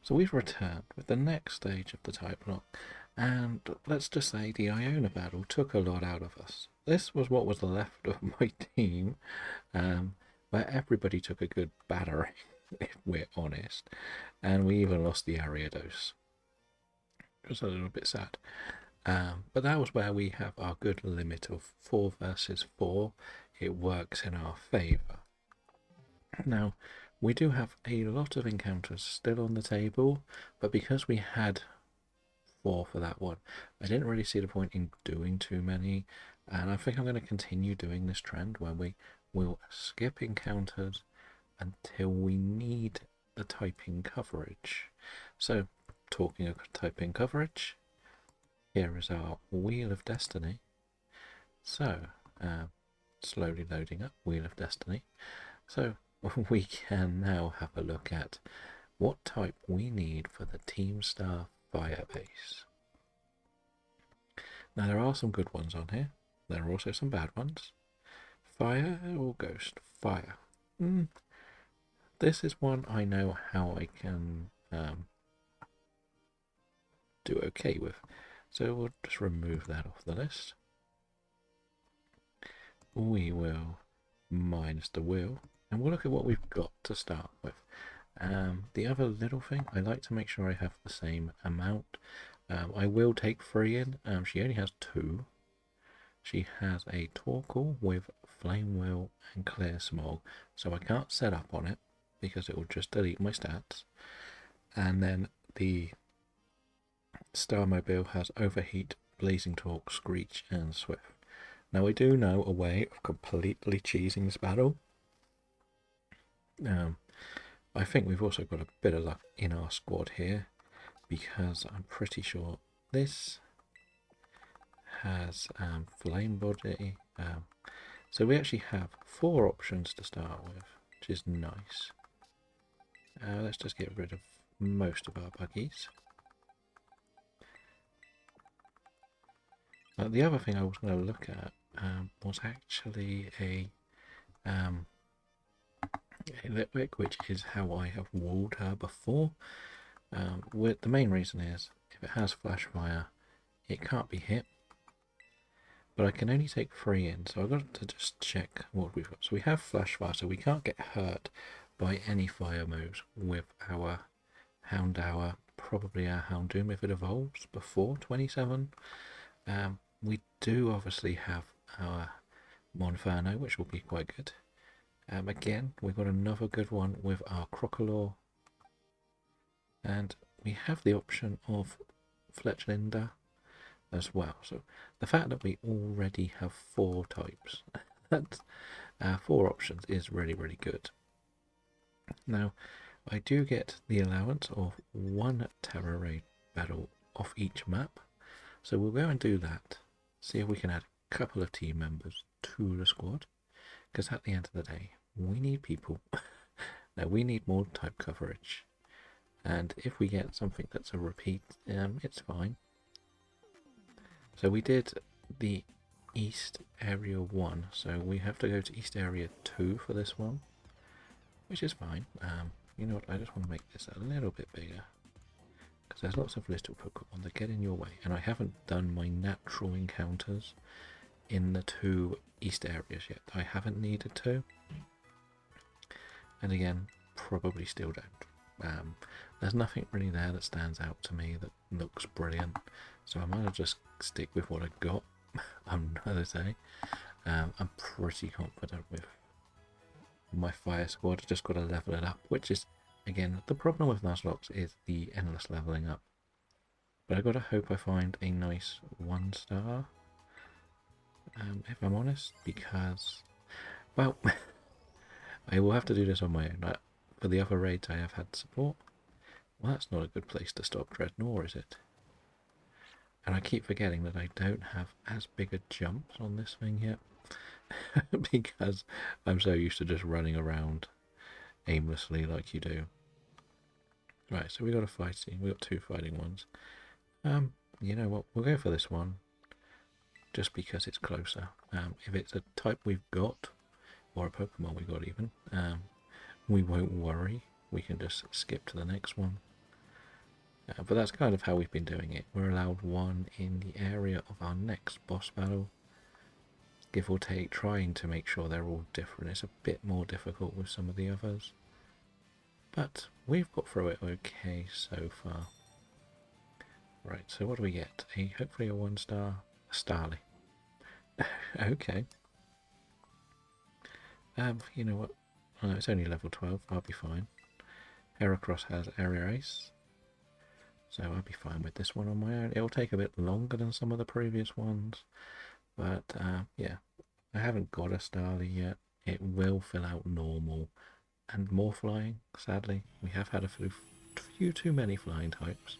So we've returned with the next stage of the TypeLocke, and let's just say the Iona battle took a lot out of us. This was what was left of my team, um, where everybody took a good battering, if we're honest, and we even lost the Ariados. It was a little bit sad. But that was where we have our good limit of 4 versus 4. It works in our favour. Now, we do have a lot of encounters still on the table, but because we had 4 for that one, I didn't really see the point in doing too many, and I think I'm going to continue doing this trend where we will skip encounters until we need the typing coverage. So, talking of typing coverage, here is our Wheel of Destiny. So, slowly loading up Wheel of Destiny. So, we can now have a look at what type we need for the Team Star Fire base. Now there are some good ones on here. There are also some bad ones. Fire or Ghost? Fire. This is one I know how I can do okay with. So we'll just remove that off the list. We will minus the wheel, and we'll look at what we've got to start with. The other little thing, I like to make sure I have the same amount. I will take 3 in. She only has 2. She has a Torkoal with Flame Wheel and Clear Smog, so I can't set up on it because it will just delete my stats. And then the Starmobile has Overheat, Blazing Torque, Screech, and Swift. Now I do know a way of completely cheesing this battle. I think we've also got a bit of luck in our squad here, because I'm pretty sure this has Flame Body. So we actually have 4 options to start with, which is nice. Let's just get rid of most of our buggies. The other thing I was going to look at was actually a Litwick, which is how I have walled her before. The main reason is if it has Flash Fire, it can't be hit. But I can only take 3 in, so I've got to just check what we've got. So we have Flash Fire, so we can't get hurt by any fire moves with our Houndour, probably our Houndoom if it evolves before 27. We do obviously have our Monferno, which will be quite good. Again, we've got another good one with our Crocodile. And we have the option of Fletchlinder as well. So the fact that we already have 4 types, that's 4 options, is really, really good. Now, I do get the allowance of 1 Terror Raid battle off each map. So we'll go and do that. See if we can add a couple of team members to the squad. Because at the end of the day, we need people. Now, we need more type coverage. And if we get something that's a repeat, it's fine. So we did the East Area 1, so we have to go to East Area 2 for this one, which is fine. You know what, I just want to make this a little bit bigger, because there's lots of little Pokemon that get in your way, and I haven't done my natural encounters in the 2 East areas yet. I haven't needed to, and again, probably still don't. There's nothing really there that stands out to me that looks brilliant, so I might have just stick with what I got. I'm gonna say I'm pretty confident with my fire squad. Just got to level it up, which is again the problem with Nuzlocke is the endless leveling up. But I gotta hope I find a nice 1-star, if I'm honest, because well, I will have to do this on my own. For the other raids I have had support. Well, that's not a good place to stop Dreadnought, is it? And I keep forgetting that I don't have as big a jumps on this thing yet. Because I'm so used to just running around aimlessly like you do. Right, so we got a fighting. We got 2 fighting ones. You know what? We'll go for this one. Just because it's closer. If it's a type we've got, or a Pokemon we got even, we won't worry. We can just skip to the next one. But that's kind of how we've been doing it. We're allowed one in the area of our next boss battle, give or take, trying to make sure they're all different. It's a bit more difficult with some of the others, but we've got through it okay so far. Right, so what do we get? Hopefully a 1-star, a Starly. Okay. You know what? Oh, it's only level 12. I'll be fine. Heracross has Area Ace, so I'll be fine with this one on my own. It'll take a bit longer than some of the previous ones, but yeah, I haven't got a Starly yet. It will fill out normal and more flying. Sadly, we have had a few too many flying types.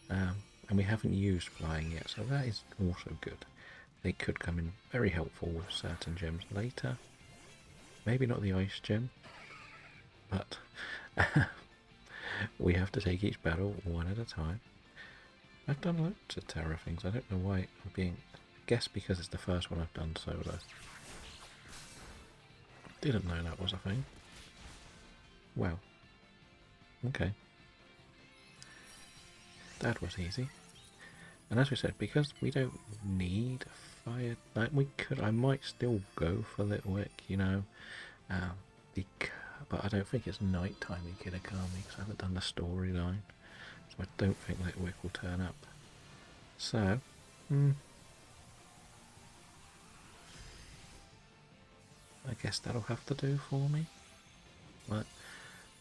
And we haven't used flying yet, so that is also good. They could come in very helpful with certain gems later. Maybe not the ice gem, but we have to take each battle one at a time. I've done loads of Terra things. I don't know why I'm being... I guess because it's the first one I've done solo. Didn't know that was a thing. Well, okay. That was easy. And as we said, because we don't need fire, like we could, I might still go for Litwick, you know, but I don't think it's night time in Kitakami because I haven't done the storyline, so I don't think Litwick will turn up. So, I guess that'll have to do for me. But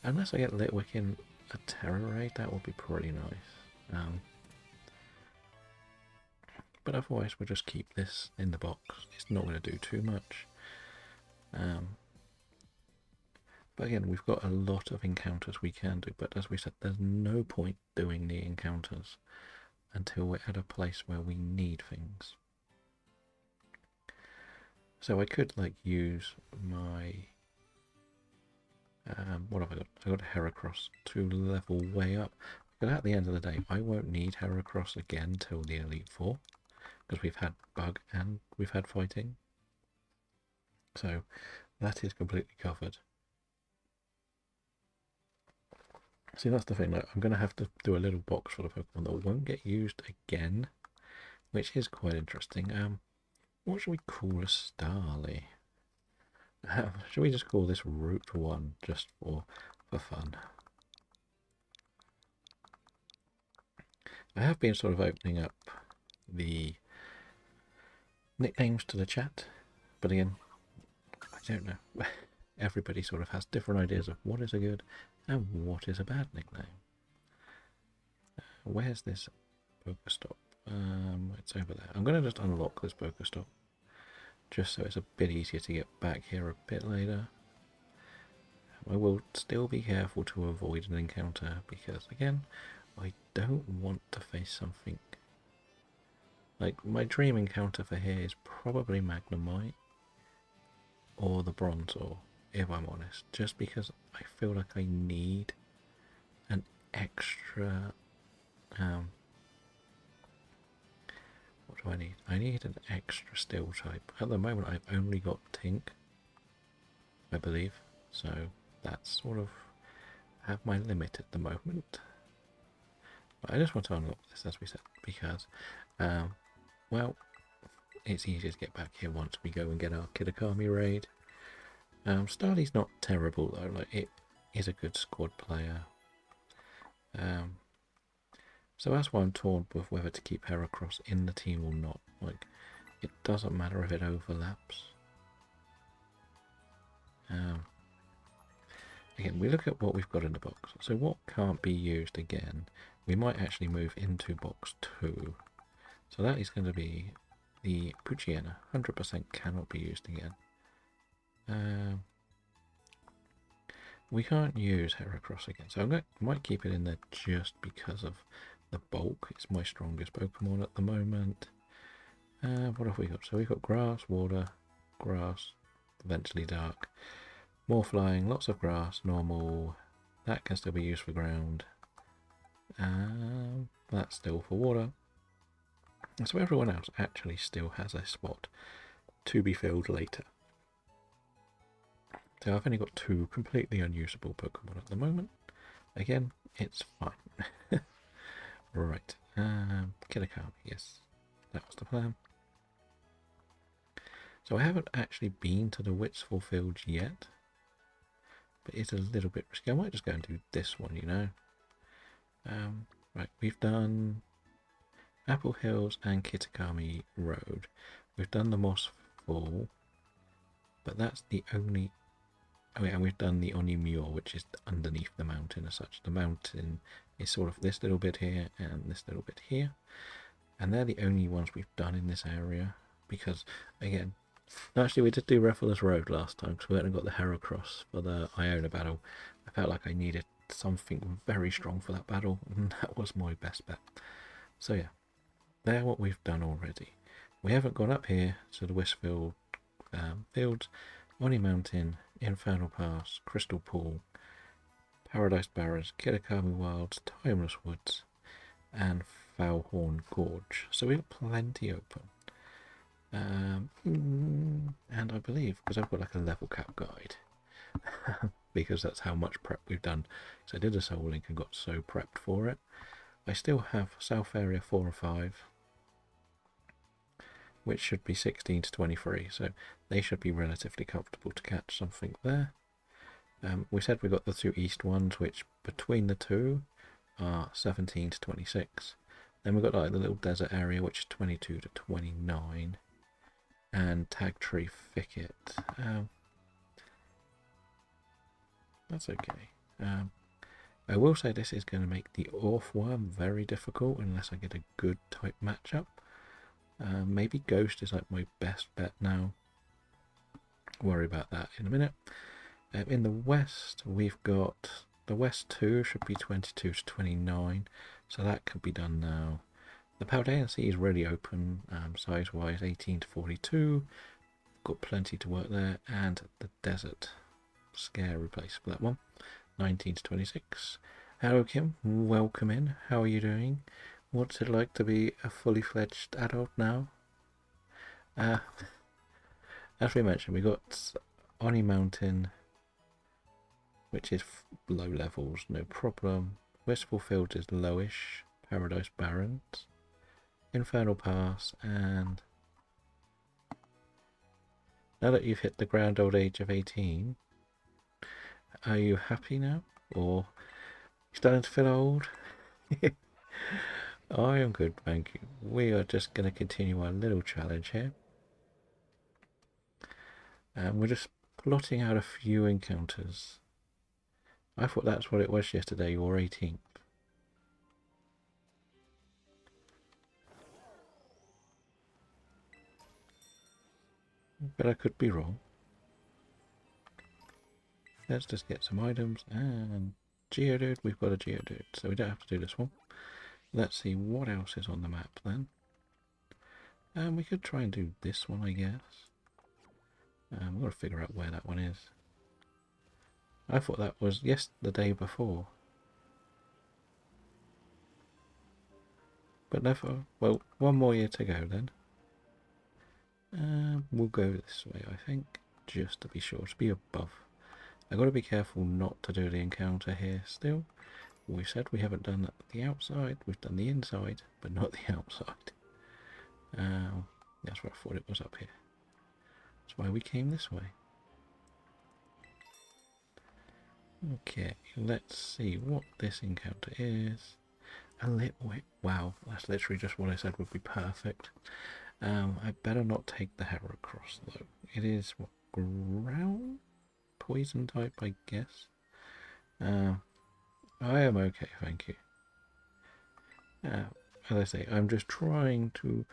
unless I get Litwick in a Terror Raid, that would be pretty nice. But otherwise we'll just keep this in the box. It's not going to do too much. But again, we've got a lot of encounters we can do, but as we said, there's no point doing the encounters until we're at a place where we need things. So I could like use my... what have I got? I got Heracross to level way up. But at the end of the day, I won't need Heracross again till the Elite Four, because we've had Bug and we've had Fighting. So that is completely covered. See, that's the thing, like, I'm going to have to do a little box for the Pokemon that won't get used again, which is quite interesting. What should we call a Starly? Should we just call this Route 1, just for fun? I have been sort of opening up the nicknames to the chat, but again, I don't know. Everybody sort of has different ideas of what is a good and what is a bad nickname. Where's this Pokestop? It's over there. I'm going to just unlock this Pokestop, just so it's a bit easier to get back here a bit later. I will still be careful to avoid an encounter because, again, I don't want to face something. Like, my dream encounter for here is probably Magnemite or the Bronzor, if I'm honest, just because I feel like I need an extra... what do I need? I need an extra steel type. At the moment I've only got Tink, I believe, so that's sort of have my limit at the moment. But I just want to unlock this, as we said, because well, it's easier to get back here once we go and get our Kitakami raid. Starly's not terrible though, like it is a good squad player. So that's why I'm torn with whether to keep Heracross in the team or not. Like, it doesn't matter if it overlaps. Again, we look at what we've got in the box. So what can't be used again, we might actually move into box 2. So that is going to be the Poochyena. 100% cannot be used again. We can't use Heracross again, so I might keep it in there just because of the bulk. It's my strongest Pokemon at the moment. What have we got? So we've got grass, water, grass, eventually dark. More flying, lots of grass, normal. That can still be used for ground. That's still for water. So everyone else actually still has a spot to be filled later. So I've only got 2 completely unusable Pokemon at the moment. Again, it's fine. Kitakami, yes. That was the plan. So I haven't actually been to the Witsful Fields yet. But it's a little bit risky. I might just go and do this one, you know. Right, we've done Apple Hills and Kitakami Road. We've done the Moss Fall. But that's the only... Oh yeah, and we've done the Oni Muir, which is underneath the mountain as such. The mountain is sort of this little bit here and this little bit here. And they're the only ones we've done in this area. Because, again, actually we did do Raffles Road last time because we hadn't got the Heracross for the Iona battle. I felt like I needed something very strong for that battle, and that was my best bet. So yeah, they're what we've done already. We haven't gone up here to the Westfield Fields, Oni Mountain, Infernal Pass, Crystal Pool, Paradise Barrows, Kitakami Wilds, Timeless Woods, and Foulhorn Gorge. So we've got plenty open. And I believe, because I've got like a level cap guide, because that's how much prep we've done. So I did a Soul Link and got so prepped for it. I still have South Area 4 or 5, which should be 16 to 23, so they should be relatively comfortable to catch something there. We said we got the 2 east ones, which between the two are 17 to 26. Then we've got like the little desert area, which is 22 to 29. And Tag Tree Thicket. That's okay. I will say this is going to make the Orthworm very difficult unless I get a good type matchup. Maybe Ghost is like my best bet now. Worry about that in a minute. In the west, we've got the west 2 should be 22 to 29, so that could be done now. The Paldean Sea is really open, size-wise, 18 to 42. Got plenty to work there. And the desert, scary place for that one, 19 to 26. Hello, Kim. Welcome in. How are you doing? What's it like to be a fully fledged adult now? As we mentioned, we got Oni Mountain, which is low levels, no problem. Wistful Fields is lowish. Paradise Barrens. Infernal Pass, and now that you've hit the grand old age of 18, are you happy now, or starting to feel old? I am good, thank you. We are just going to continue our little challenge here, and we're just plotting out a few encounters. I thought that's what it was yesterday, your 18th. But I could be wrong. Let's just get some items, and Geodude, we've got a Geodude, so we don't have to do this one. Let's see what else is on the map then. And we could try and do this one, I guess. We've got to figure out where that one is. I thought that was the day before. But never, well, one more year to go then. We'll go this way, I think, just to be sure, to be above. I've got to be careful not to do the encounter here still. We said we haven't done the outside, we've done the inside, but not the outside. That's where I thought it was up here. That's why we came this way. Okay, let's see what this encounter is. A Litwick. Wow, that's literally just what I said would be perfect. I better not take the Heracross though. It is what, ground? Poison type, I guess. I am okay, thank you. As I say, I'm just trying to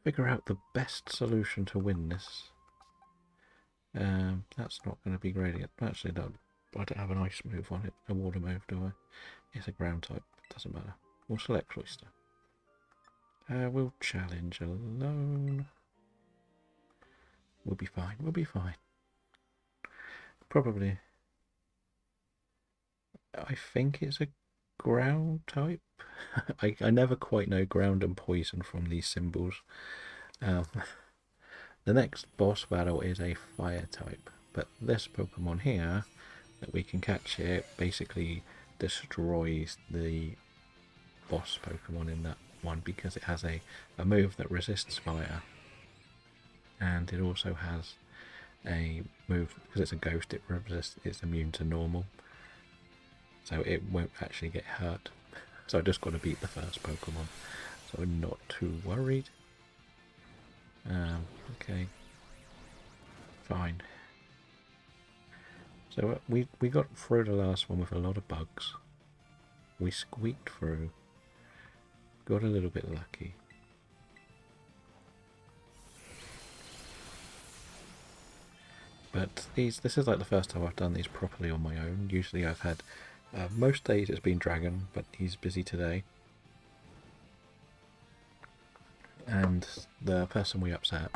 figure out the best solution to win this. That's not going to be great yet. Actually, no, I don't have an ice move on it, a water move, do I? It's a ground type, doesn't matter. We'll select Cloister. We'll challenge alone. We'll be fine, we'll be fine. Probably. I think it's a ground type. I never quite know ground and poison from these symbols. The next boss battle is a fire type, but this Pokemon here that we can catch here basically destroys the boss Pokemon in that one because it has a move that resists fire, and it also has a move, because it's a ghost, it's immune to normal, so it won't actually get hurt. So I just got to beat the first Pokemon, so I'm not too worried. Okay, fine. So we got through the last one with a lot of bugs. We squeaked through, got a little bit lucky. But this is like the first time I've done these properly on my own. Usually I've had, most days it's been Dragon, but he's busy today. And the person we upset.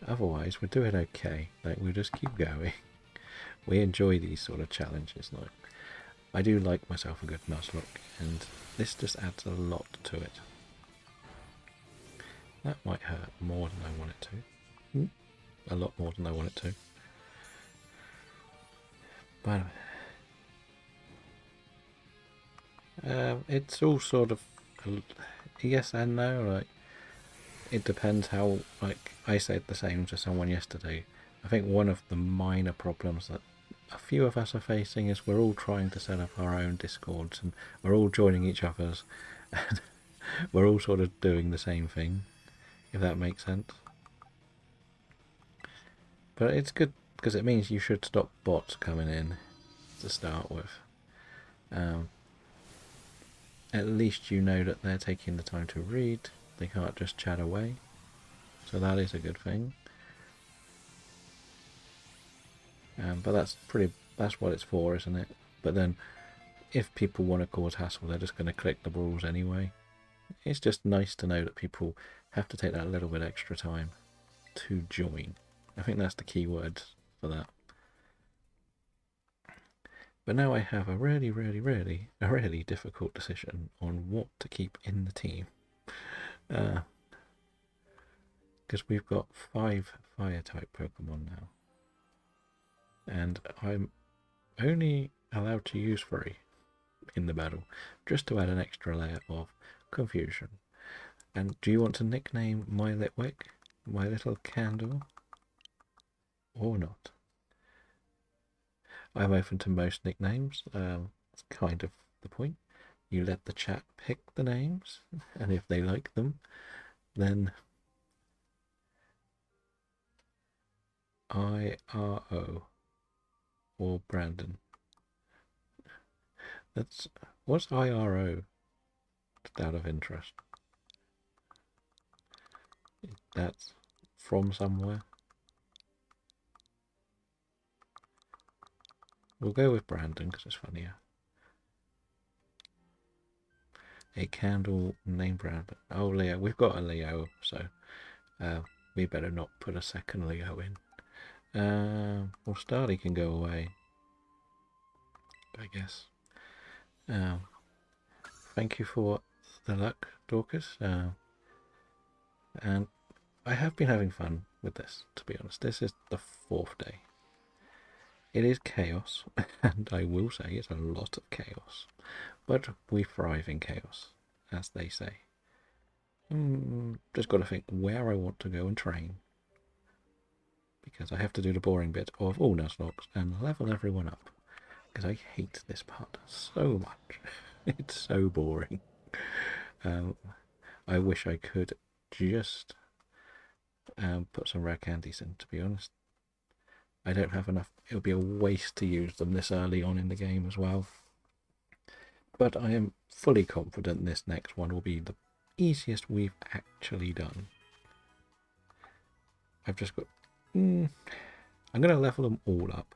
Otherwise we're doing okay. Like, we'll just keep going. We enjoy these sort of challenges. Like, I do like myself a good Nuzlocke, and this just adds a lot to it. That might hurt more than I want it to. A lot more than I want it to. But it's all sort of yes and no. Like, it depends how. Like, I said the same to someone yesterday. I think one of the minor problems that a few of us are facing is we're all trying to set up our own Discords, and we're all joining each other's, and we're all sort of doing the same thing, if that makes sense. But it's good because it means you should stop bots coming in to start with. At least you know that they're taking the time to read. They can't just chat away. So that is a good thing. But that's what it's for, isn't it? But then if people want to cause hassle, they're just going to click the rules anyway. It's just nice to know that people have to take that little bit extra time to join. I think that's the key word for that. But now I have a really difficult decision on what to keep in the team. Because we've got 5 fire-type Pokemon now. And I'm only allowed to use 3 in the battle, just to add an extra layer of confusion. And do you want to nickname my Litwick, my little candle, or not? I'm open to most nicknames. It's kind of the point. You let the chat pick the names, and if they like them, then IRO or Brandon. What's IRO? Out of interest. That's from somewhere. We'll go with Brandon because it's funnier. A candle named Brandon. Oh, Leo. We've got a Leo, so we better not put a second Leo in. Well, Starly can go away, I guess. Thank you for the luck, Dorcas. And I have been having fun with this, to be honest. This is the 4th day. It is chaos, and I will say it's a lot of chaos. But we thrive in chaos, as they say. Just got to think where I want to go and train. Because I have to do the boring bit of all Nuzlocke and level everyone up. Because I hate this part so much. It's so boring. I wish I could just put some rare candies in, to be honest. I don't have enough. It would be a waste to use them this early on in the game as well. But I am fully confident this next one will be the easiest we've actually done. I've just got... I'm going to level them all up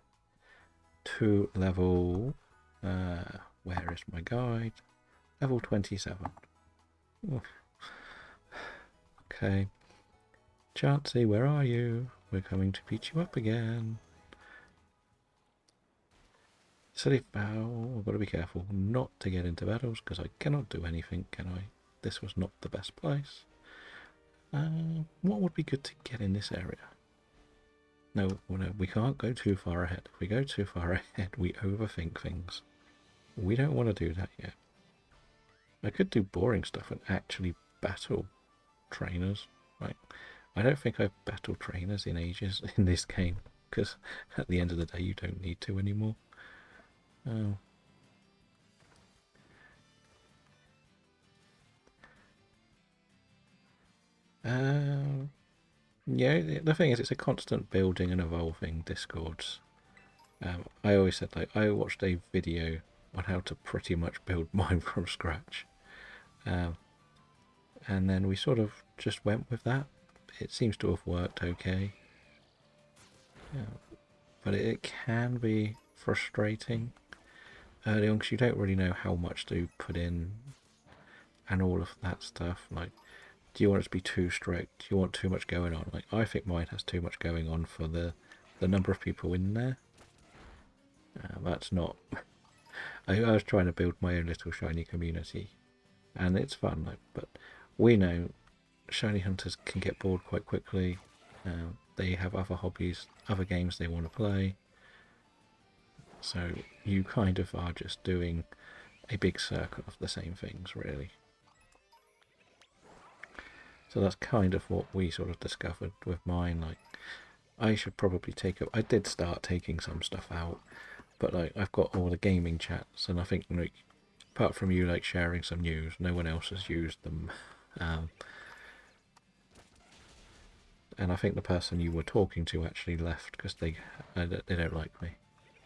to level... where is my guide? Level 27. Okay. Chansey, where are you? We're coming to beat you up again. Silly foul. I've got to be careful not to get into battles because I cannot do anything, can I? This was not the best place. What would be good to get in this area? No, we can't go too far ahead. If we go too far ahead, we overthink things. We don't want to do that yet. I could do boring stuff and actually battle trainers. Like, I don't think I've battled trainers in ages in this game, because at the end of the day you don't need to anymore. Oh. Yeah, the thing is, it's a constant building and evolving Discords. I always said, like, I watched a video on how to pretty much build mine from scratch. And then we sort of just went with that. It seems to have worked okay. But it can be frustrating early on because you don't really know how much to put in and all of that stuff. Like, do you want it to be too strict? Do you want too much going on? Like, I think mine has too much going on for the number of people in there. That's not... I was trying to build my own little shiny community, and it's fun, like, but we know shiny hunters can get bored quite quickly. They have other hobbies, other games they want to play, so you kind of are just doing a big circle of the same things, really. So that's kind of what we sort of discovered with mine. Like, I should probably take up... I did start taking some stuff out, but like, I've got all the gaming chats, and I think, like, apart from you, like, sharing some news, no one else has used them. And I think the person you were talking to actually left because they don't like me.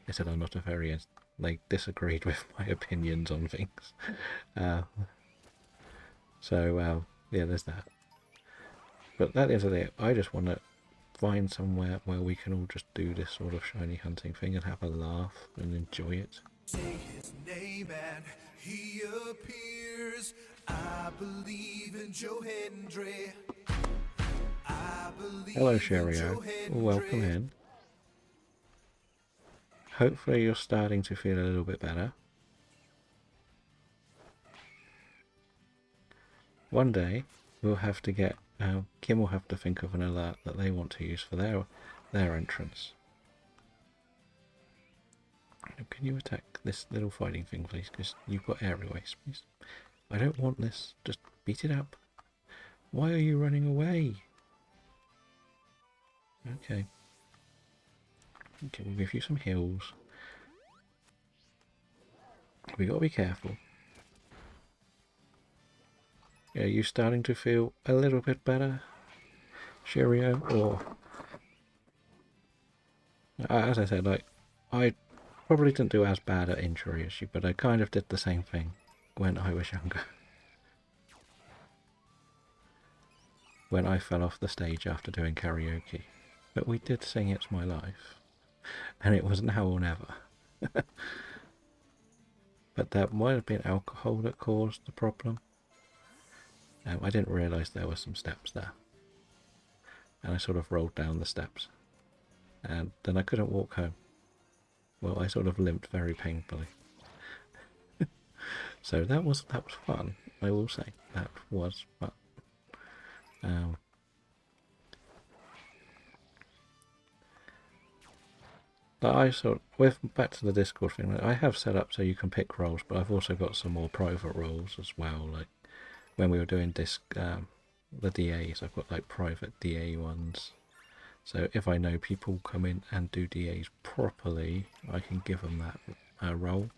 They said I'm not a very... They disagreed with my opinions on things. Yeah, there's that. But at the end of the day, I just want to find somewhere where we can all just do this sort of shiny hunting thing and have a laugh and enjoy it. Say his name and he appears. I believe in Joe Hendry. Hello, Cherio. Welcome in. Hopefully you're starting to feel a little bit better. One day we'll have to get... Kim will have to think of an alert that they want to use for their entrance. Can you attack this little fighting thing, please? Because you've got aerial ace, please. I don't want this. Just beat it up. Why are you running away? Okay. Okay, we'll give you some heals. We got to be careful. Are you starting to feel a little bit better, Cheerio? Or, as I said, like, I probably didn't do as bad at injury as you, but I kind of did the same thing when I was younger. When I fell off the stage after doing karaoke. But we did sing It's My Life. And it was now or never. But that might have been alcohol that caused the problem. I didn't realise there were some steps there. And I sort of rolled down the steps. And then I couldn't walk home. Well, I sort of limped very painfully. So that was fun, I will say. That was fun. But I sort with back to the Discord thing, I have set up so you can pick roles, but I've also got some more private roles as well. Like when we were doing the DAs, I've got like private DA ones. So if I know people come in and do DAs properly, I can give them that role.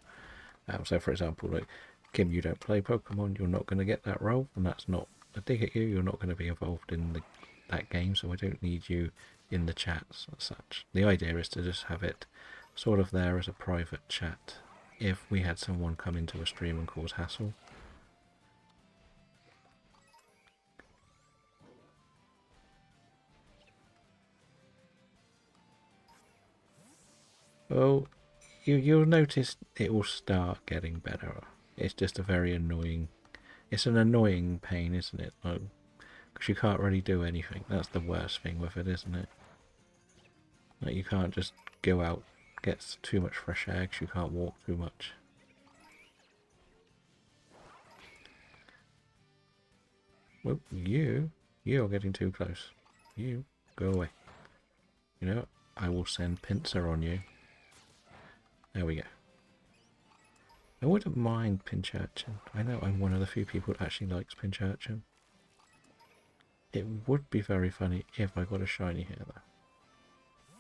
So for example, like, Kim, you don't play Pokemon, you're not going to get that role, and that's not a dig at you. You're not going to be involved in that game, so I don't need you in the chats as such. The idea is to just have it sort of there as a private chat if we had someone come into a stream and cause hassle. Well, you'll notice it will start getting better. It's just a very annoying... It's an annoying pain, isn't it? Like, because you can't really do anything. That's the worst thing with it, isn't it? Like, you can't just go out, get too much fresh air because you can't walk too much. Well, you're getting too close. You, go away. You know, I will send pincer on you. There we go. I wouldn't mind Pinchurchin. I know I'm one of the few people that actually likes Pinchurchin. It would be very funny if I got a shiny here,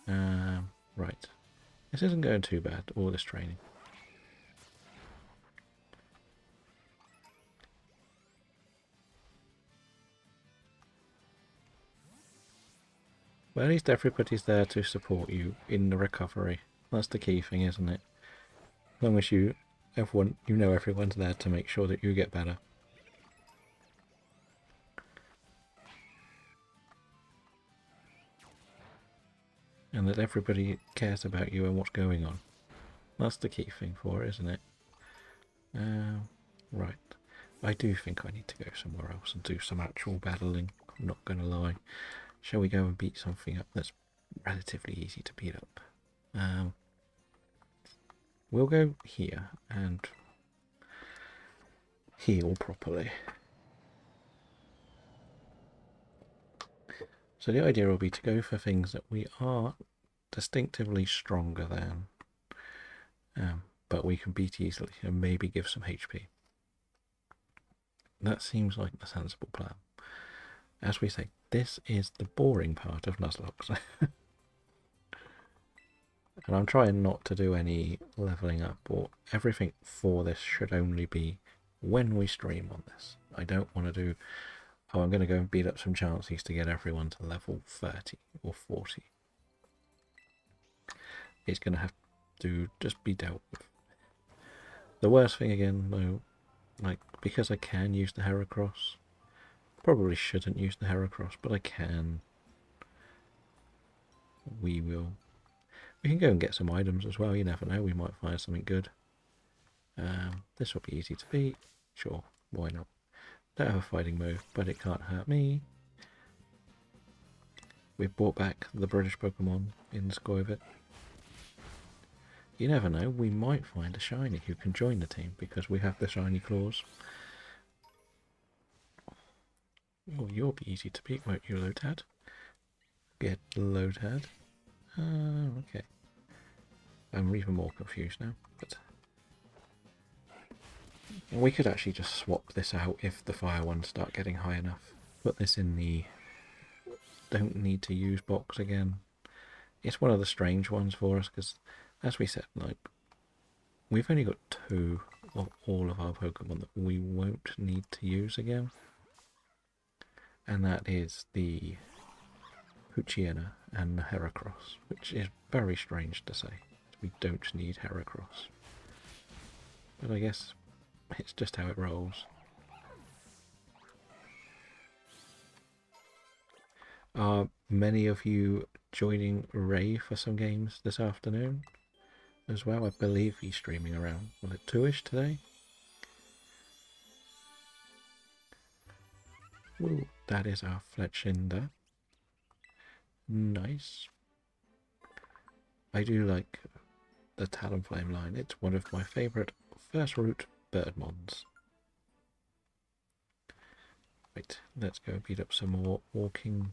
though. Right. This isn't going too bad, all this training. But at least everybody's there to support you in the recovery. That's the key thing, isn't it? As long as you know everyone's there to make sure that you get better. And that everybody cares about you and what's going on. That's the key thing for it, isn't it? Right. I do think I need to go somewhere else and do some actual battling. I'm not going to lie. Shall we go and beat something up that's relatively easy to beat up? We'll go here and heal properly. So the idea will be to go for things that we are distinctively stronger than, but we can beat easily and maybe give some HP. That seems like a sensible plan. As we say, this is the boring part of Nuzlocke. And I'm trying not to do any leveling up, or everything for this should only be when we stream on this. I don't want to do, oh, I'm going to go and beat up some chances to get everyone to level 30 or 40. It's going to have to just be dealt with. The worst thing again, though, like, because I can use the Heracross, probably shouldn't use the Heracross, but I can. We can go and get some items as well, you never know, we might find something good. This will be easy to beat, sure, why not? Don't have a fighting move, but it can't hurt me. We've brought back the British Pokemon in Skoivit. You never know, we might find a shiny who can join the team because we have the shiny claws. Oh, you'll be easy to beat, won't you, Lotad? Get Lotad. Okay. I'm even more confused now, but we could actually just swap this out if the fire ones start getting high enough. Put this in the don't need to use box again. It's one of the strange ones for us because, as we said, like, we've only got 2 of all of our Pokemon that we won't need to use again. And that is the Poochyena and the Heracross, which is very strange to say. We don't need Heracross. But I guess it's just how it rolls. Are many of you joining Ray for some games this afternoon as well? I believe he's streaming around, was it 2ish today? Ooh, that is our Fletchinder. Nice. I do like the Talonflame line. It's one of my favourite first route Birdmons. Right, let's go beat up some more walking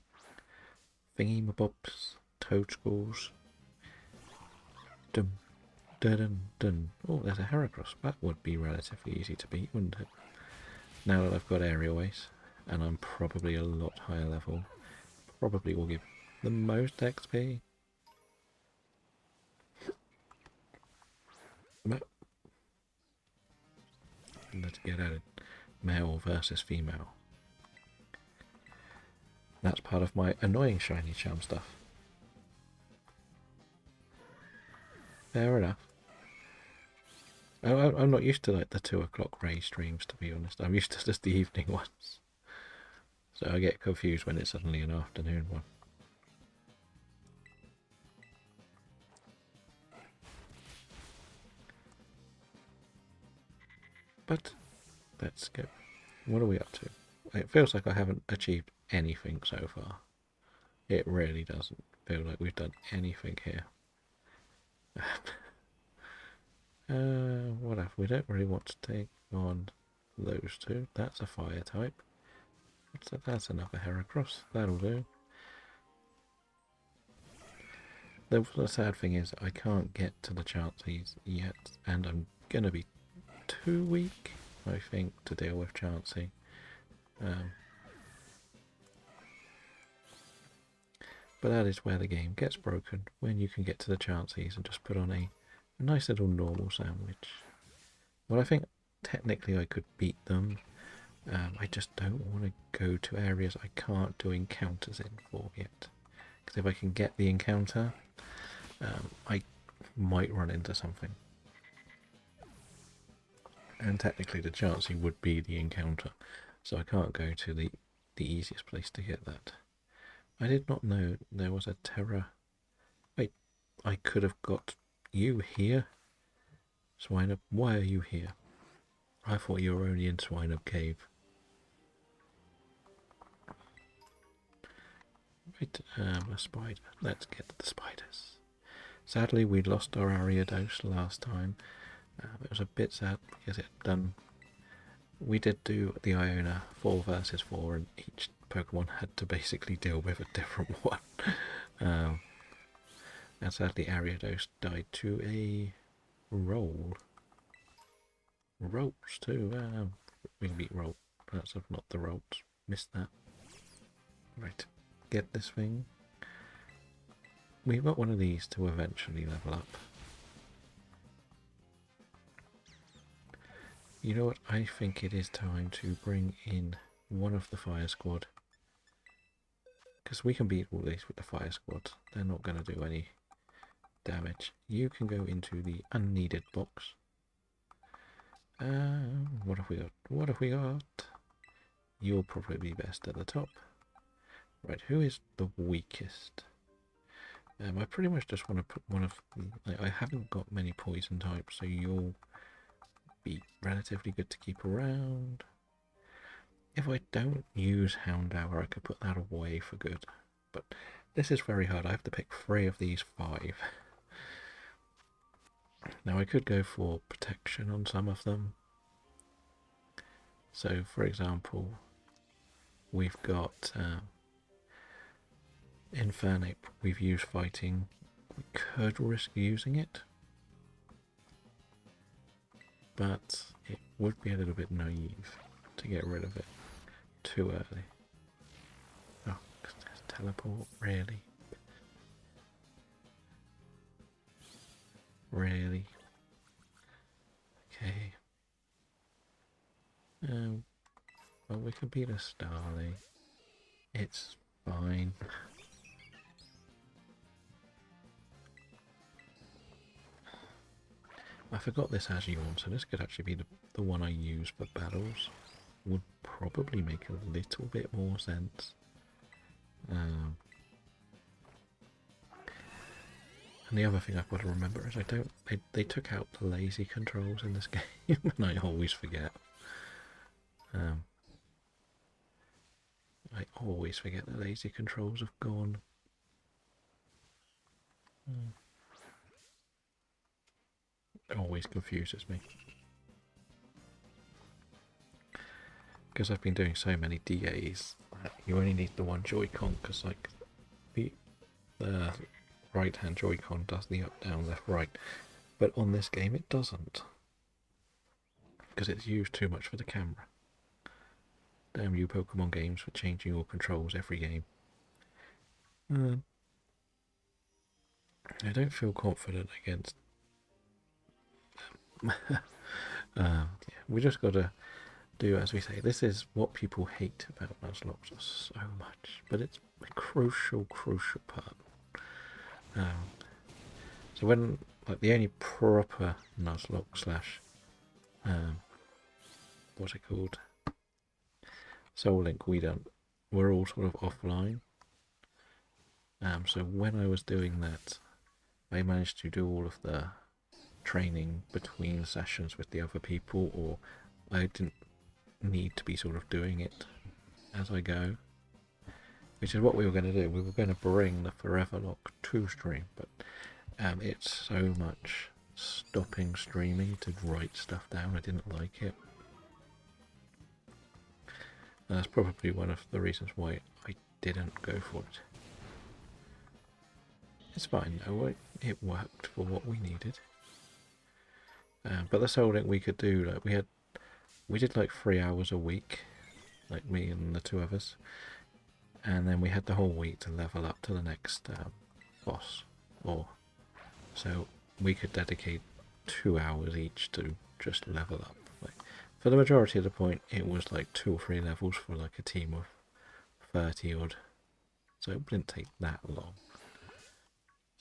thingy-mabobs, toadschools. Dum, dun, dun. Oh, there's a Heracross. That would be relatively easy to beat, wouldn't it? Now that I've got Aerial Ace, and I'm probably a lot higher level, probably will give the most XP. Let's get at it. Male versus female. That's part of my annoying shiny charm stuff. Fair enough. I'm not used to like the 2 o'clock Ray streams, to be honest. I'm used to just the evening ones. So I get confused when it's suddenly an afternoon one. But let's go. What are we up to? It feels like I haven't achieved anything so far. It really doesn't feel like we've done anything here. What else? We don't really want to take on those 2. That's a fire type. That's another Heracross. That'll do. The sad thing is I can't get to the chances yet, and I'm going to be too weak, I think, to deal with Chansey. But that is where the game gets broken, when you can get to the Chanseys and just put on a nice little normal sandwich. Well, I think technically I could beat them. I just don't want to go to areas I can't do encounters in for yet. Because if I can get the encounter, I might run into something. And technically the Chansey would be the encounter, so I can't go to the easiest place to get that. I did not know there was a terror. Wait, I could have got you here? Swineup, why are you here? I thought you were only in Swineup Cave. Right, a spider. Let's get to the spiders. Sadly, we lost our Ariados last time. It was a bit sad because it done. We did do the Iona 4 versus 4, and each Pokemon had to basically deal with a different one. And sadly, Ariados died to a roll. Rolls too. We can beat roll. That's not the rolls. Missed that. Right, get this thing. We've got one of these to eventually level up. You know what? I think it is time to bring in one of the fire squad. Because we can beat all these with the fire squad. They're not going to do any damage. You can go into the unneeded box. What have we got? What have we got? You'll probably be best at the top. Right, who is the weakest? I pretty much just want to put one of... I haven't got many poison types, so you'll be relatively good to keep around. If I don't use Houndour, I could put that away for good. But this is very hard. I have to pick 3 of these 5. Now I could go for protection on some of them. So, for example, we've got Infernape. We've used fighting. We could risk using it, but it would be a little bit naive to get rid of it too early. Oh, teleport, really? Really? Okay. Well, we can beat a Starly. It's fine. I forgot this has Yawn, so this could actually be the one I use for battles. Would probably make a little bit more sense. And the other thing I've got to remember is they took out the lazy controls in this game, and I always forget. I always forget the lazy controls have gone. It always confuses me. Because I've been doing so many DAs, you only need the one Joy-Con, because like the right hand Joy-Con does the up, down, left, right. But on this game it doesn't. Because it's used too much for the camera. Damn you Pokemon games for changing your controls every game. I don't feel confident against... yeah, we just gotta do as we say. This is what people hate about Nuzlocke so much, but it's a crucial part. So when, like, the only proper Nuzlocke slash what's it called, Soul Link, we're all sort of offline. So when I was doing that, I managed to do all of the training between sessions with the other people, or I didn't need to be sort of doing it as I go, which is what we were going to do. We were going to bring the Foreverlock to stream, but it's so much stopping streaming to write stuff down. I didn't like it. And that's probably one of the reasons why I didn't go for it. It's fine though, it worked for what we needed. But the solding we could do, like we did like 3 hours a week, like me and the two others, and then we had the whole week to level up to the next boss. Or so we could dedicate 2 hours each to just level up. Like, for the majority of the point, it was like 2 or 3 levels for like a team of 30 odd, so it didn't take that long.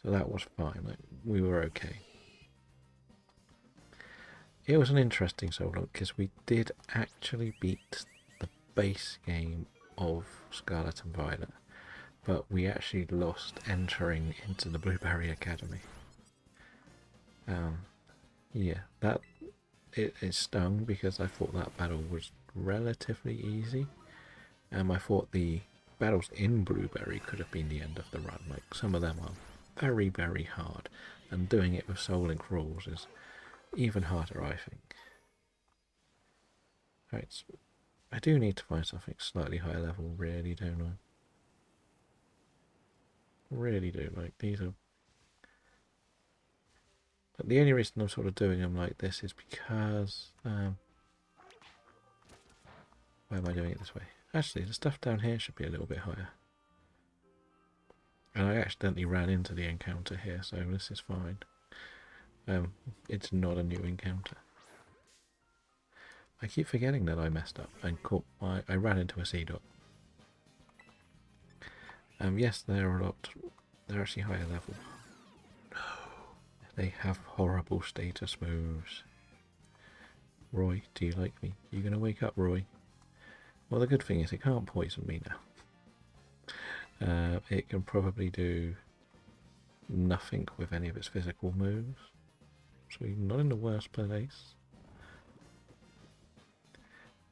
So that was fine. Like, we were okay. It was an interesting solo because we did actually beat the base game of Scarlet and Violet, but we actually lost entering into the Blueberry Academy. Yeah, it stung because I thought that battle was relatively easy. I thought the battles in Blueberry could have been the end of the run. Like, some of them are very, very hard, and doing it with Soul Link rules is even harder, I think. Right, I do need to find something slightly higher level, really, don't I? Really do. Like, these are... But the only reason I'm sort of doing them like this is because... why am I doing it this way? Actually, the stuff down here should be a little bit higher. And I accidentally ran into the encounter here, so this is fine. It's not a new encounter. I keep forgetting that I messed up and I ran into a C dot. Yes, they're actually higher level. No, they have horrible status moves. Roy, do you like me? You gonna wake up, Roy? Well, the good thing is it can't poison me now. It can probably do nothing with any of its physical moves, so we're not in the worst place.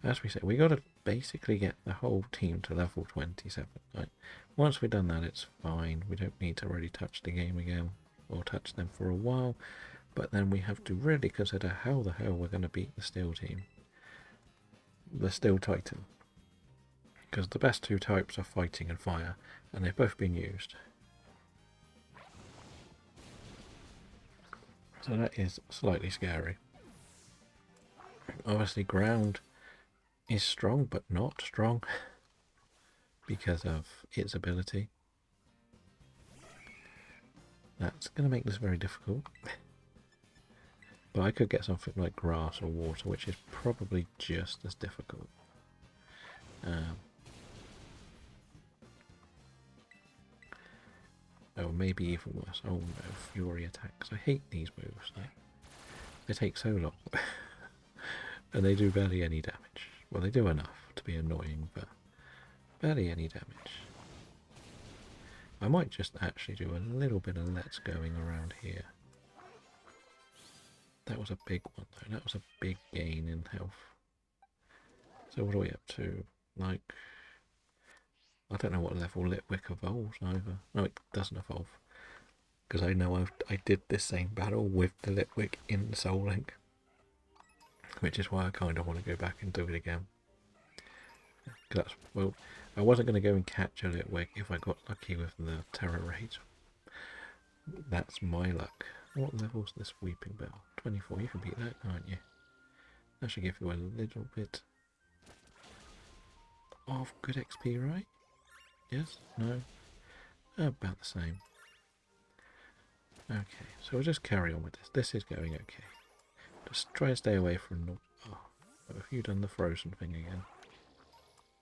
As we said, we got to basically get the whole team to level 27. Like, once we've done that, it's fine. We don't need to really touch the game again, or touch them for a while. But then we have to really consider how the hell we're going to beat the Steel team. The Steel Titan. Because the best two types are fighting and fire, and they've both been used. So that is slightly scary. Obviously, ground is strong, but not strong because of its ability. That's going to make this very difficult. But I could get something like grass or water, which is probably just as difficult. Oh, maybe even worse. Oh no, Fury attacks. I hate these moves. They take so long. And they do barely any damage. Well, they do enough to be annoying, but barely any damage. I might just actually do a little bit of let's going around here. That was a big one though. That was a big gain in health. So what are we up to? Like, I don't know what level Litwick evolves either. No, it doesn't evolve. Because I know I did this same battle with the Litwick in Soul Link. Which is why I kind of want to go back and do it again. That's, well, I wasn't going to go and catch a Litwick if I got lucky with the Terror Rage. That's my luck. What level's this Weeping Bell? 24. You can beat that, can't you? That should give you a little bit of good XP, right? Yes? No? About the same. Okay, so we'll just carry on with this. This is going okay. Just try and stay away from the... Oh, have you done the frozen thing again?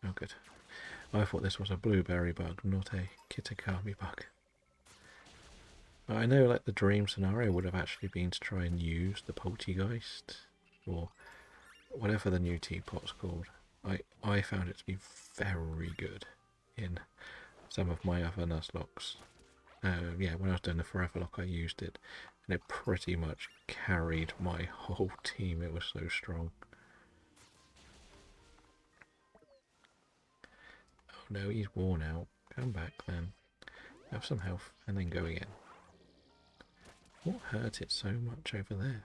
Oh, good. I thought this was a blueberry bug, not a Kitakami bug. But I know, like, the dream scenario would have actually been to try and use the Poltergeist, or whatever the new teapot's called. I found it to be very good in some of my other Nuzlockes. Yeah, when I was doing the Forever Lock, I used it, and it pretty much carried my whole team. It was so strong. Oh no, he's worn out. Come back then. Have some health, and then go again. What hurt it so much over there?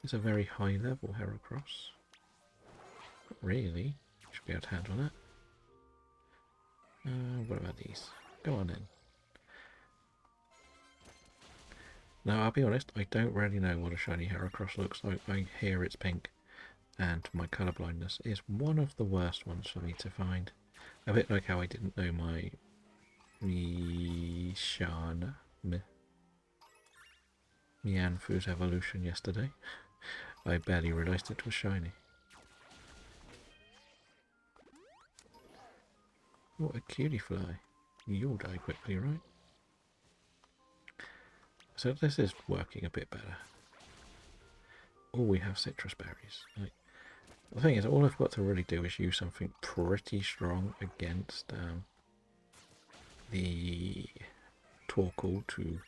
It's a very high level Heracross. Not really. Should be able to handle that. What about these? Go on in. Now, I'll be honest, I don't really know what a shiny Heracross looks like. I hear it's pink, and my colour blindness is one of the worst ones for me to find. A bit like how I didn't know my Mianfu's evolution yesterday. I barely realised it was shiny. What a cutie fly. You'll die quickly, right? So this is working a bit better. Oh, we have citrus berries. Like, the thing is, all I've got to really do is use something pretty strong against the Torkoal to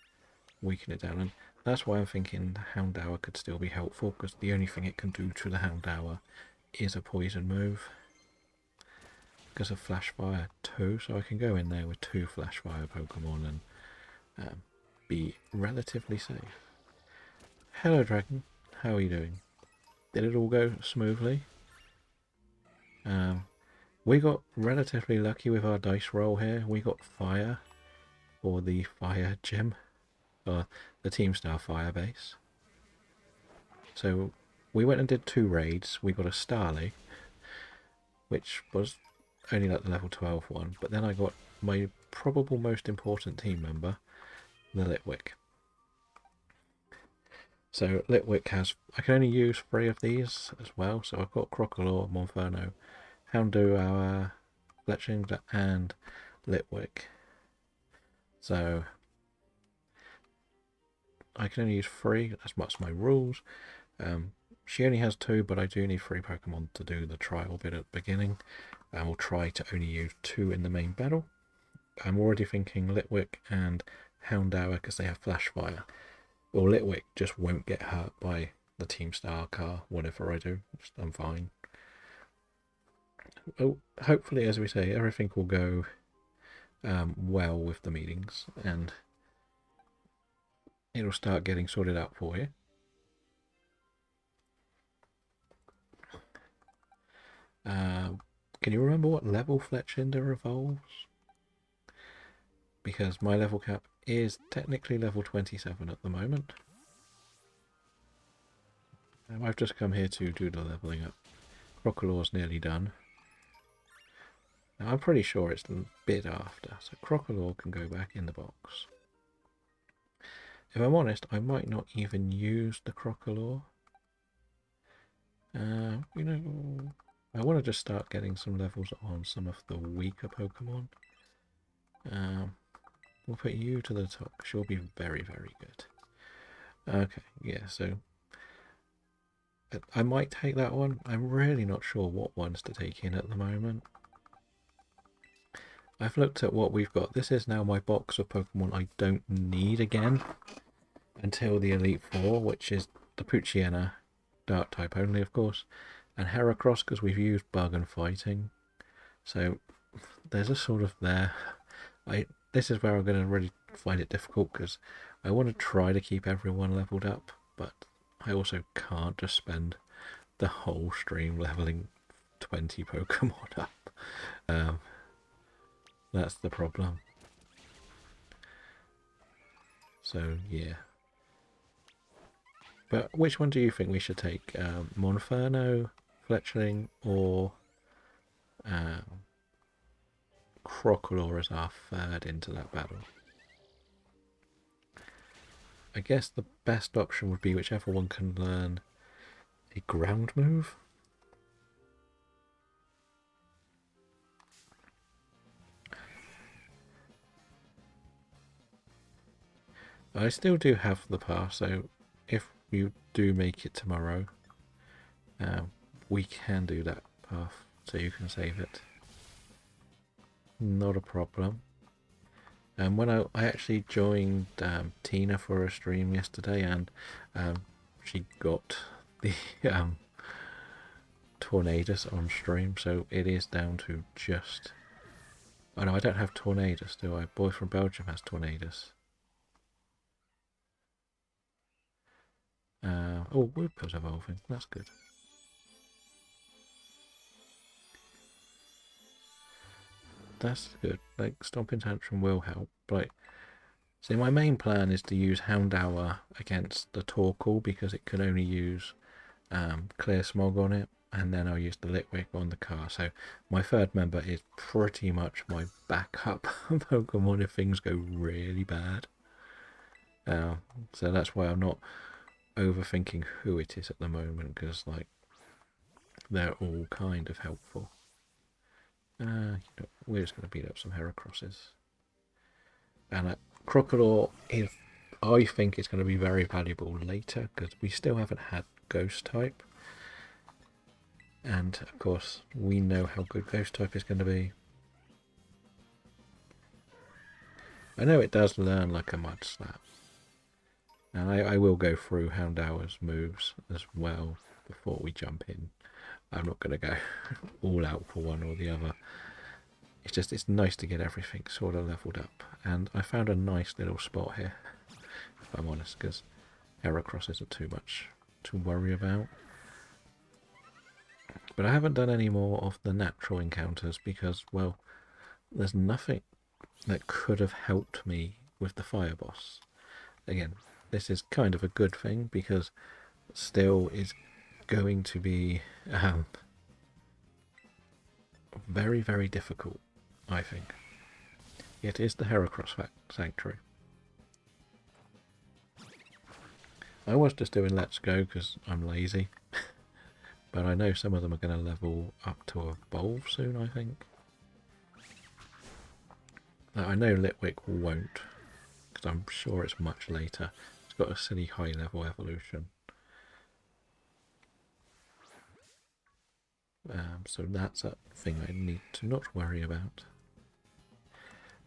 weaken it down. And that's why I'm thinking Houndour could still be helpful, because the only thing it can do to the Houndour is a poison move. Because of Flash Fire 2, so I can go in there with 2 Flash Fire Pokemon and be relatively safe. Hello Dragon, how are you doing? Did it all go smoothly? We got relatively lucky with our dice roll here. We got fire for the fire gem, or the Team Star fire base. So we went and did 2 raids. We got a Starly, which was only like the level 12 one, but then I got my probable most important team member, the Litwick. So Litwick has, I can only use 3 of these as well, so I've got Crocodile, Monferno, Houndour, Fletchling and Litwick. So I can only use 3, that's my rules. She only has 2, but I do need 3 Pokemon to do the trial bit at the beginning. And we'll try to only use 2 in the main battle. I'm already thinking Litwick and Houndour because they have Flash Fire. Or Litwick just won't get hurt by the Team Star car, whatever I do. I'm fine. Oh, hopefully, as we say, everything will go well with the meetings and it'll start getting sorted out for you. Can you remember what level Fletchinder evolves? Because my level cap is technically level 27 at the moment. I've just come here to do the leveling up. Crocodile's nearly done. Now, I'm pretty sure it's the bit after, so Crocodile can go back in the box. If I'm honest, I might not even use the Crocodile. You know, I want to just start getting some levels on some of the weaker Pokemon. We'll put you to the top. She'll be very, very good. Okay, yeah, so I might take that one. I'm really not sure what ones to take in at the moment. I've looked at what we've got. This is now my box of Pokemon I don't need again until the Elite Four, which is the Poochyena, Dark type only, of course, and Heracross because we've used Bug and Fighting. So there's a sort of there. This is where I'm going to really find it difficult because I want to try to keep everyone leveled up, but I also can't just spend the whole stream leveling 20 Pokemon up. That's the problem. So yeah. But which one do you think we should take? Monferno, Fletchling, or Crocodile as our third into that battle? I guess the best option would be whichever one can learn a ground move. I still do have the pass, so if you do make it tomorrow, we can do that path, so you can save it. Not a problem. And when I actually joined Tina for a stream yesterday, and she got the Tornadus on stream, so it is down to just... Oh no, I don't have Tornadus, do I? Boy from Belgium has Tornadus. Oh, Wooper's evolving. That's good. That's good. Like, Stomping Tantrum will help. Like, So my main plan is to use Houndour against the Torkoal because it can only use Clear Smog on it, and then I'll use the Litwick on the car. So my third member is pretty much my backup Pokemon if things go really bad. So that's why I'm not overthinking who it is at the moment, because like they're all kind of helpful. We're just going to beat up some Heracrosses. And Crocodile is, I think, it's going to be very valuable later because we still haven't had Ghost type. And of course, we know how good Ghost type is going to be. I know it does learn like a Mud Slap. And I will go through Houndour's moves as well before we jump in. I'm not going to go all out for one or the other. It's just, it's nice to get everything sort of leveled up. And I found a nice little spot here, if I'm honest, because Heracross isn't too much to worry about. But I haven't done any more of the natural encounters because, well, there's nothing that could have helped me with the fire boss. Again, this is kind of a good thing because still is going to be very, very difficult, I think. It is the Heracross Sanctuary. I was just doing Let's Go because I'm lazy. But I know some of them are going to level up to Evolve soon, I think. Now, I know Litwick won't, because I'm sure it's much later. It's got a silly high level evolution. So that's a thing I need to not worry about.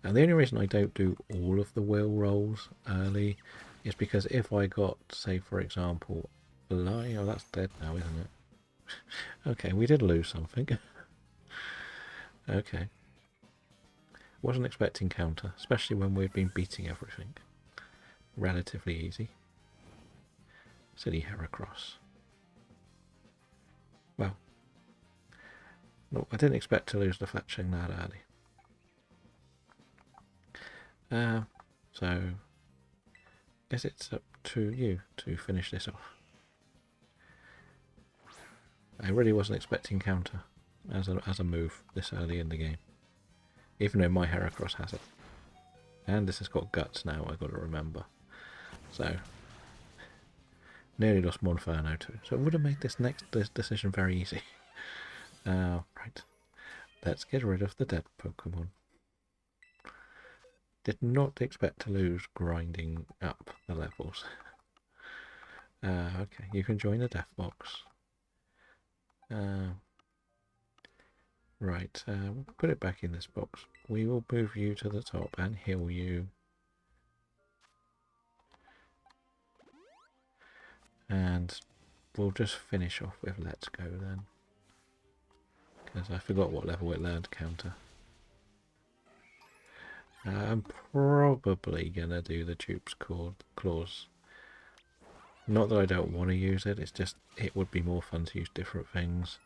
And the only reason I don't do all of the will rolls early is because if I got, say for example, Fly, oh that's dead now, isn't it? Okay, we did lose something. Okay. Wasn't expecting counter, especially when we'd been beating everything. Relatively easy. Silly Heracross. Well, no, I didn't expect to lose the Fletching that early. So, I guess it's up to you to finish this off. I really wasn't expecting counter as a move this early in the game. Even though my Heracross has it. And this has got guts now, I've got to remember. So, nearly lost Monferno too. So it would have made this next decision very easy. Right. Let's get rid of the dead Pokemon. Did not expect to lose grinding up the levels. Okay, you can join the death box. Right, we'll put it back in this box. We will move you to the top and heal you. And we'll just finish off with Let's Go then. Because I forgot what level it learned counter. I'm probably going to do the Dupe's Claws. Not that I don't want to use it, it's just it would be more fun to use different things.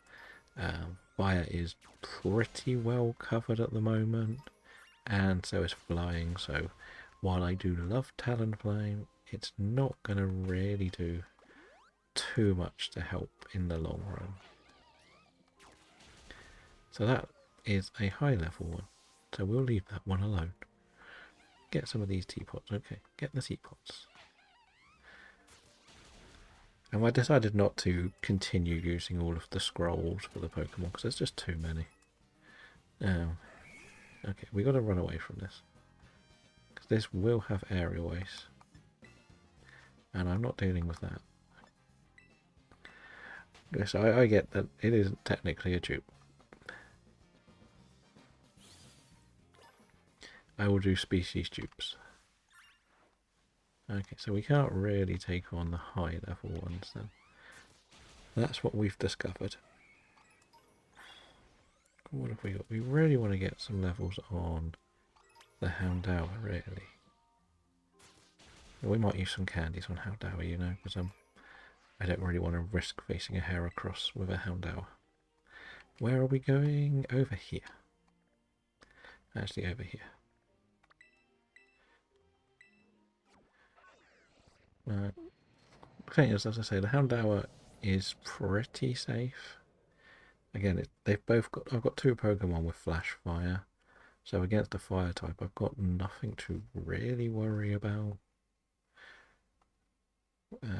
Fire is pretty well covered at the moment, and so is flying, so while I do love Talonflame, it's not going to really do too much to help in the long run. So that is a high level one, so we'll leave that one alone. Get some of these teapots, okay, get the teapots. And I decided not to continue using all of the scrolls for the Pokemon because there's just too many. Okay, we got to run away from this. Because this will have aerial ace. And I'm not dealing with that. Yes, I get that it isn't technically a dupe. I will do species dupes. Okay, so we can't really take on the high level ones then. That's what we've discovered. What have we got? We really want to get some levels on the Houndour, really. We might use some candies on Houndour, you know, because I don't really want to risk facing a Heracross with a Houndour. Where are we going? Over here. Actually, over here. The thing is, as I say, the Houndour is pretty safe. Again, they've both got. I've got two Pokemon with Flash Fire, so against the Fire type, I've got nothing to really worry about.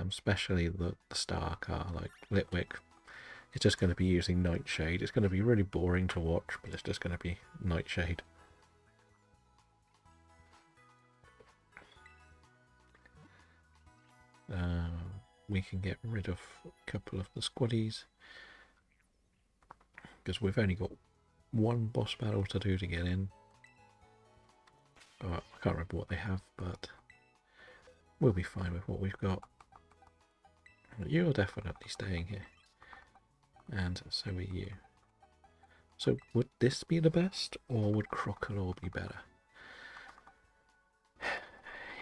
Especially the star car like Litwick. It's just going to be using Nightshade. It's going to be really boring to watch, but it's just going to be Nightshade. We can get rid of a couple of the squaddies because we've only got one boss battle to do to get in. Oh, I can't remember what they have, but we'll be fine with what we've got. You're definitely staying here, and so are you. So would this be the best, or would Crocodile be better?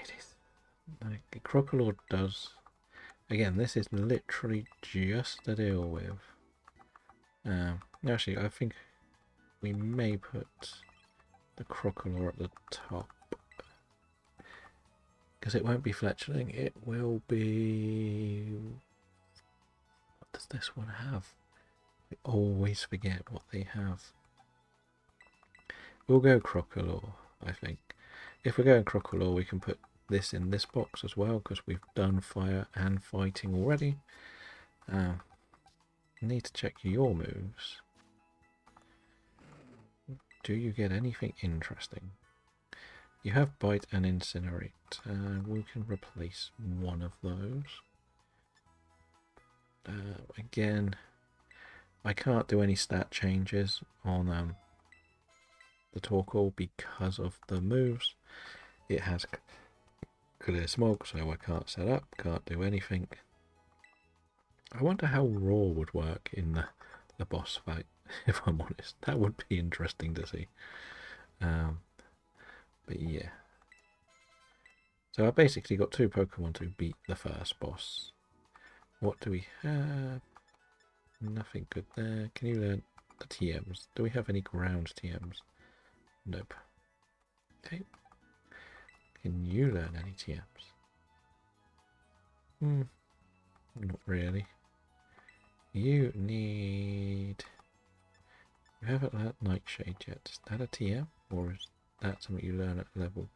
It is. Like, Crocodile does. Again, this is literally just to deal with. Actually, I think we may put the Crocodile at the top. Because it won't be fletchling, it will be... What does this one have? I always forget what they have. We'll go Crocodile, I think. If we're going Crocodile, we can put this in this box as well, because we've done fire and fighting already. Need to check your moves. Do you get anything interesting? You have Bite and Incinerate. We can replace one of those. Again, I can't do any stat changes on the Torkoal because of the moves. It has Clear Smog, so I can't set up, can't do anything. I wonder how Roar would work in the boss fight, if I'm honest. That would be interesting to see. But yeah. So I basically got two Pokemon to beat the first boss. What do we have? Nothing good there. Can you learn the TMs? Do we have any ground TMs? Nope. Okay. Can you learn any TMs? Not really. You need... You haven't learnt Nightshade yet. Is that a TM? Or is that something you learn at level...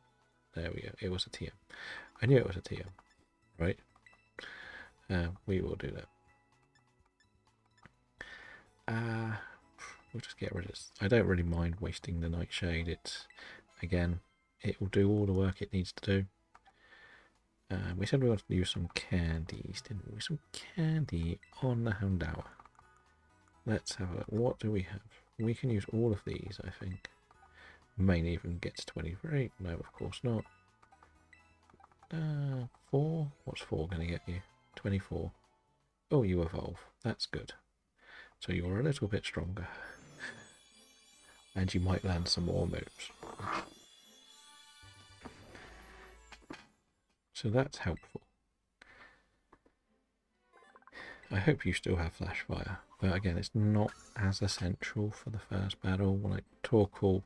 There we go. It was a TM. I knew it was a TM. Right? We will do that. We'll just get rid of this. I don't really mind wasting the Nightshade. It's... Again, it will do all the work it needs to do. We said we wanted to use some candies, didn't we? Some candy on the Houndour. Let's have a look. What do we have? We can use all of these, I think. May even get to 23. No, of course not. 4? What's 4 going to get you? 24. Oh, you evolve. That's good. So you're a little bit stronger. And you might learn some more moves. So that's helpful. I hope you still have Flash Fire. But again, it's not as essential for the first battle. Like, Torkoal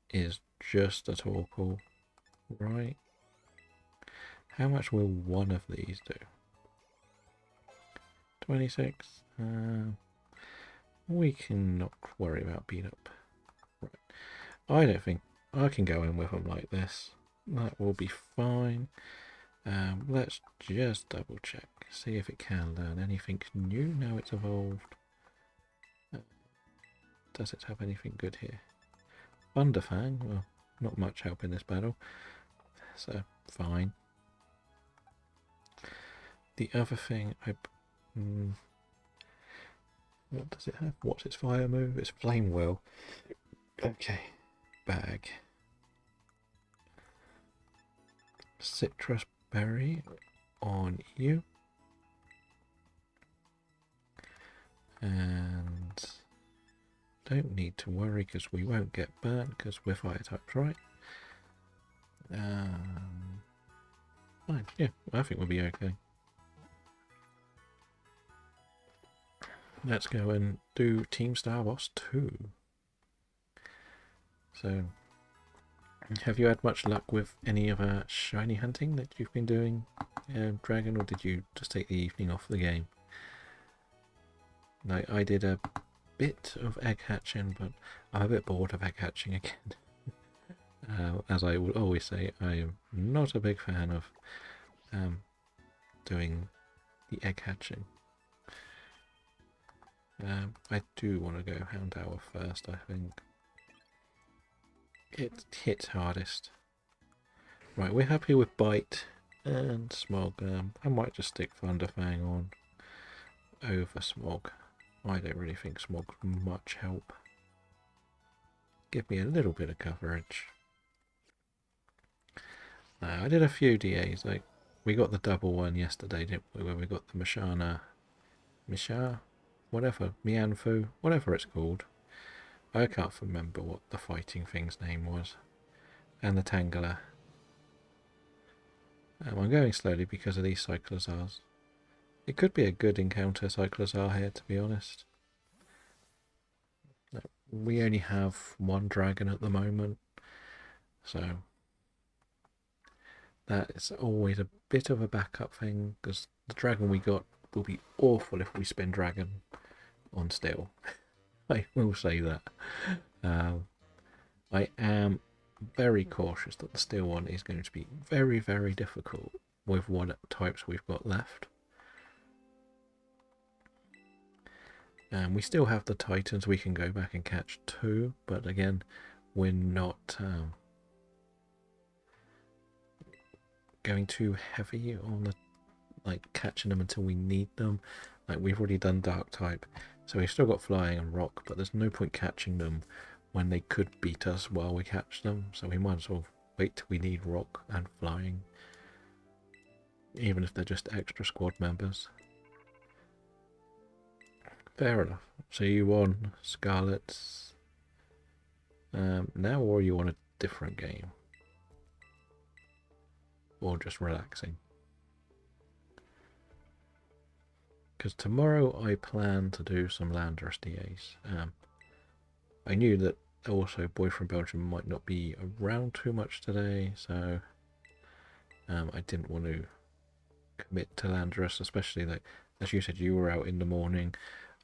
is just a Torkoal, right? How much will one of these do? 26. We can not worry about beat up. Right. I don't think I can go in with them like this. That will be fine. Let's just double check. See if it can learn anything new now it's evolved. Does it have anything good here? Thunderfang, well, not much help in this battle. So, fine. The other thing, what does it have? What's its fire move? It's Flame Wheel. Okay, bag. Citrus Berry on you. And don't need to worry because we won't get burnt because we're fire types, right? Fine, yeah, I think we'll be okay. Let's go and do Team Star Boss 2. So, Have you had much luck with any of our shiny hunting that you've been doing, Dragon, or did you just take the evening off the game? No, I did a bit of egg hatching, but I'm a bit bored of egg hatching again. As I will always say, I am not a big fan of doing the egg hatching. I do want to go Hound Hour first, I think. It hits hardest. Right, we're happy with Bite and Smog. I might just stick Thunderfang on over Smog. I don't really think Smog's much help. Give me a little bit of coverage. I did a few DAs. Like, we got the double one yesterday, didn't we? Where we got the Mishar, whatever, Mianfu, whatever it's called. I can't remember what the fighting thing's name was. And the Tangela. I'm going slowly because of these Cyclozars. It could be a good encounter Cyclozar here, to be honest. We only have one dragon at the moment, so that is always a bit of a backup thing, because the dragon we got will be awful if we spin dragon on steel. I will say that. I am very cautious that the steel one is going to be very, very difficult with what types we've got left. We still have the Titans we can go back and catch too, but again, we're not going too heavy on the catching them until we need them. Like, we've already done Dark type, so we've still got Flying and Rock, but there's no point catching them when they could beat us while we catch them, so we might as well wait till we need Rock and Flying, even if they're just extra squad members. Fair enough. So you won Scarlet's now, or you want a different game? Or just relaxing? Because tomorrow I plan to do some Landorus DAs. I knew that also Boy from Belgium might not be around too much today, so I didn't want to commit to Landorus, especially that, as you said, you were out in the morning.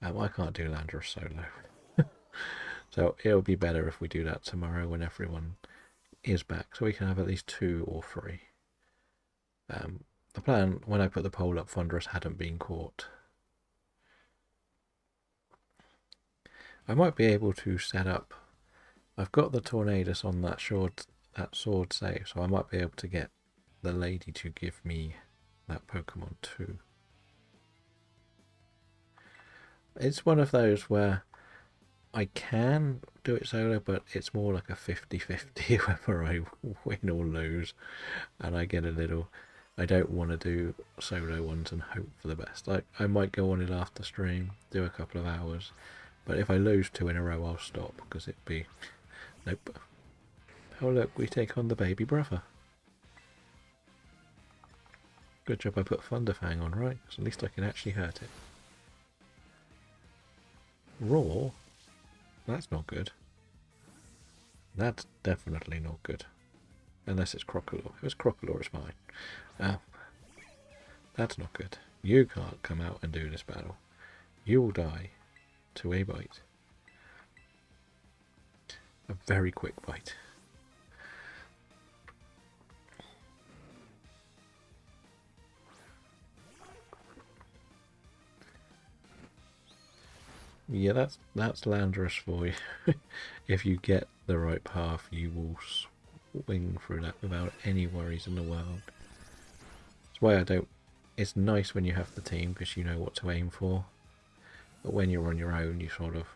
I can't do Landorus solo. So it'll be better if we do that tomorrow when everyone is back, so we can have at least 2 or 3. The plan, when I put the poll up, Thunderous hadn't been caught. I might be able to set up... I've got the Tornadus on that sword save, so I might be able to get the lady to give me that Pokemon too. It's one of those where I can do it solo, but it's more like a 50-50 whether I win or lose, and I get a little... I don't want to do solo ones and hope for the best. I might go on it after stream, do a couple of hours, but if I lose 2 in a row, I'll stop, because it'd be... Nope. Oh look, we take on the baby brother. Good job I put Thunderfang on, right? So at least I can actually hurt it. Raw? That's not good. That's definitely not good. Unless it's Crocodile. If it's Crocodile, it's fine. That's not good. You can't come out and do this battle. You will die to a bite. A very quick bite. Yeah, that's Landorus for you. If you get the right path, you will swing through that without any worries in the world. That's why I don't... It's nice when you have the team, because you know what to aim for. But when you're on your own, you sort of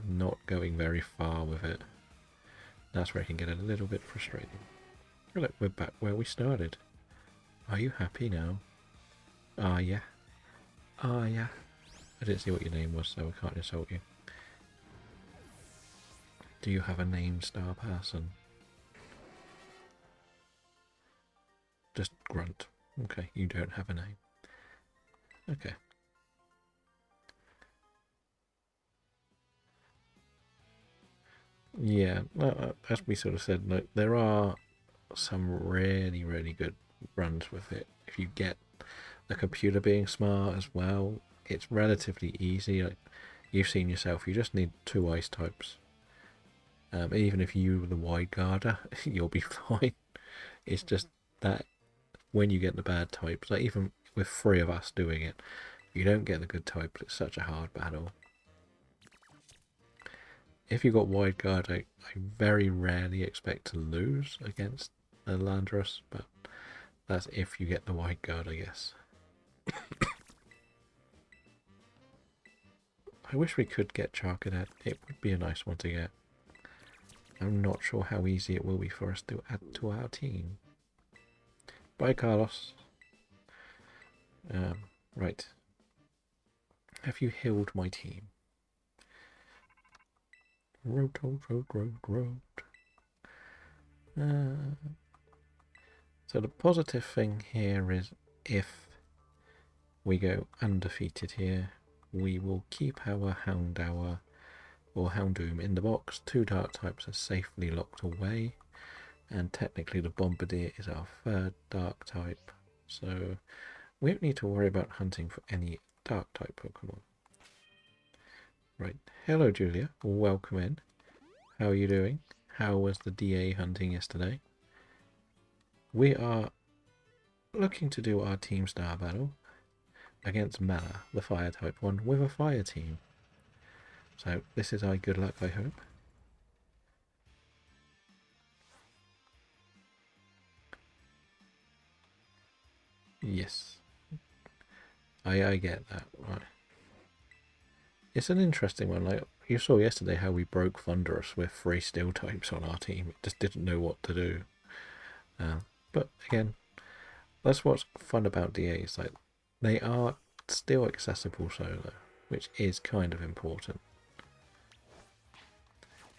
not going very far with it. That's where it can get a little bit frustrating. Look, we're back where we started. Are you happy now? Ah, yeah. Ah, yeah. I didn't see what your name was, so I can't insult you. Do you have a name, star person? Just grunt. Okay, you don't have a name. Okay. Yeah, as we sort of said, no, there are some really, really good runs with it. If you get the computer being smart as well, it's relatively easy. Like you've seen yourself, you just need 2 ice types. Even if you were the wide guarder, you'll be fine. It's just that when you get the bad types, like even with 3 of us doing it, you don't get the good types. It's such a hard battle. If you got wide guard, I very rarely expect to lose against a Landorus, but that's if you get the wide guard, I guess. I wish we could get Charcadet. It would be a nice one to get. I'm not sure how easy it will be for us to add to our team. Bye, Carlos. Right. Have you healed my team? Road. So the positive thing here is if we go undefeated here, we will keep our Houndour or Houndoom in the box. 2 dark types are safely locked away, and technically the Bombardier is our 3rd dark type, so we don't need to worry about hunting for any dark type Pokemon. Right, hello Julia, welcome in. How are you doing? How was the DA hunting yesterday? We are looking to do our Team Star battle against Mala, the fire type one, with a fire team. So this is our good luck, I hope. Yes, I get that. Right. It's an interesting one. Like you saw yesterday how we broke Thunderous with 3 steel types on our team. It just didn't know what to do. But again, that's what's fun about DAs. Like they are still accessible solo, which is kind of important.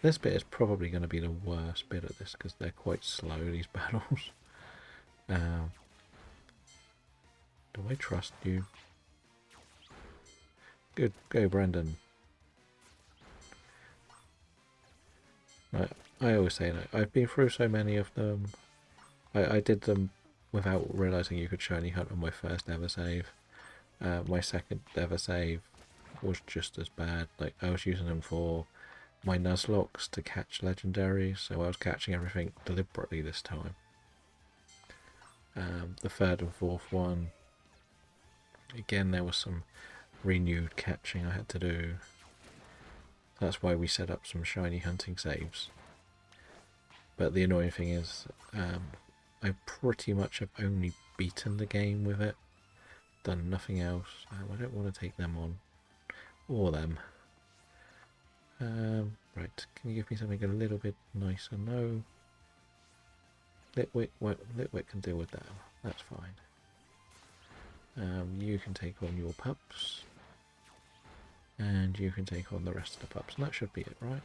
This bit is probably going to be the worst bit of this because they're quite slow, these battles. Do I trust you? Good, go Brendan. I always say that. I've been through so many of them. I did them without realising you could shiny hunt on my first ever save. My second ever save was just as bad. Like I was using them for my Nuzlocks to catch legendaries, so I was catching everything deliberately this time. The 3rd and 4th one, again there was some renewed catching I had to do. That's why we set up some shiny hunting saves. But the annoying thing is, I pretty much have only beaten the game with it, done nothing else. I don't want to take them on, or them. Right, can you give me something a little bit nicer? No. Litwick can deal with that. That's fine. You can take on your pups, and you can take on the rest of the pups, and that should be it, right?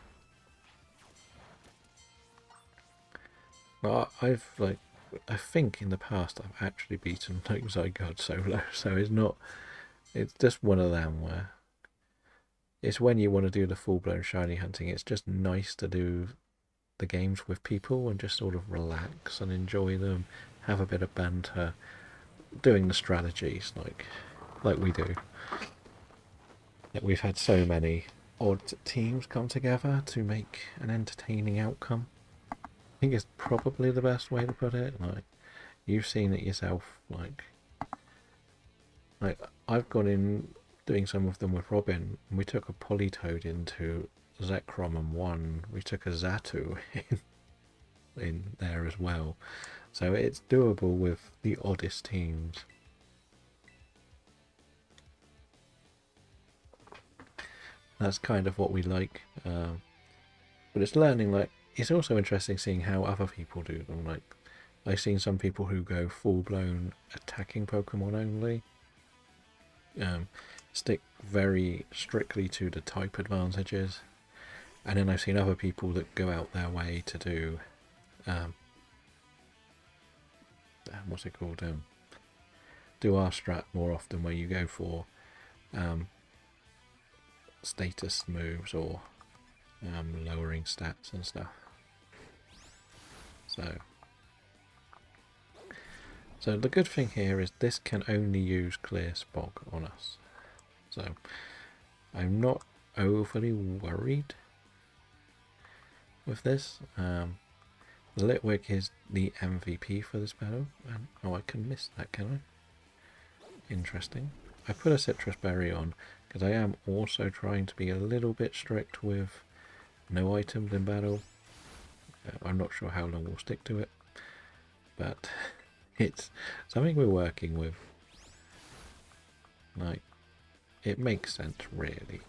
Well, I think in the past I've actually beaten like Zygarde solo, so it's just one of them where it's when you want to do the full-blown shiny hunting, it's just nice to do the games with people and just sort of relax and enjoy them, have a bit of banter, doing the strategies like we do. We've had so many odd teams come together to make an entertaining outcome. I think it's probably the best way to put it. Like you've seen it yourself. Like I've gone in doing some of them with Robin, and we took a Politoed into Zekrom and won. We took a Zatu in there as well. So it's doable with the oddest teams. That's kind of what we like. But it's learning, like, it's also interesting seeing how other people do them. Like, I've seen some people who go full-blown attacking Pokemon only. Stick very strictly to the type advantages. And then I've seen other people that go out their way to do, what's it called? Do our strat more often, where you go for status moves or lowering stats and stuff. So the good thing here is this can only use clear spog on us. So I'm not overly worried with this. The Litwick is the MVP for this battle. And, oh, I can miss that, can I? Interesting. I put a citrus berry on because I am also trying to be a little bit strict with no items in battle. I'm not sure how long we'll stick to it, but it's something we're working with. Like, it makes sense, really.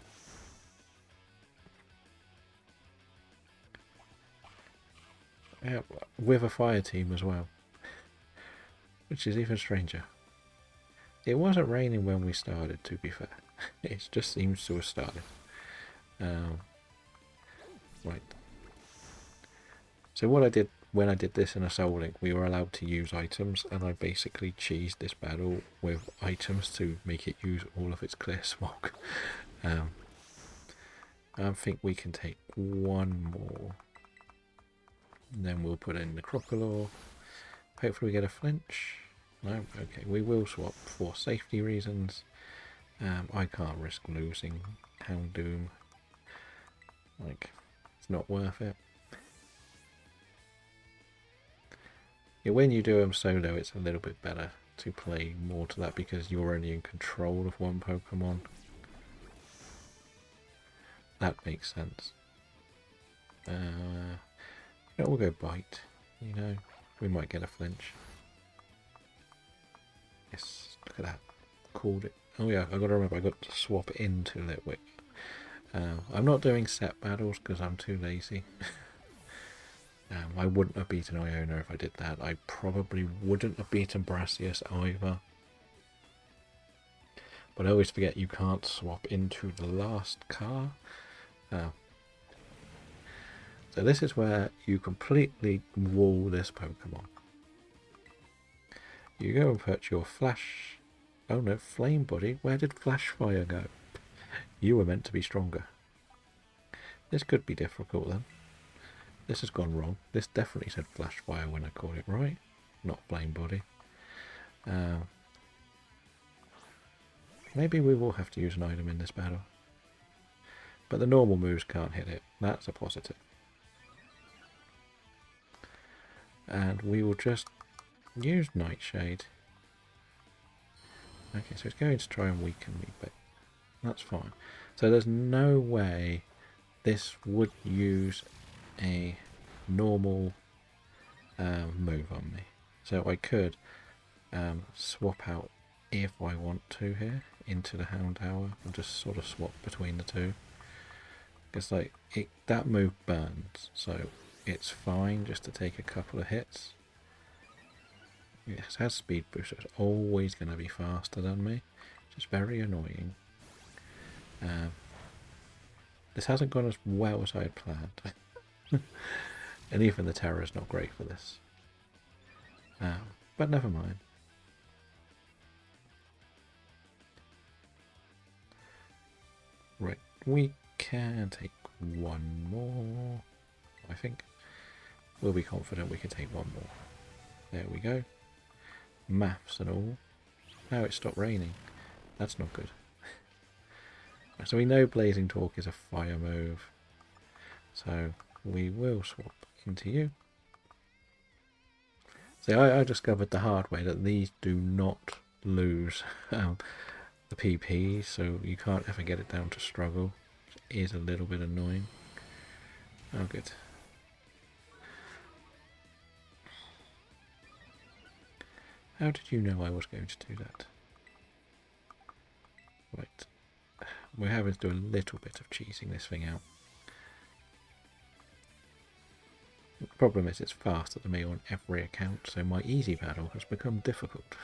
Yeah, with a fire team as well, which is even stranger. It wasn't raining when we started, to be fair. It just seems to have started. Right. So what I did when I did this in a Soul Link, we were allowed to use items, and I basically cheesed this battle with items to make it use all of its clear smog. I think we can take one more. And then we'll put in the Crocodile. Hopefully we get a flinch. No? Okay, we will swap for safety reasons. I can't risk losing Houndoom. Like, it's not worth it. Yeah, when you do them solo, it's a little bit better to play more to that because you're only in control of one Pokemon. That makes sense. We'll go Bite. You know, we might get a flinch. Yes, look at that. Called it. Oh yeah, I got to remember I got to swap into Litwick. I'm not doing set battles because I'm too lazy. I wouldn't have beaten Iona if I did that. I probably wouldn't have beaten Brassius either. But I always forget you can't swap into the last car. So this is where you completely wall this Pokemon. You go and put your Flash... Oh no, Flame Body. Where did Flash Fire go? You were meant to be stronger. This could be difficult then. This has gone wrong. This definitely said Flash Fire when I called it right. Not Flame Body. Maybe we will have to use an item in this battle. But the normal moves can't hit it. That's a positive. And we will just use Nightshade. Okay, so it's going to try and weaken me, but that's fine. So there's no way this would use a normal move on me. So I could swap out if I want to here into the Houndour and just sort of swap between the two. Because like that move burns, so it's fine just to take a couple of hits. It has speed boost, so it's always going to be faster than me, which is very annoying. This hasn't gone as well as I had planned. And even the Terror is not great for this. But never mind. Right, we can take one more, I think. We'll be confident we can take one more. There we go. Maths and all. Now it stopped raining. That's not good. So we know Blazing Talk is a fire move. So we will swap into you. See, I discovered the hard way that these do not lose the PP, so you can't ever get it down to struggle. Which is a little bit annoying. Oh, good. How did you know I was going to do that? Right. We're having to do a little bit of cheesing this thing out. The problem is it's faster than me on every account, so my easy battle has become difficult.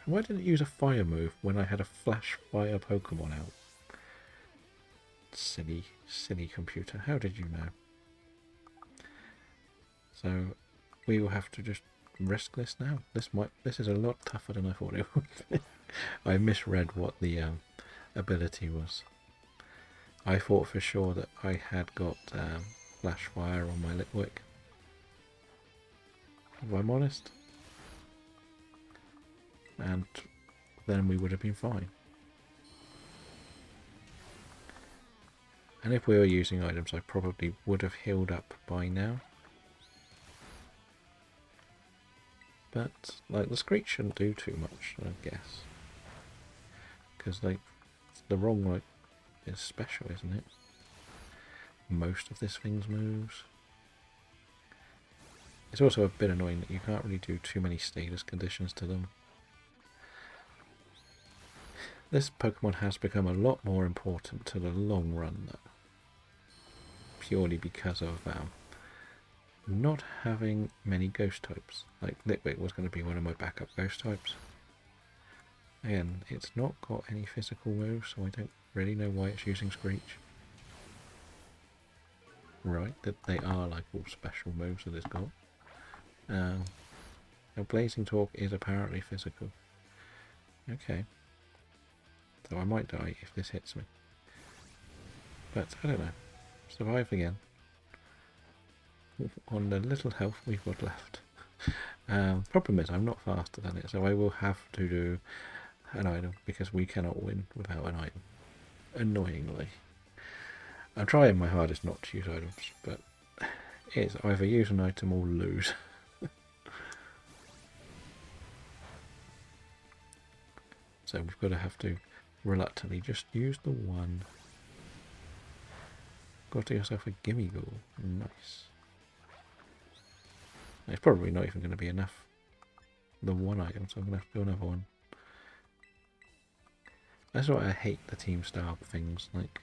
Why didn't it use a fire move when I had a flash fire Pokemon out? Silly, silly computer. How did you know? So we will have to just risk this now. This is a lot tougher than I thought it would be. I misread what the ability was. I thought for sure that I had got flash fire on my Litwick. If I'm honest. And then we would have been fine. And if we were using items, I probably would have healed up by now. But, like, the Screech shouldn't do too much, I guess. Because, like, the wrong, like, is special, isn't it? Most of this thing's moves. It's also a bit annoying that you can't really do too many status conditions to them. This Pokemon has become a lot more important to the long run, though. Purely because of not having many ghost types. Like, Litwick was going to be one of my backup ghost types. Again, it's not got any physical moves, so I don't really know why it's using Screech. Right, that they are like all special moves that it's got. Now, Blazing Talk is apparently physical. Okay. So I might die if this hits me. But I don't know. Survive again. On the little health we've got left. Problem is I'm not faster than it, so I will have to do an item because we cannot win without an item. Annoyingly. I'm trying my hardest not to use items, but it's either use an item or lose. So we've got to have to reluctantly just use the one. Got to yourself a gimme ghoul. Nice. It's probably not even going to be enough. The one item, so I'm going to have to do another one. That's why I hate the team style things. Like,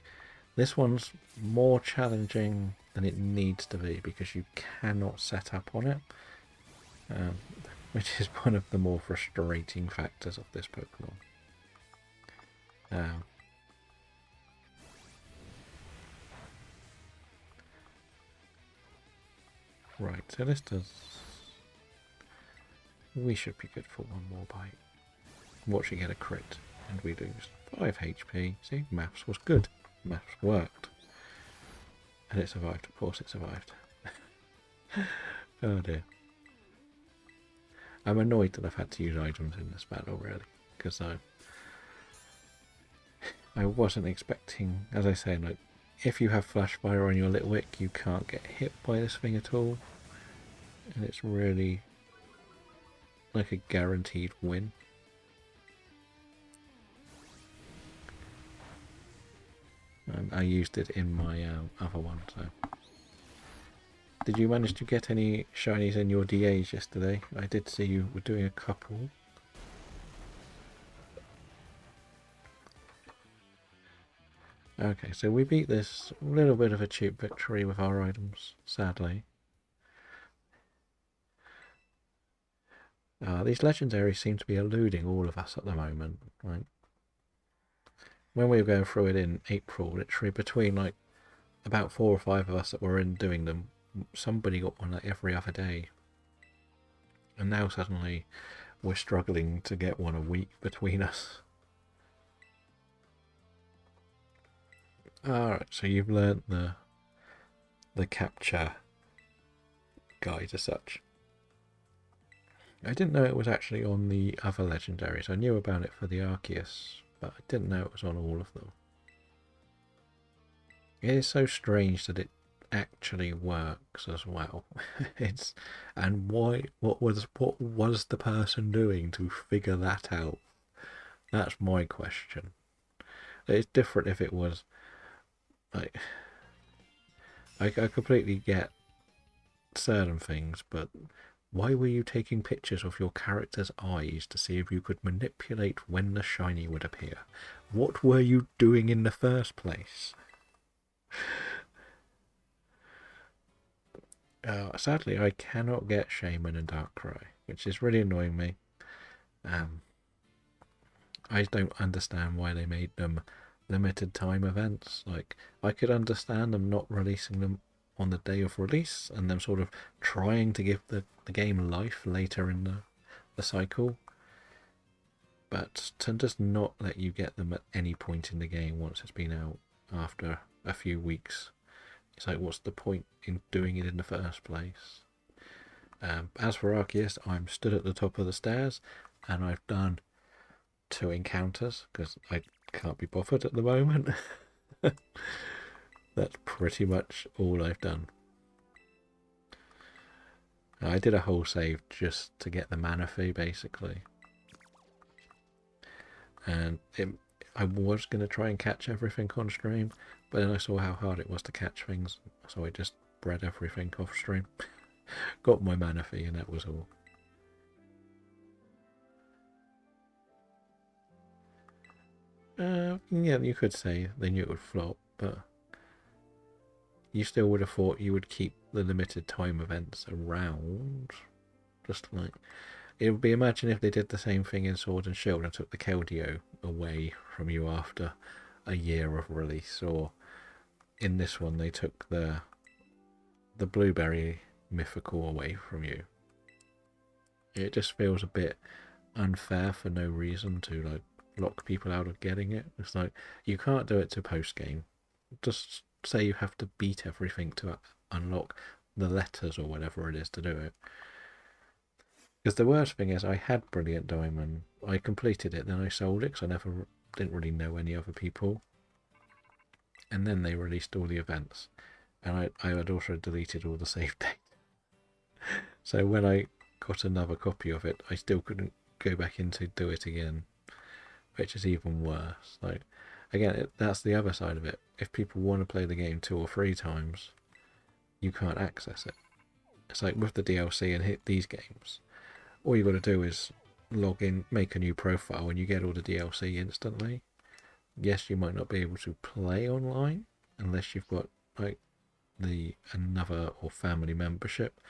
this one's more challenging than it needs to be because you cannot set up on it. Which is one of the more frustrating factors of this Pokemon. Right, so this does... We should be good for one more bite. Watch it get a crit, and we lose 5 HP. See, maths was good. Maths worked. And it survived. Of course it survived. Oh dear. I'm annoyed that I've had to use items in this battle, really. Because I wasn't expecting, as I say, like, if you have Flash Fire on your Litwick, you can't get hit by this thing at all. And it's really like a guaranteed win. And I used it in my other one, so. Did you manage to get any shinies in your DAs yesterday? I did see you were doing a couple. Okay, so we beat this little bit of a cheap victory with our items, sadly. These legendaries seem to be eluding all of us at the moment. Right? When we were going through it in April, literally between like about 4 or 5 of us that were in doing them, somebody got one like every other day. And now suddenly we're struggling to get one a week between us. Alright, so you've learnt the capture guide as such. I didn't know it was actually on the other legendaries. I knew about it for the Arceus, but I didn't know it was on all of them. It is so strange that it actually works as well. And why? What was the person doing to figure that out? That's my question. It's different if it was like I completely get certain things, but why were you taking pictures of your character's eyes to see if you could manipulate when the shiny would appear? What were you doing in the first place? Sadly, I cannot get Shaman and Darkrai, which is really annoying me. I don't understand why they made them limited time events. Like, I could understand them not releasing them on the day of release and them sort of trying to give the game life later in the cycle. But to just not let you get them at any point in the game once it's been out after a few weeks. It's like, what's the point in doing it in the first place? As for Arceus, I'm stood at the top of the stairs, and I've done 2 encounters because I can't be bothered at the moment. That's pretty much all I've done. I did a whole save just to get the mana fee, basically. And I was going to try and catch everything on stream, but then I saw how hard it was to catch things, so I just bred everything off stream. Got my mana fee, and that was all. Yeah, you could say they knew it would flop, but you still would have thought you would keep the limited time events around. Just like, it would be, imagine if they did the same thing in Sword and Shield and took the Keldeo away from you after a year of release, or in this one they took the Blueberry Mythical away from you. It just feels a bit unfair for no reason to like lock people out of getting it. It's like, you can't do it to post game. Just say you have to beat everything to unlock the letters or whatever it is to do it. Because the worst thing is, I had Brilliant Diamond, I completed it, then I sold it because I didn't really know any other people, and then they released all the events, and I had also deleted all the save data. So when I got another copy of it, I still couldn't go back in to do it again, which is even worse. Like, again, that's the other side of it. If people want to play the game 2 or 3 times, you can't access it. It's like with the DLC and hit these games, all you got to do is log in, make a new profile, and you get all the DLC instantly. Yes, you might not be able to play online unless you've got like the another or family membership,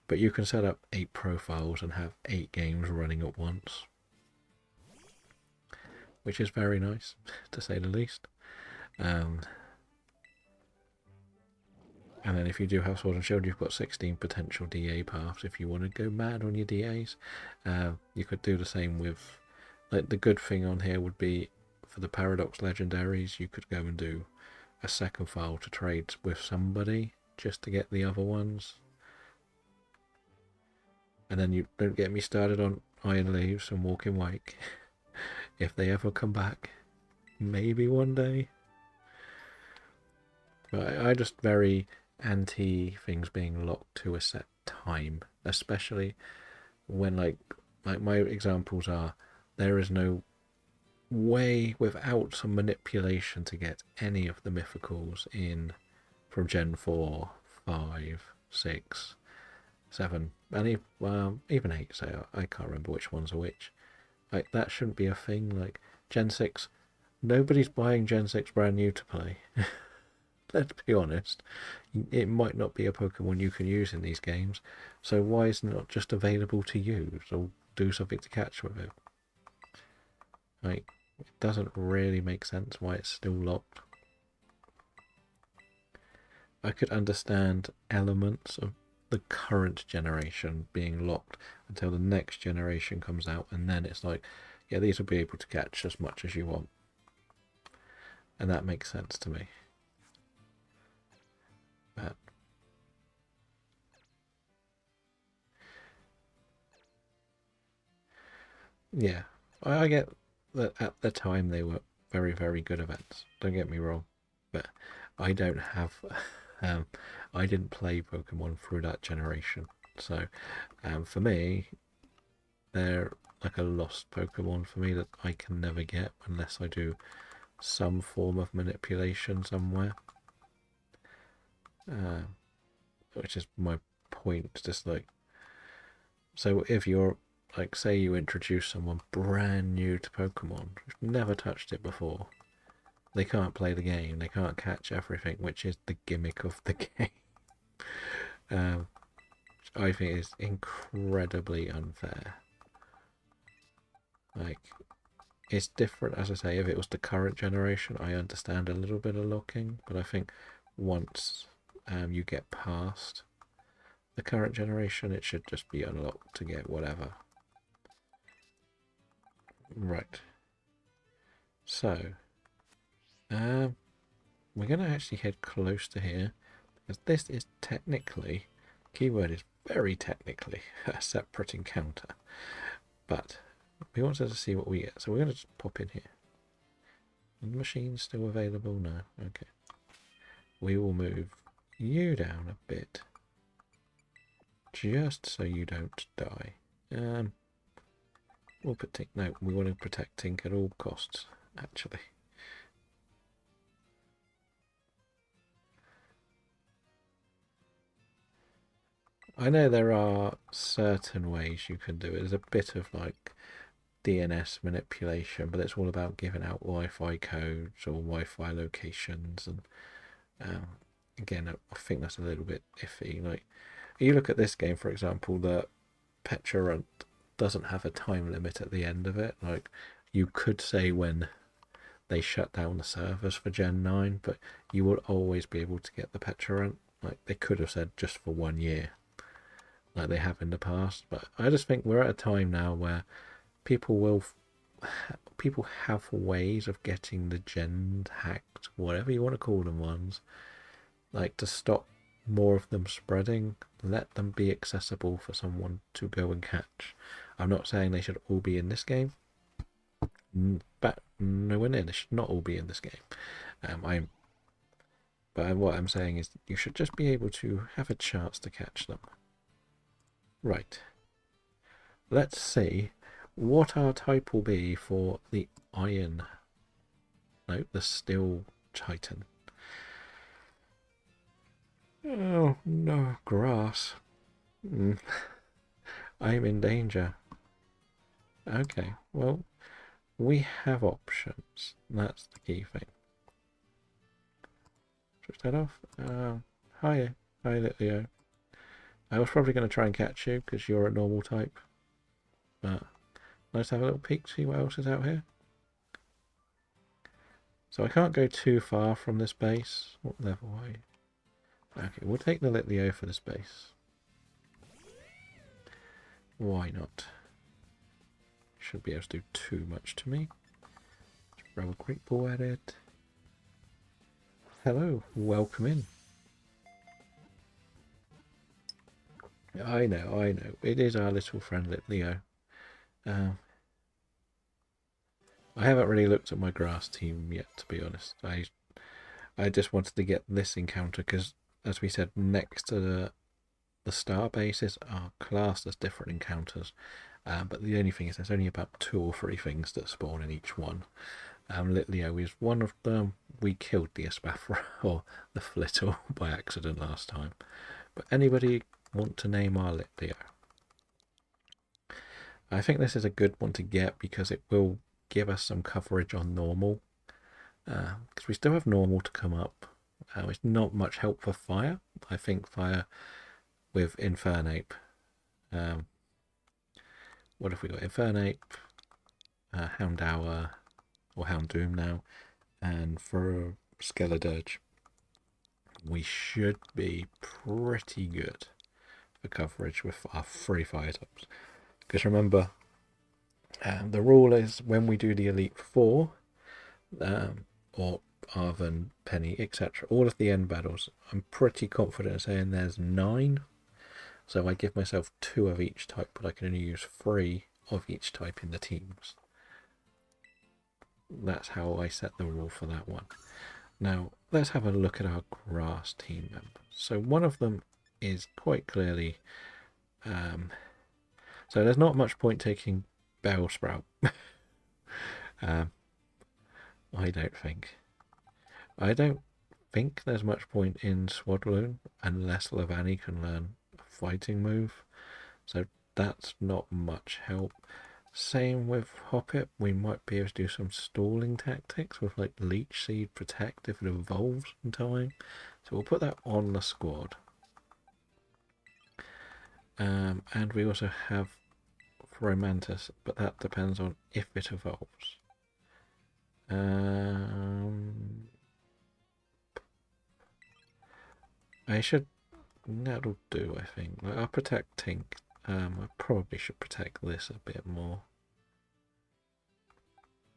but you can set up 8 profiles and have 8 games running at once, which is very nice, to say the least. And then if you do have Sword and Shield, you've got 16 potential DA paths. If you want to go mad on your DAs, you could do the same with, like, the good thing on here would be for the Paradox Legendaries, you could go and do a second file to trade with somebody just to get the other ones. And then you don't get me started on Iron Leaves and Walking Wake. If they ever come back, maybe one day. But I just very anti things being locked to a set time, especially when like my examples are, there is no way without some manipulation to get any of the mythicals in from Gen 4, 5, 6, 7, and even 8, so I can't remember which ones are which. Like, that shouldn't be a thing. Like, Gen 6, nobody's buying Gen 6 brand new to play. Let's be honest. It might not be a Pokemon you can use in these games, so why is it not just available to use, or do something to catch with it? Like, it doesn't really make sense why it's still locked. I could understand elements of the current generation being locked until the next generation comes out, and then it's like, yeah, these will be able to catch as much as you want, and that makes sense to me. But yeah, I get that at the time they were very, very good events, don't get me wrong, but I don't have I didn't play Pokemon through that generation, so for me they're like a lost Pokemon for me that I can never get unless I do some form of manipulation somewhere, which is my point. Just like, so if you're like, say you introduce someone brand new to Pokemon who's never touched it before, they can't play the game, they can't catch everything, which is the gimmick of the game. Which I think is incredibly unfair. Like, it's different, as I say, if it was the current generation, I understand a little bit of locking, but I think once you get past the current generation, it should just be unlocked to get whatever. Right. So, we're going to actually head close to here, because this is technically, keyword is very technically, a separate encounter. But we wanted to see what we get, so we're going to just pop in here. Is the machine still available? No. Okay. We will move you down a bit, just so you don't die. We'll put Tink. No, we want to protect Tink at all costs, actually. I know there are certain ways you can do it. There's a bit of like DNS manipulation, but it's all about giving out Wi-Fi codes or Wi-Fi locations, and again, I think that's a little bit iffy. Like, you look at this game, for example, the Petra doesn't have a time limit at the end of it. Like, you could say when they shut down the servers for Gen 9, but you will always be able to get the Petra. Like, they could have said just for 1 year, like they have in the past. But I just think we're at a time now where people have ways of getting the gens hacked, whatever you want to call them, ones, like, to stop more of them spreading. Let them be accessible for someone to go and catch. I'm not saying they should all be in this game, but nowhere near. They should not all be in this game. But what I'm saying is you should just be able to have a chance to catch them. Right. Let's see what our type will be for the iron. No, the steel titan. Oh no, grass. I'm in danger. Okay, well, we have options. That's the key thing. Switch that off. Hi Leo. I was probably going to try and catch you because you're a normal type. But let's have a little peek, see what else is out here. So I can't go too far from this base. What level are you? Okay, we'll take the Litleo for this base. Why not? Shouldn't be able to do too much to me. Just throw a great ball at it. Hello, welcome in. I know. It is our little friend Litleo. I haven't really looked at my grass team yet, to be honest. I just wanted to get this encounter because, as we said, next to the star bases are classed as different encounters. But the only thing is there's only about 2 or 3 things that spawn in each one. Litleo is one of them. We killed the Espathra, or the Flittle, by accident last time. But anybody want to name our Litleo? I think this is a good one to get because it will give us some coverage on normal. Because we still have normal to come up. It's not much help for fire. I think fire with Infernape. What have we got? Infernape, Houndour, or Houndoom now, and for Skeledirge, we should be pretty good for coverage with our 3 fire types. Because remember, the rule is when we do the Elite Four, or Arven, Penny, etc., all of the end battles, I'm pretty confident in saying there's 9. So I give myself 2 of each type, but I can only use 3 of each type in the teams. That's how I set the rule for that one. Now, let's have a look at our grass team members. So one of them is quite clearly... so there's not much point taking Bellsprout. I don't think. I don't think there's much point in Swadloon unless Lavani can learn a fighting move. So that's not much help. Same with Hoppip. We might be able to do some stalling tactics with like Leech Seed Protect if it evolves in time. So we'll put that on the squad. And we also have Romantis, but that depends on if it evolves. That'll do, I think. Like, I'll protect Tink. I probably should protect this a bit more.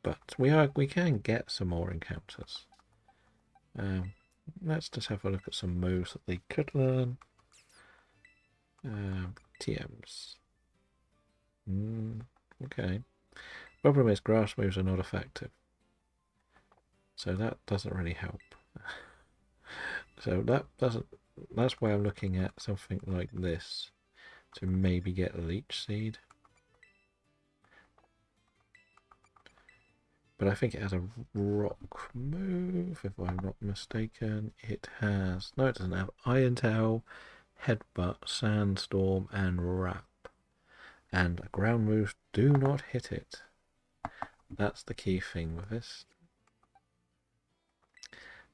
But we can get some more encounters. Let's just have a look at some moves that they could learn. TMs. Okay. Problem is grass moves are not effective. So that doesn't really help. So that's why I'm looking at something like this to maybe get a leech seed. But I think it has a rock move, if I'm not mistaken. It has... No, it doesn't have Iron Tail, Headbutt, Sandstorm, and Wrap. And ground moves do not hit it. That's the key thing with this.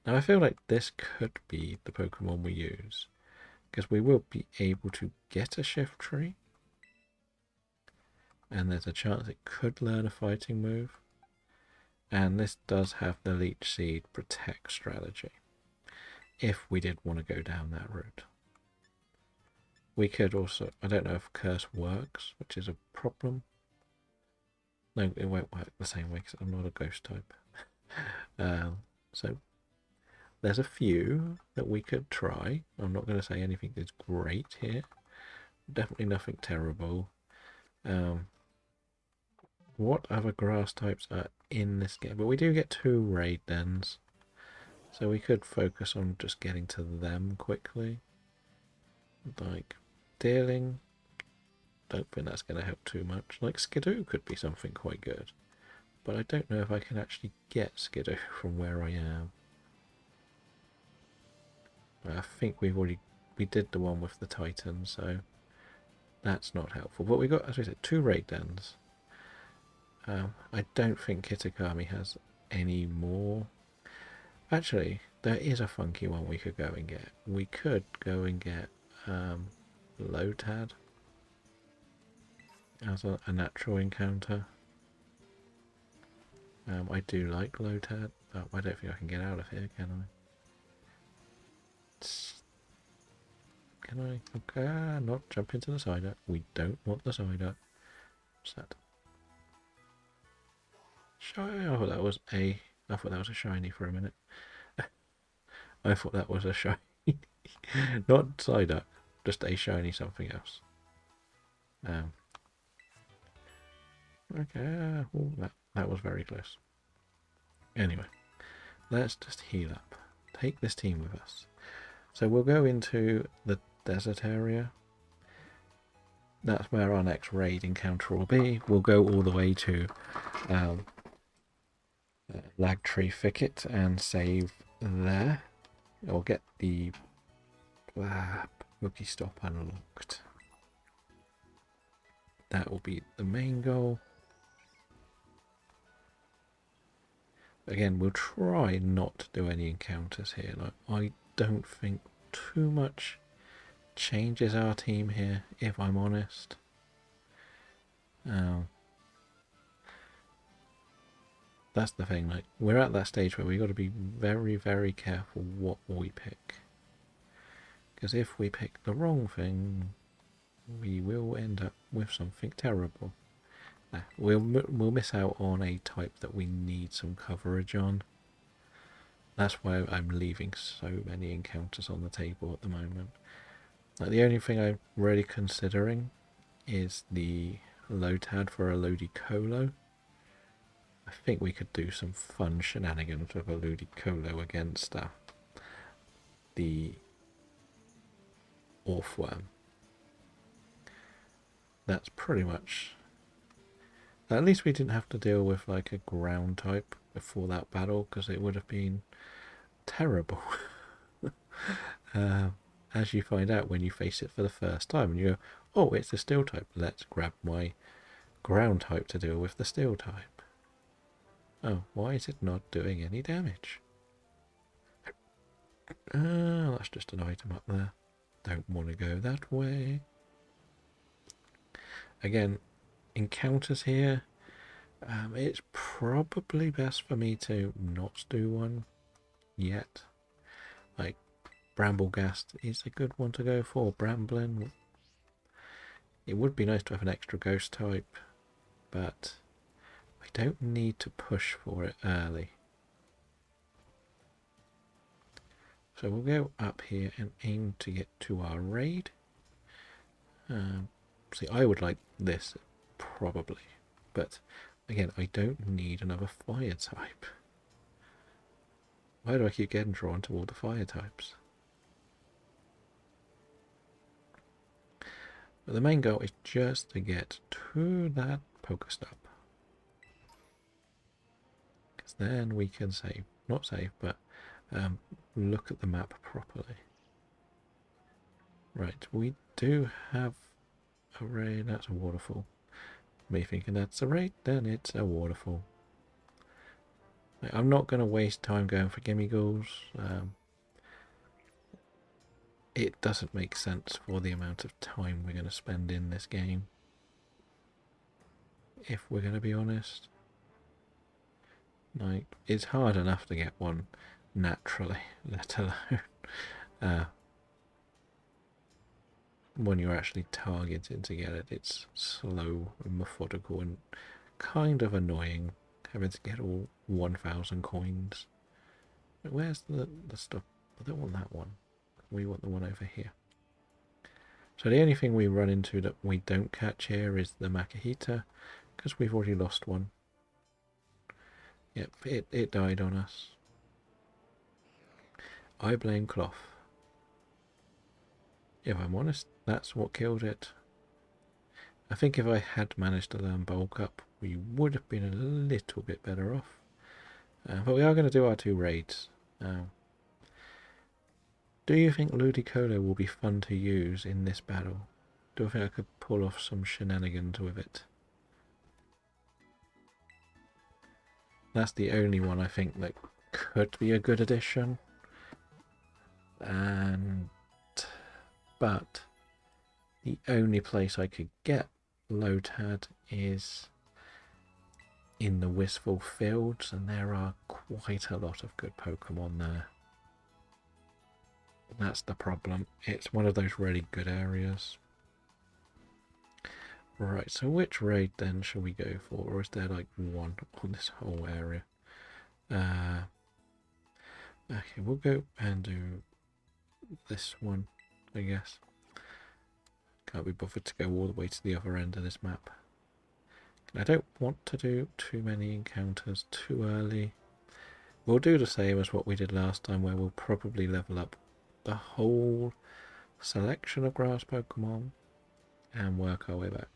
Now I feel like this could be the Pokemon we use, because we will be able to get a Shift Tree. And there's a chance it could learn a fighting move. And this does have the Leech Seed Protect strategy, if we did want to go down that route. We could also, I don't know if Curse works, which is a problem. No, it won't work the same way because I'm not a ghost type. So there's a few that we could try. I'm not going to say anything is great here. Definitely nothing terrible. What other grass types are in this game? But we do get 2 raid dens, so we could focus on just getting to them quickly. Like Deerling, don't think that's going to help too much. Like Skidoo could be something quite good, but I don't know if I can actually get Skidoo from where I am. I think we did the one with the Titan, so that's not helpful. But we got, as we said, 2 raid dens. I don't think Kitakami has any more. Actually, there is a funky one we could go and get. We could go and get Lotad as a natural encounter. I do like Lotad, but I don't think I can get out of here, can I? Can I? Okay, not jump into the Psyduck. We don't want the Psyduck. What's that? Shiny. I thought that was a shiny for a minute. I thought that was a shiny. Not Psyduck, just a shiny something else. Okay, that was very close. Anyway, let's just heal up. Take this team with us. So we'll go into the desert area. That's where our next raid encounter will be. We'll go all the way to Lagtree Thicket and save there. Or get the Wookie Stop unlocked. That will be the main goal. Again, we'll try not to do any encounters here. Like, I don't think too much changes our team here, if I'm honest. That's the thing, like, we're at that stage where we've got to be very, very careful what we pick. Because if we pick the wrong thing, we will end up with something terrible. We'll miss out on a type that we need some coverage on. That's why I'm leaving so many encounters on the table at the moment. Like, the only thing I'm really considering is the Lotad for a Ludicolo. I think we could do some fun shenanigans with a Ludicolo against the Orthworm. That's pretty much... At least we didn't have to deal with like a ground type before that battle, because it would have been terrible. As you find out when you face it for the first time and you go, oh, it's a steel type, let's grab my ground type to deal with the steel type. Oh, why is it not doing any damage? That's just an item up there. Don't want to go that way. Again, encounters here, it's probably best for me to not do one yet. Like, Bramblegast is a good one to go for. Bramblin. It would be nice to have an extra ghost type, but we don't need to push for it early. So we'll go up here and aim to get to our raid. See, I would like this, probably. But, again, I don't need another fire type. Why do I keep getting drawn to all the fire types? But the main goal is just to get to that Pokestop. Because then we can save. Not save, but look at the map properly. Right, we do have a raid. That's a waterfall. Me thinking that's a raid, then it's a waterfall. I'm not going to waste time going for gimme ghouls. It doesn't make sense for the amount of time we're going to spend in this game. If we're going to be honest. Like, it's hard enough to get one naturally, let alone when you're actually targeted to get it. It's slow and methodical and kind of annoying having to get all 1,000 coins. Where's the stuff? I don't want that one. We want the one over here. So the only thing we run into that we don't catch here is the Makahita, because we've already lost one. Yep, it died on us. I blame cloth. If I'm honest, that's what killed it. I think if I had managed to learn bulk up, we would have been a little bit better off. But we are going to do our 2 raids. Do you think Ludicolo will be fun to use in this battle? Do I think I could pull off some shenanigans with it? That's the only one I think that could be a good addition. But the only place I could get Lotad is in the Wistful Fields, and there are quite a lot of good Pokemon there. That's the problem. It's one of those really good areas. Right, so which raid then shall we go for? Or is there like one on this whole area? Okay, we'll go and do this one, I guess. Can't be bothered to go all the way to the other end of this map. I don't want to do too many encounters too early. We'll do the same as what we did last time, where we'll probably level up the whole selection of grass Pokemon and work our way back.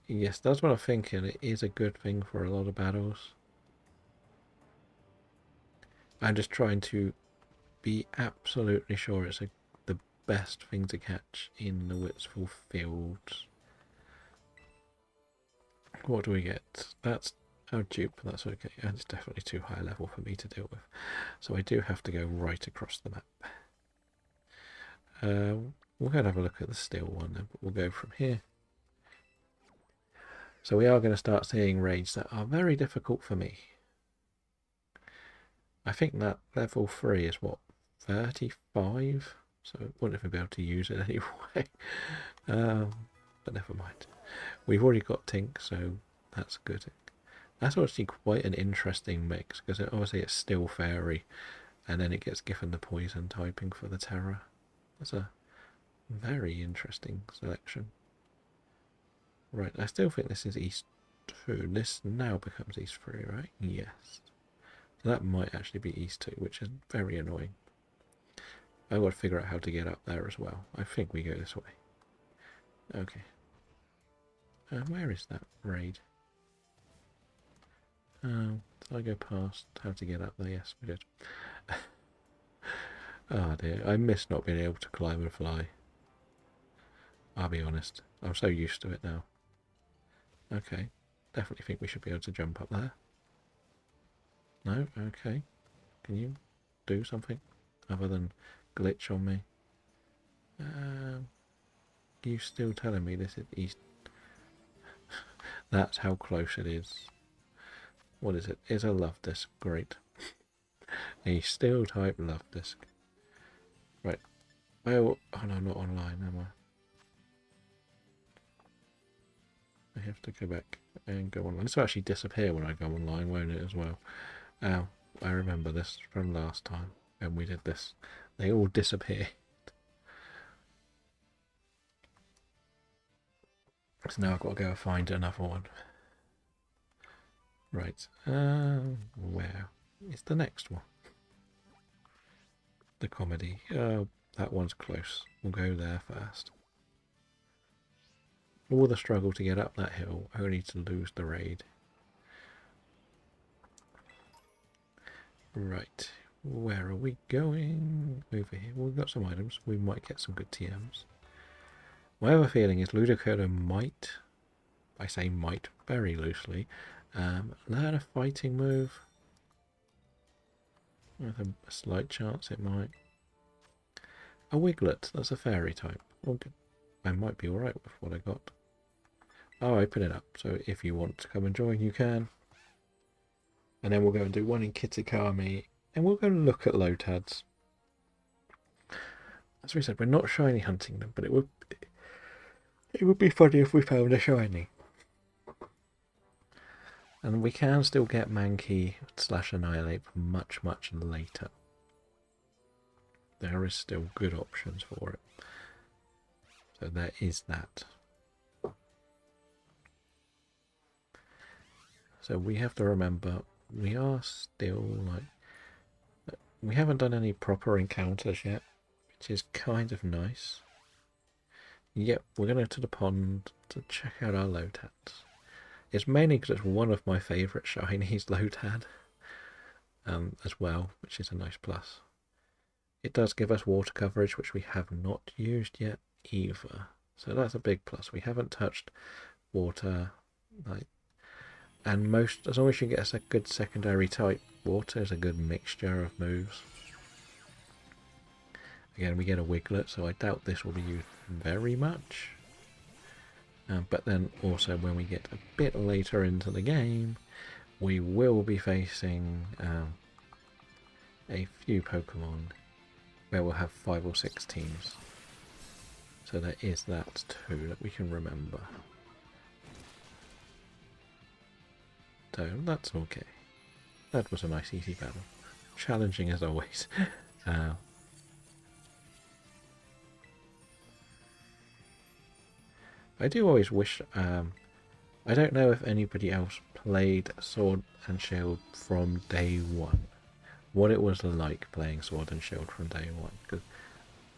Yes, that's what I'm thinking. It is a good thing for a lot of battles. I'm just trying to be absolutely sure it's the best thing to catch in the Wistful Fields. What do we get? That's a dupe, that's okay. And it's definitely too high level for me to deal with. So I do have to go right across the map. We'll go and have a look at the steel one then, but we'll go from here. So we are going to start seeing raids that are very difficult for me. I think that level 3 is what, 35? So I wouldn't even be able to use it anyway. But never mind. We've already got Tink, so that's good. That's actually quite an interesting mix, because obviously it's still fairy, and then it gets given the poison typing for the terror. That's a very interesting selection. Right, I still think this is East 2. This now becomes East 3, right? Yes. So that might actually be East 2, which is very annoying. I've got to figure out how to get up there as well. I think we go this way. Okay. Where is that raid? Did I go past how to get up there? Yes, we did. Oh dear, I miss not being able to climb and fly. I'll be honest, I'm so used to it now. Okay, definitely think we should be able to jump up there. No? Okay. Can you do something other than glitch on me? You still telling me this is East? That's how close it is. What is it? It's a love disc. Great. A steel type love disc. Right. Oh no, I'm not online, am I? I have to go back and go online. This will actually disappear when I go online, won't it, as well? I remember this from last time. when we did this. They all disappear. So now I've got to go find another one. Right, where is the next one? The comedy. Oh, that one's close. We'll go there first. All the struggle to get up that hill, only to lose the raid. Right, where are we going? Over here. Well, we've got some items. We might get some good TMs. My other feeling is Ludicolo might, I say might very loosely, learn a fighting move. With a slight chance it might. A Wiglet, that's a fairy type. Okay. I might be alright with what I got. I'll open it up, so if you want to come and join, you can. And then we'll go and do one in Kitakami, and we'll go and look at Lotads. As we said, we're not shiny hunting them, but it would be funny if we found a shiny. And we can still get Mankey / Annihilate much later. There is still good options for it. So there is that. So we have to remember, we are still like, we haven't done any proper encounters yet, which is kind of nice. Yep, we're going to the pond to check out our Lotads. It's mainly because it's one of my favourite shinies, Lotad, as well, which is a nice plus. It does give us water coverage, which we have not used yet either. So that's a big plus. We haven't touched water, and as long as you get us a good secondary type, water is a good mixture of moves. Again, we get a Wiglet, so I doubt this will be used very much. But then also when we get a bit later into the game, we will be facing a few Pokemon where we'll have 5 or 6 teams. So there is that too that we can remember. So that's okay. That was a nice easy battle. Challenging as always. I do always wish, I don't know if anybody else played Sword and Shield from day one. What it was like playing Sword and Shield from day one. Because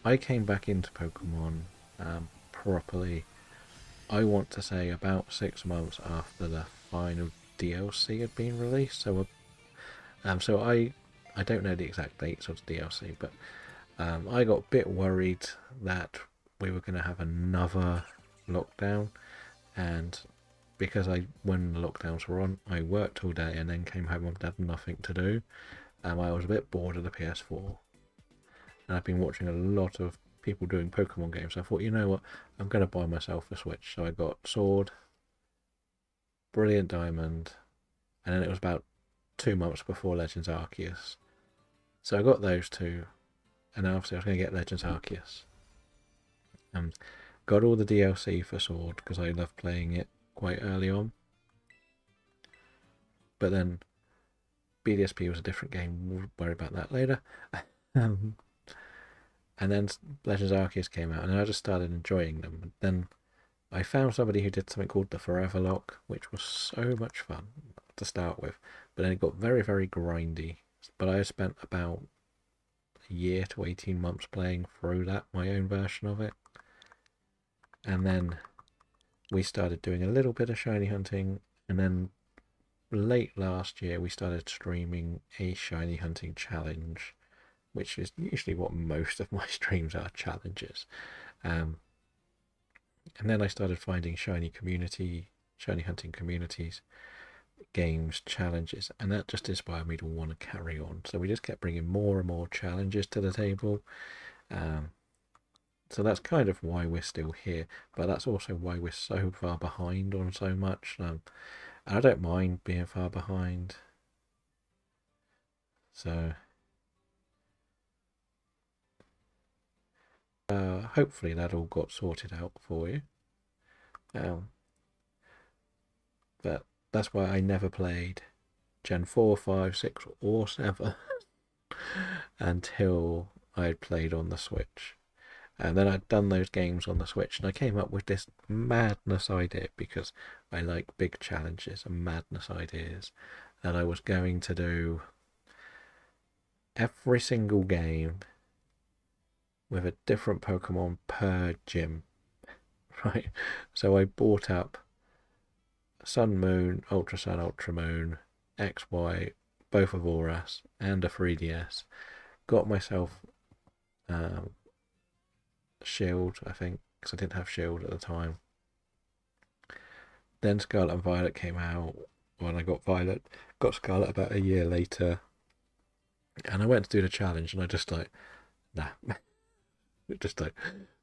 I came back into Pokemon properly, I want to say about 6 months after the final DLC had been released. So, I don't know the exact dates of the DLC, but I got a bit worried that we were going to have another lockdown, and because when the lockdowns were on, I worked all day and then came home and had nothing to do. I was a bit bored of the PS4, and I've been watching a lot of people doing Pokemon games. So I thought, you know what, I'm going to buy myself a Switch. So I got Sword, Brilliant Diamond, and then it was about 2 months before Legends Arceus. So I got those two, and obviously I was going to get Legends Arceus. Got all the DLC for Sword because I love playing it quite early on. But then BDSP was a different game. We'll worry about that later. And then Legends Arceus came out, and I just started enjoying them. And then I found somebody who did something called the Forever Lock, which was so much fun to start with. But then it got very, very grindy. But I spent about a year to 18 months playing through that, my own version of it. And then we started doing a little bit of shiny hunting, and then late last year we started streaming a shiny hunting challenge, which is usually what most of my streams are, challenges. And then I started finding shiny hunting communities, games, challenges, and that just inspired me to want to carry on. So we just kept bringing more and more challenges to the table. So that's kind of why we're still here, but that's also why we're so far behind on so much. And I don't mind being far behind. So hopefully that all got sorted out for you. But that's why I never played Gen 4, 5, 6 or 7. until I had played on the Switch. And then I'd done those games on the Switch, and I came up with this madness idea because I like big challenges and madness ideas. That I was going to do every single game with a different Pokemon per gym, right? So I bought up Sun Moon, Ultra Sun, Ultra Moon, XY, both of Auras, and a 3DS. Got myself um, Shield, I think, because I didn't have Shield at the time. Then Scarlet and Violet came out. When I got Violet, got Scarlet about a year later, and I went to do the challenge, and I just like, nah, just like,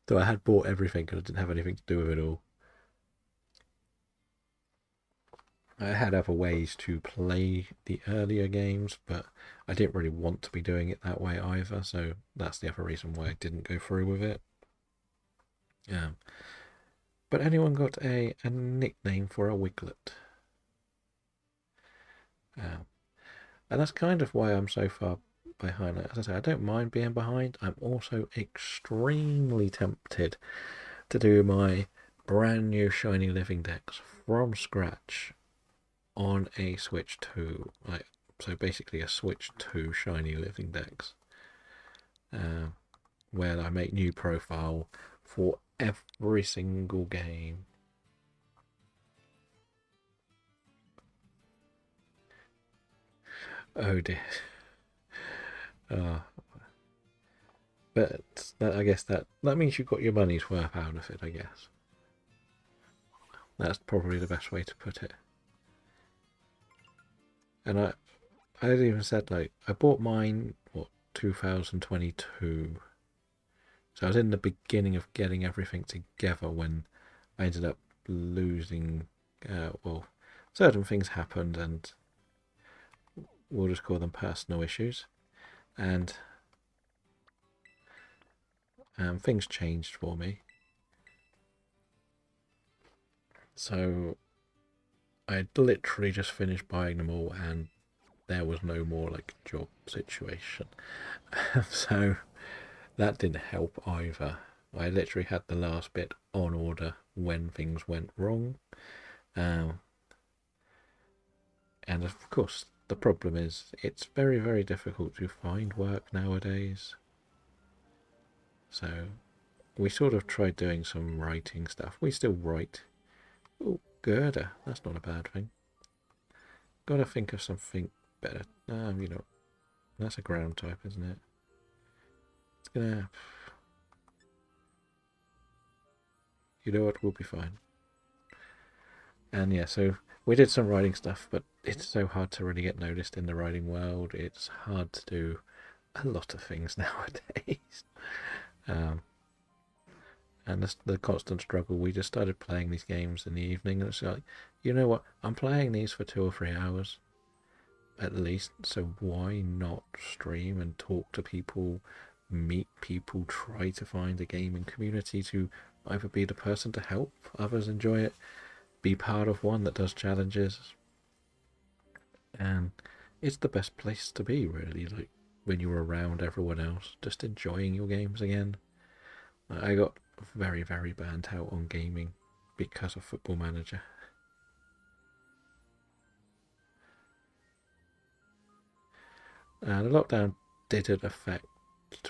so I had bought everything, and I didn't have anything to do with it all. I had other ways to play the earlier games, but I didn't really want to be doing it that way either, so that's the other reason why I didn't go through with it. But anyone got a nickname for a Wiglet? And that's kind of why I'm so far behind. As I say, I don't mind being behind. I'm also extremely tempted to do my brand new shiny living decks from scratch on a Switch 2. So basically a Switch 2 shiny living decks. Where I make new profile for every single game. Oh dear. But I guess that means you got your money's worth out of it, I guess. That's probably the best way to put it. And I even said, like, I bought mine, 2022. So I was in the beginning of getting everything together when I ended up losing, certain things happened, and we'll just call them personal issues. And things changed for me. So I literally just finished buying them all, and there was no more like job situation. So that didn't help either. I literally had the last bit on order when things went wrong. And of course, the problem is it's very, very difficult to find work nowadays. So we sort of tried doing some writing stuff. We still write. Oh, girder. That's not a bad thing. Gotta think of something better. That's a ground type, isn't it? It's gonna... You know what? We'll be fine. And yeah, so we did some writing stuff, but it's so hard to really get noticed in the writing world. It's hard to do a lot of things nowadays. And the constant struggle. We just started playing these games in the evening, and it's like, you know what? I'm playing these for 2 or 3 hours at least, so why not stream and talk to people, meet people, try to find a gaming community to either be the person to help others enjoy it, be part of one that does challenges. And it's the best place to be, really, like when you're around everyone else, just enjoying your games again. I got very, very burnt out on gaming because of Football Manager. The lockdown didn't affect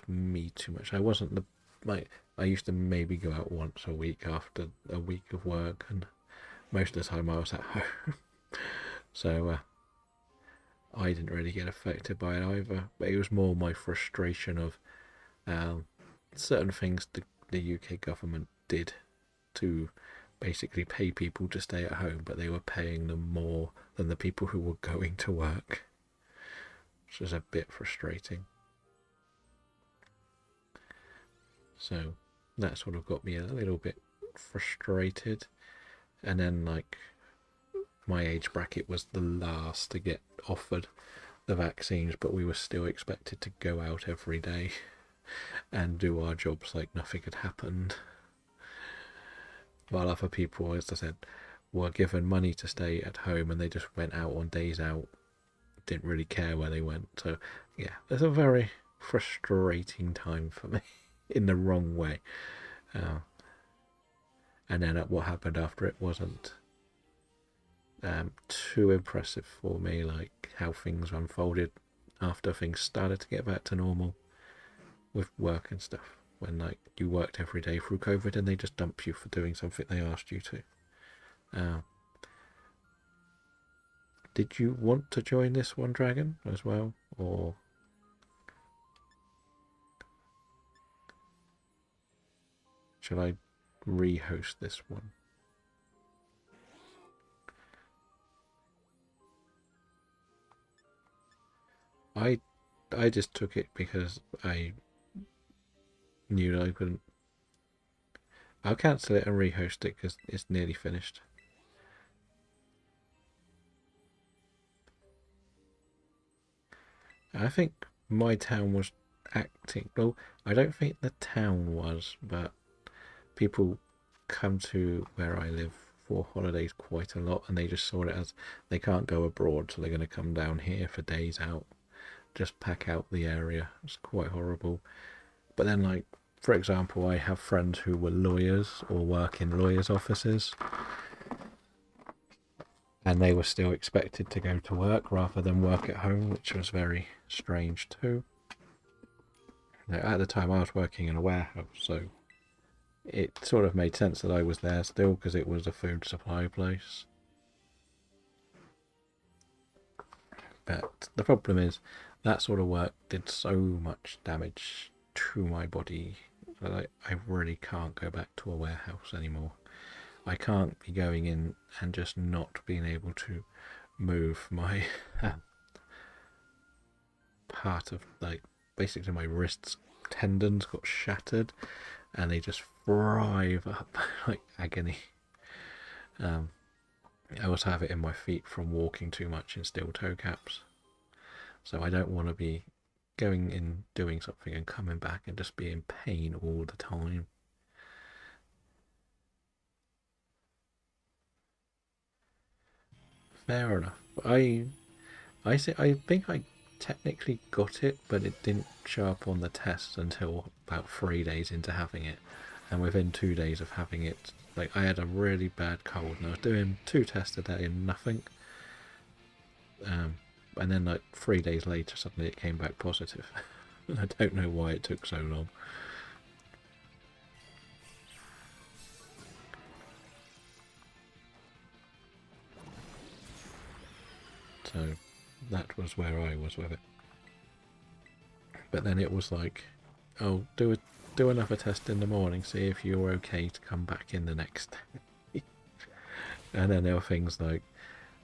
me too much. I wasn't I used to maybe go out once a week after a week of work, and most of the time I was at home. So I didn't really get affected by it either. But it was more my frustration of certain things the UK government did to basically pay people to stay at home, but they were paying them more than the people who were going to work, which was a bit frustrating. So that sort of got me a little bit frustrated. And then, like, my age bracket was the last to get offered the vaccines, but we were still expected to go out every day and do our jobs like nothing had happened. While other people, as I said, were given money to stay at home, and they just went out on days out, didn't really care where they went. So yeah, there's a very, frustrating time for me in the wrong way. Uh, and then what happened after it wasn't too impressive for me, like how things unfolded after things started to get back to normal with work and stuff. When like you worked every day through COVID and they just dump you for doing something they asked you to. Did you want to join this one, Dragon, as well, or shall I re-host this one? I just took it because I knew that I couldn't. I'll cancel it and rehost it because it's nearly finished. I think my town was acting. Well, I don't think the town was, but people come to where I live for holidays quite a lot, and they just saw it as they can't go abroad, so they're going to come down here for days out, just pack out the area. It's quite horrible. But then, like, for example, I have friends who were lawyers or work in lawyers' offices, and they were still expected to go to work rather than work at home, which was very strange too. Now, at the time, I was working in a warehouse, so it sort of made sense that I was there still because it was a food supply place. But the problem is that sort of work did so much damage to my body that I really can't go back to a warehouse anymore. I can't be going in and just not being able to move my part of, like, basically my wrists tendons got shattered and they just thrive up like agony. I also have it in my feet from walking too much in steel toe caps, so I don't want to be going in doing something and coming back and just be in pain all the time. Fair enough. I think I technically got it, but it didn't show up on the test until about 3 days into having it. And within 2 days of having it, like, I had a really bad cold and I was doing 2 tests a day and nothing. And then like 3 days later, suddenly it came back positive. I don't know why it took so long. So that was where I was with it. But then it was like, oh, do another test in the morning, see if you're okay to come back in the next day. And then there were things like,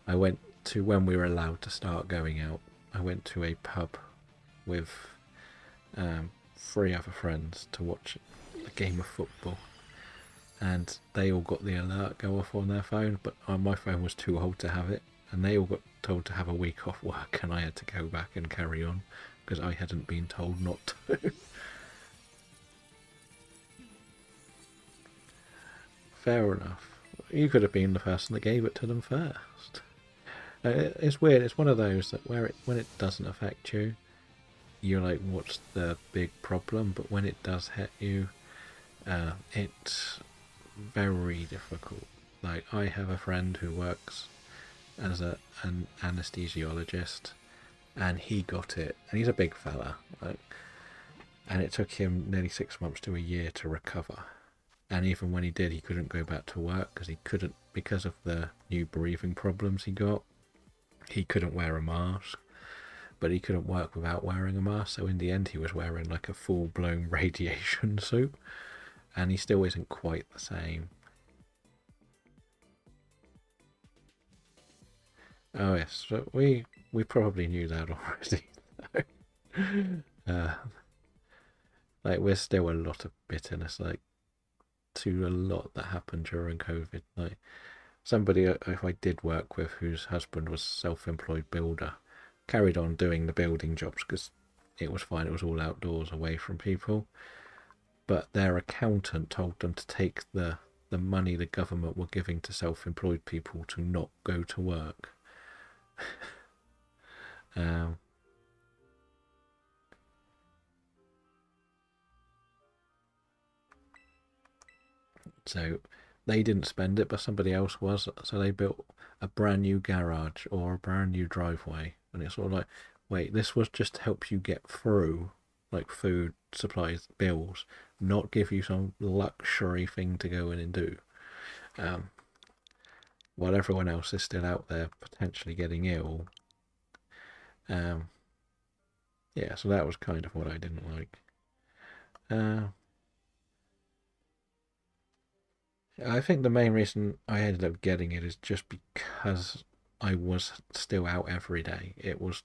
I went to, when we were allowed to start going out, I went to a pub with 3 other friends to watch a game of football, and they all got the alert go off on their phone, but my phone was too old to have it, and they all got told to have a week off work, and I had to go back and carry on because I hadn't been told not to. Fair enough. You could have been the person that gave it to them first. It's weird. It's one of those that when it doesn't affect you, you're like, what's the big problem? But when it does hit you, it's very difficult. Like, I have a friend who works as an anesthesiologist, and he got it, and he's a big fella, like, and it took him nearly 6 months to a year to recover. And even when he did, he couldn't go back to work because of the new breathing problems he got. He couldn't wear a mask, but he couldn't work without wearing a mask. So in the end, he was wearing like a full-blown radiation suit, and he still isn't quite the same. Oh yes, so we probably knew that already. uh, like, there's still a lot of bitterness, like, to a lot that happened during COVID. Like, somebody if I did work with whose husband was self-employed builder carried on doing the building jobs because it was fine. It was all outdoors, away from people. But their accountant told them to take the money the government were giving to self-employed people to not go to work. um, So they didn't spend it, but somebody else was. So they built a brand new garage or a brand new driveway. And it's sort of like, wait, this was just to help you get through, like food, supplies, bills, not give you some luxury thing to go in and do. Um, while everyone else is still out there potentially getting ill. Um, yeah, so that was kind of what I didn't like. Uh, I think the main reason I ended up getting it is just because I was still out every day. It was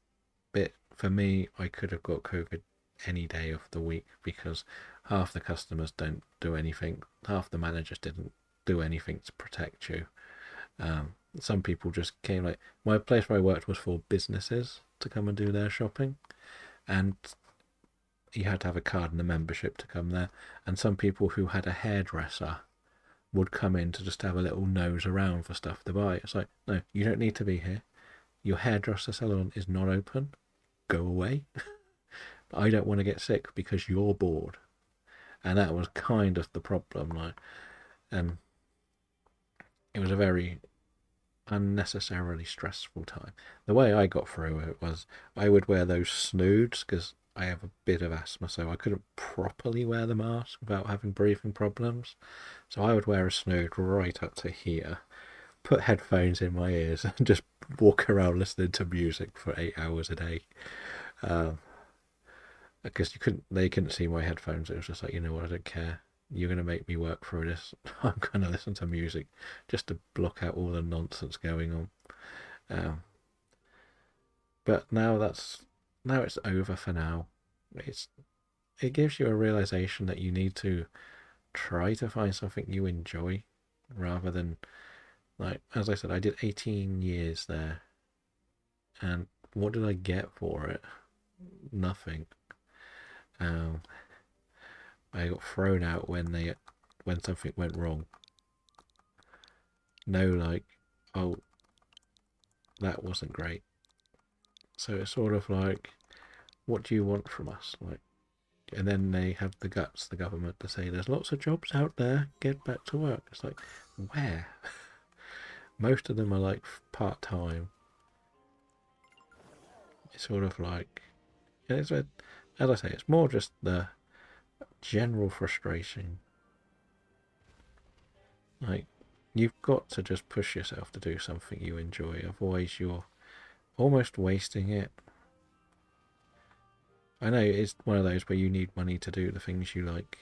bit for me. I could have got COVID any day of the week because half the customers don't do anything, half the managers didn't do anything to protect you. Some people just came, like my place where I worked was for businesses to come and do their shopping, and you had to have a card and a membership to come there. And some people who had a hairdresser would come in to just have a little nose around for stuff to buy. It's like, no, you don't need to be here. Your hairdresser salon is not open. Go away. I don't want to get sick because you're bored. And that was kind of the problem. Like, and it was a very unnecessarily stressful time. The way I got through it was I would wear those snoods because I have a bit of asthma, so I couldn't properly wear the mask without having breathing problems. So I would wear a snood right up to here, put headphones in my ears, and just walk around listening to music for 8 hours a day. Um, because they couldn't see my headphones. It was just like, you know what, I don't care. You're gonna make me work through this. I'm gonna listen to music just to block out all the nonsense going on. Um, but now it's over for now. It gives you a realization that you need to try to find something you enjoy rather than, like, as I said, I did 18 years there, and what did I get for it? Nothing. Um, I got thrown out when something went wrong. No, like, oh, that wasn't great. So it's sort of like, what do you want from us? Like, and then they have the guts, the government, to say there's lots of jobs out there. Get back to work. It's like, where? Most of them are like part time. It's sort of like, as I say, it's more just the general frustration. Like, you've got to just push yourself to do something you enjoy, otherwise you're almost wasting it. I know it's one of those where you need money to do the things you like.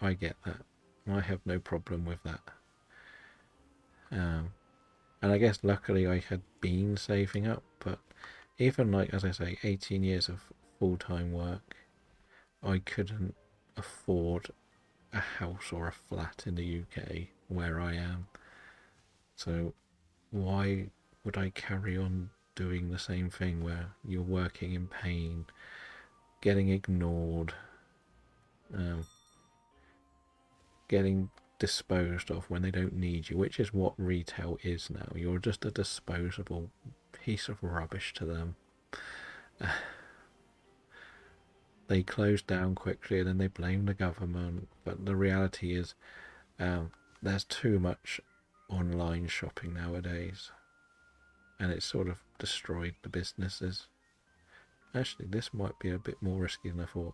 I get that. I have no problem with that. And I guess luckily I had been saving up, but even like, as I say, 18 years of full-time work, I couldn't afford a house or a flat in the UK where I am. So why would I carry on doing the same thing where you're working in pain, getting ignored, um, getting disposed of when they don't need you, which is what retail is now. You're just a disposable piece of rubbish to them. They close down quickly and then they blame the government, but the reality is there's too much online shopping nowadays, and it's sort of destroyed the businesses. Actually, this might be a bit more risky than I thought.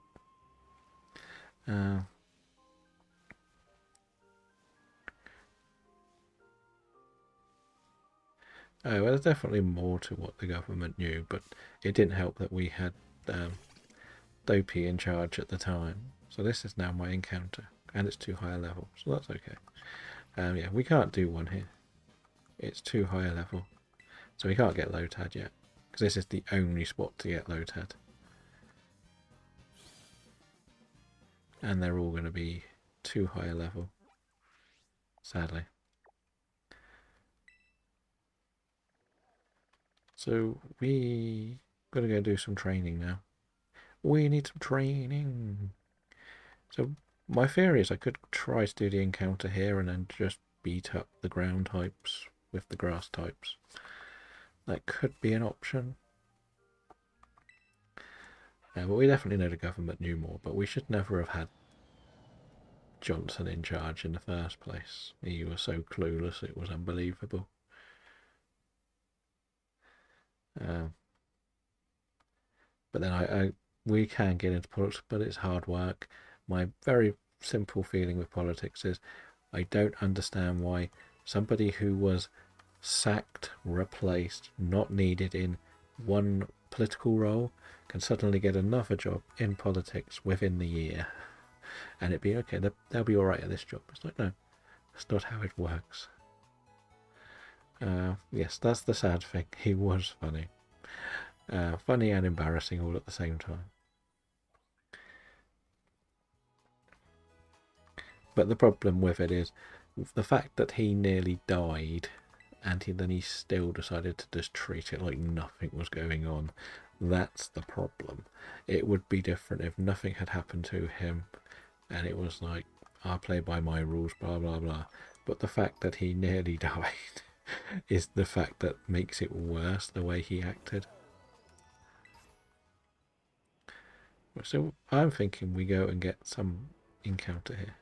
Oh, well, there's definitely more to what the government knew, but it didn't help that we had Dopey in charge at the time. So this is now my encounter, and it's too high a level, so that's okay. Yeah, we can't do one here. It's too high a level, so we can't get Lotad yet, because this is the only spot to get Lotad. And they're all going to be too high a level, sadly. So we gotta go do some training now. We need some training. So my theory is I could try to do the encounter here and then just beat up the ground types with the grass types. That could be an option. But we definitely know the government knew more, but we should never have had Johnson in charge in the first place. He was so clueless, it was unbelievable. But then we can get into politics, but it's hard work. My very simple feeling with politics is I don't understand why somebody who was sacked, replaced, not needed in one political role can suddenly get another job in politics within the year. And it'd be okay, they'll be alright at this job. It's like, no, that's not how it works. Yes, that's the sad thing. He was funny. Funny and embarrassing all at the same time. But the problem with it is the fact that he nearly died and then he still decided to just treat it like nothing was going on. That's the problem. It would be different if nothing had happened to him and it was like, I'll play by my rules, blah, blah, blah. But the fact that he nearly died is the fact that makes it worse, the way he acted. So I'm thinking we go and get some encounter here.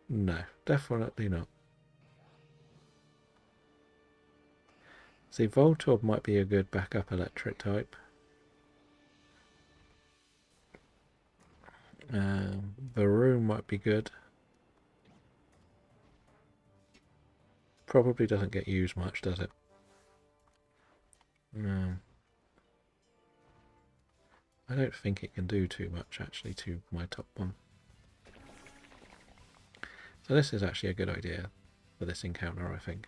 No, definitely not. See, Voltorb might be a good backup electric type. Varoom might be good. Probably doesn't get used much, does it? I don't think it can do too much, actually, to my top one. So this is actually a good idea for this encounter, I think.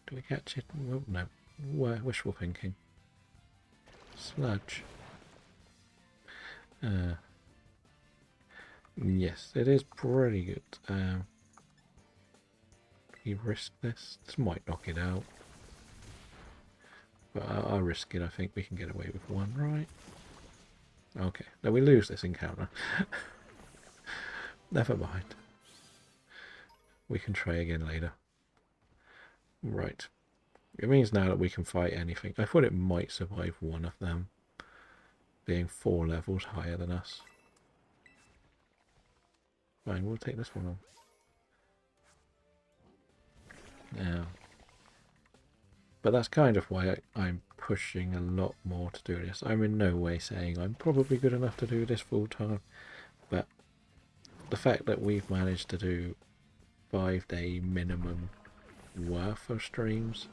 Do we catch it? Well, no. Wishful thinking. Sludge. Yes, it is pretty good. We risk this. This might knock it out. But I'll risk it. I think we can get away with one, right? Okay. Now we lose this encounter. Never mind. We can try again later. Right. It means now that we can fight anything. I thought it might survive one of them, being 4 levels higher than us. Fine, we'll take this one on. Now, but that's kind of why I'm pushing a lot more to do this. I'm in no way saying I'm probably good enough to do this full time, but the fact that we've managed to do 5-day minimum worth of streams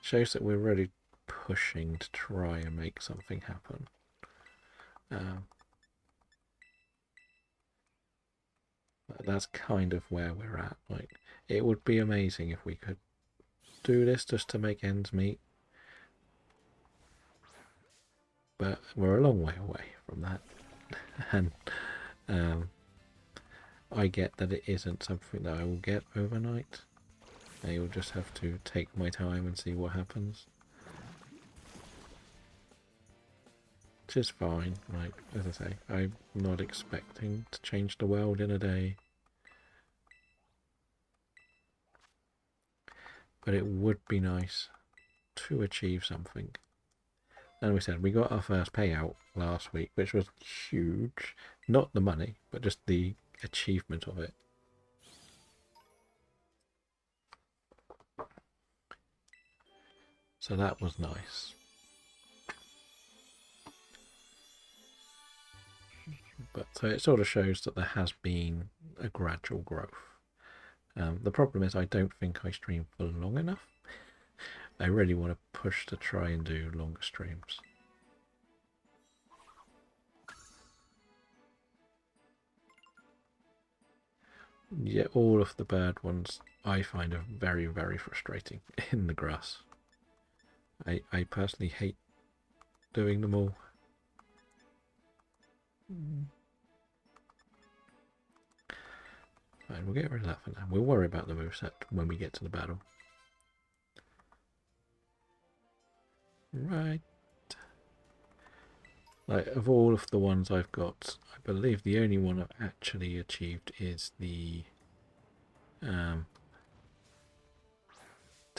shows that we're really pushing to try and make something happen. That's kind of where we're at. Like, it would be amazing if we could do this just to make ends meet, but we're a long way away from that. And I get that it isn't something that I will get overnight. I will just have to take my time and see what happens, which is fine. Like, as I say, I'm not expecting to change the world in a day, but it would be nice to achieve something. And we said we got our first payout last week, which was huge. Not the money, but just the achievement of it. So that was nice. But so it sort of shows that there has been a gradual growth. The problem is I don't think I stream for long enough. I really want to push to try and do longer streams. Yeah, all of the bird ones I find are very, very frustrating in the grass. I personally hate doing them all. Fine, we'll get rid of that for now. We'll worry about the moveset when we get to the battle. Right. Like, of all of the ones I've got, I believe the only one I've actually achieved is the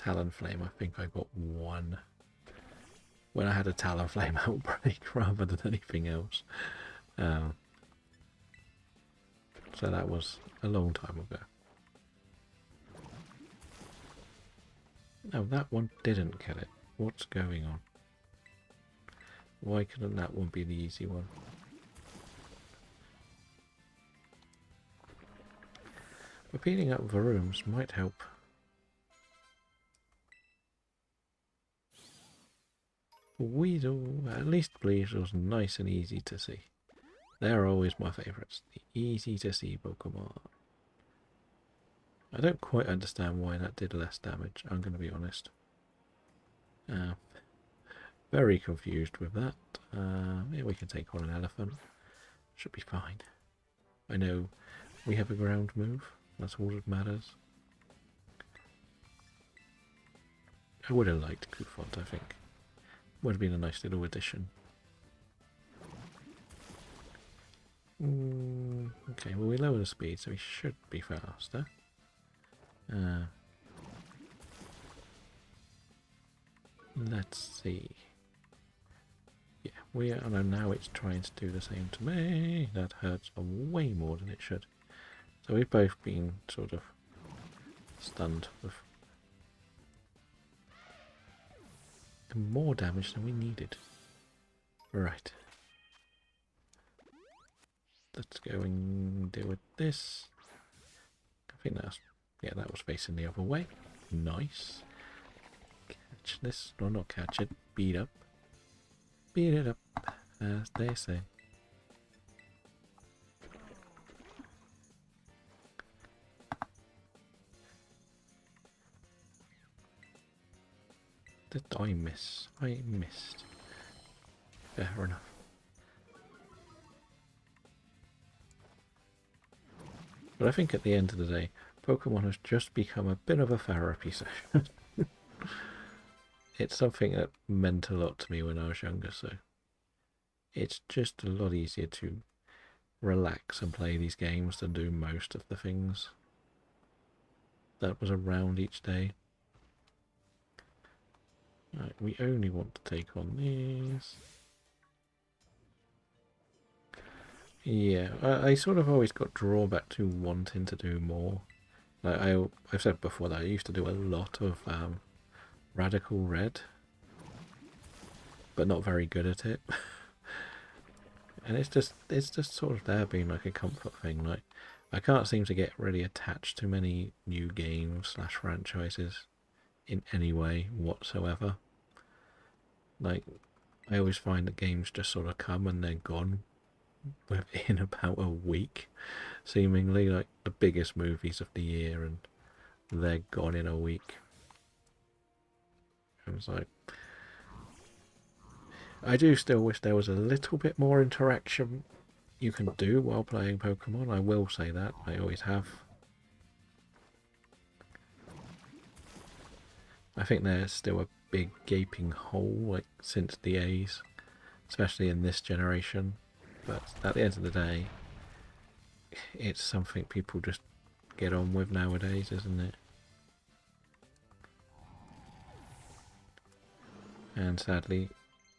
Talonflame, I think I got one when I had a Talonflame outbreak rather than anything else. So that was a long time ago. No, that one didn't kill it. What's going on? Why couldn't that one be the easy one? Repeating up the rooms might help. Weasel, at least Weasel's nice and easy to see. They're always my favourites. The easy to see Pokemon. I don't quite understand why that did less damage, I'm going to be honest. Very confused with that. Yeah, we can take on an elephant. Should be fine. I know we have a ground move. That's all that matters. I would have liked Koufont, I think. Would have been a nice little addition. Okay, well we lower the speed, so he should be faster. Let's see. Yeah, we are. And now it's trying to do the same to me. That hurts way more than it should. So we've both been sort of stunned with more damage than we needed. Right. Let's go and deal with this. I think that's... yeah, that was facing the other way. Nice. Catch this. No, not catch it. Beat up. Beat it up, as they say. Did I miss? I missed. Fair enough. But I think at the end of the day, Pokemon has just become a bit of a therapy session. It's something that meant a lot to me when I was younger, so it's just a lot easier to relax and play these games than do most of the things that was around each day. Right, we only want to take on these. Yeah, I sort of always got drawback to wanting to do more. Like I've said before that I used to do a lot of Radical Red, but not very good at it. And it's just sort of there being like a comfort thing. Like I can't seem to get really attached to many new games / franchises in any way whatsoever. Like I always find that games just sort of come and they're gone within about a week, seemingly. Like the biggest movies of the year, and they're gone in a week. I was like, I do still wish there was a little bit more interaction you can do while playing Pokemon. I will say that. I always have. I think there's still a big gaping hole, like since the A's, especially in this generation. But at the end of the day, it's something people just get on with nowadays, isn't it? And sadly,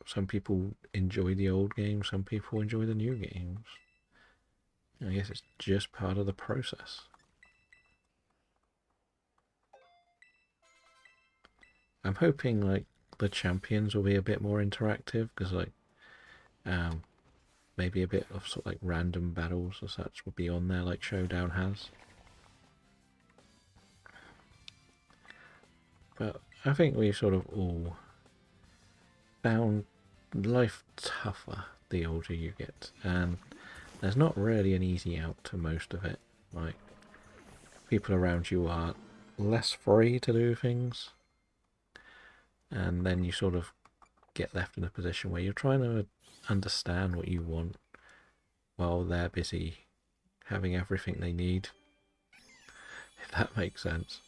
some people enjoy the old games, some people enjoy the new games. I guess it's just part of the process. I'm hoping like the champions will be a bit more interactive, because like maybe a bit of sort of like random battles or such will be on there, like Showdown has. But I think we sort of all found life tougher the older you get, and there's not really an easy out to most of it. Like people around you are less free to do things, and then you sort of get left in a position where you're trying to understand what you want while they're busy having everything they need, if that makes sense.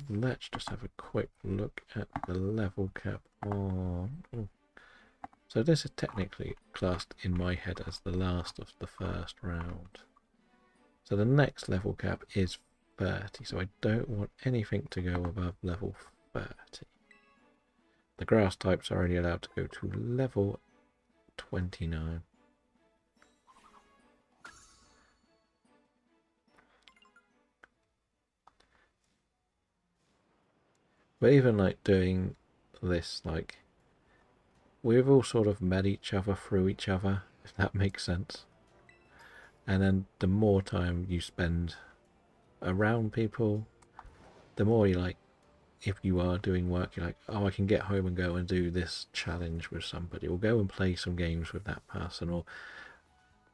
Let's just have a quick look at the level cap on... oh. So this is technically classed in my head as the last of the first round. So the next level cap is 30, so I don't want anything to go above level 30. The grass types are only allowed to go to level 29. But even like doing this, like we've all sort of met each other through each other, if that makes sense. And then the more time you spend around people, the more you like, if you are doing work, you're like, oh, I can get home and go and do this challenge with somebody, or go and play some games with that person, or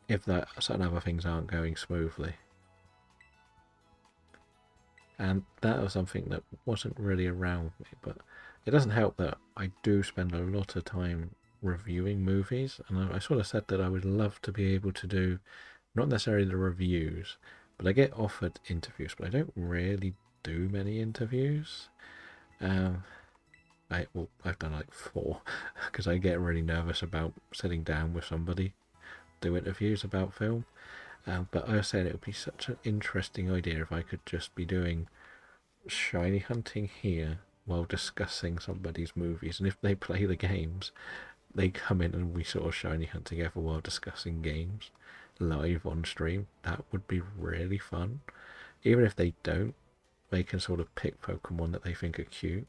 if that certain other things aren't going smoothly. And that was something that wasn't really around me, but it doesn't help that I do spend a lot of time reviewing movies, and I sort of said that I would love to be able to do not necessarily the reviews, but I get offered interviews, but I don't really do many interviews. I've done like 4 because I get really nervous about sitting down with somebody do interviews about film. But I was saying it would be such an interesting idea if I could just be doing shiny hunting here while discussing somebody's movies, and if they play the games, they come in and we sort of shiny hunt together while discussing games live on stream. That would be really fun. Even if they don't, they can sort of pick Pokemon that they think are cute.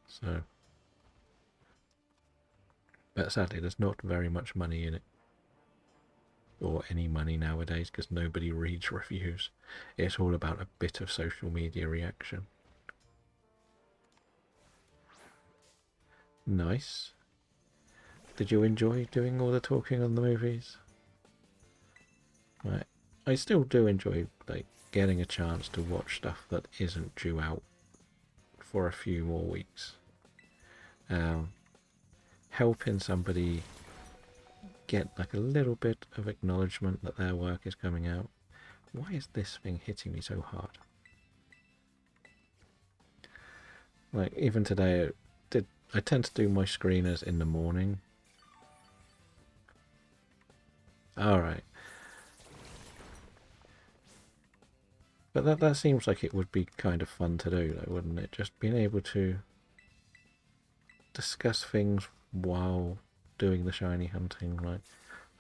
So, but sadly, there's not very much money in it, or any money nowadays, because nobody reads reviews. It's all about a bit of social media reaction. Nice. Did you enjoy doing all the talking on the movies? Right. I still do enjoy like getting a chance to watch stuff that isn't due out for a few more weeks. Helping somebody get like a little bit of acknowledgement that their work is coming out. Why is this thing hitting me so hard? Like even today, I tend to do my screeners in the morning. Alright. But that seems like it would be kind of fun to do, though, wouldn't it? Just being able to discuss things while doing the shiny hunting. Like,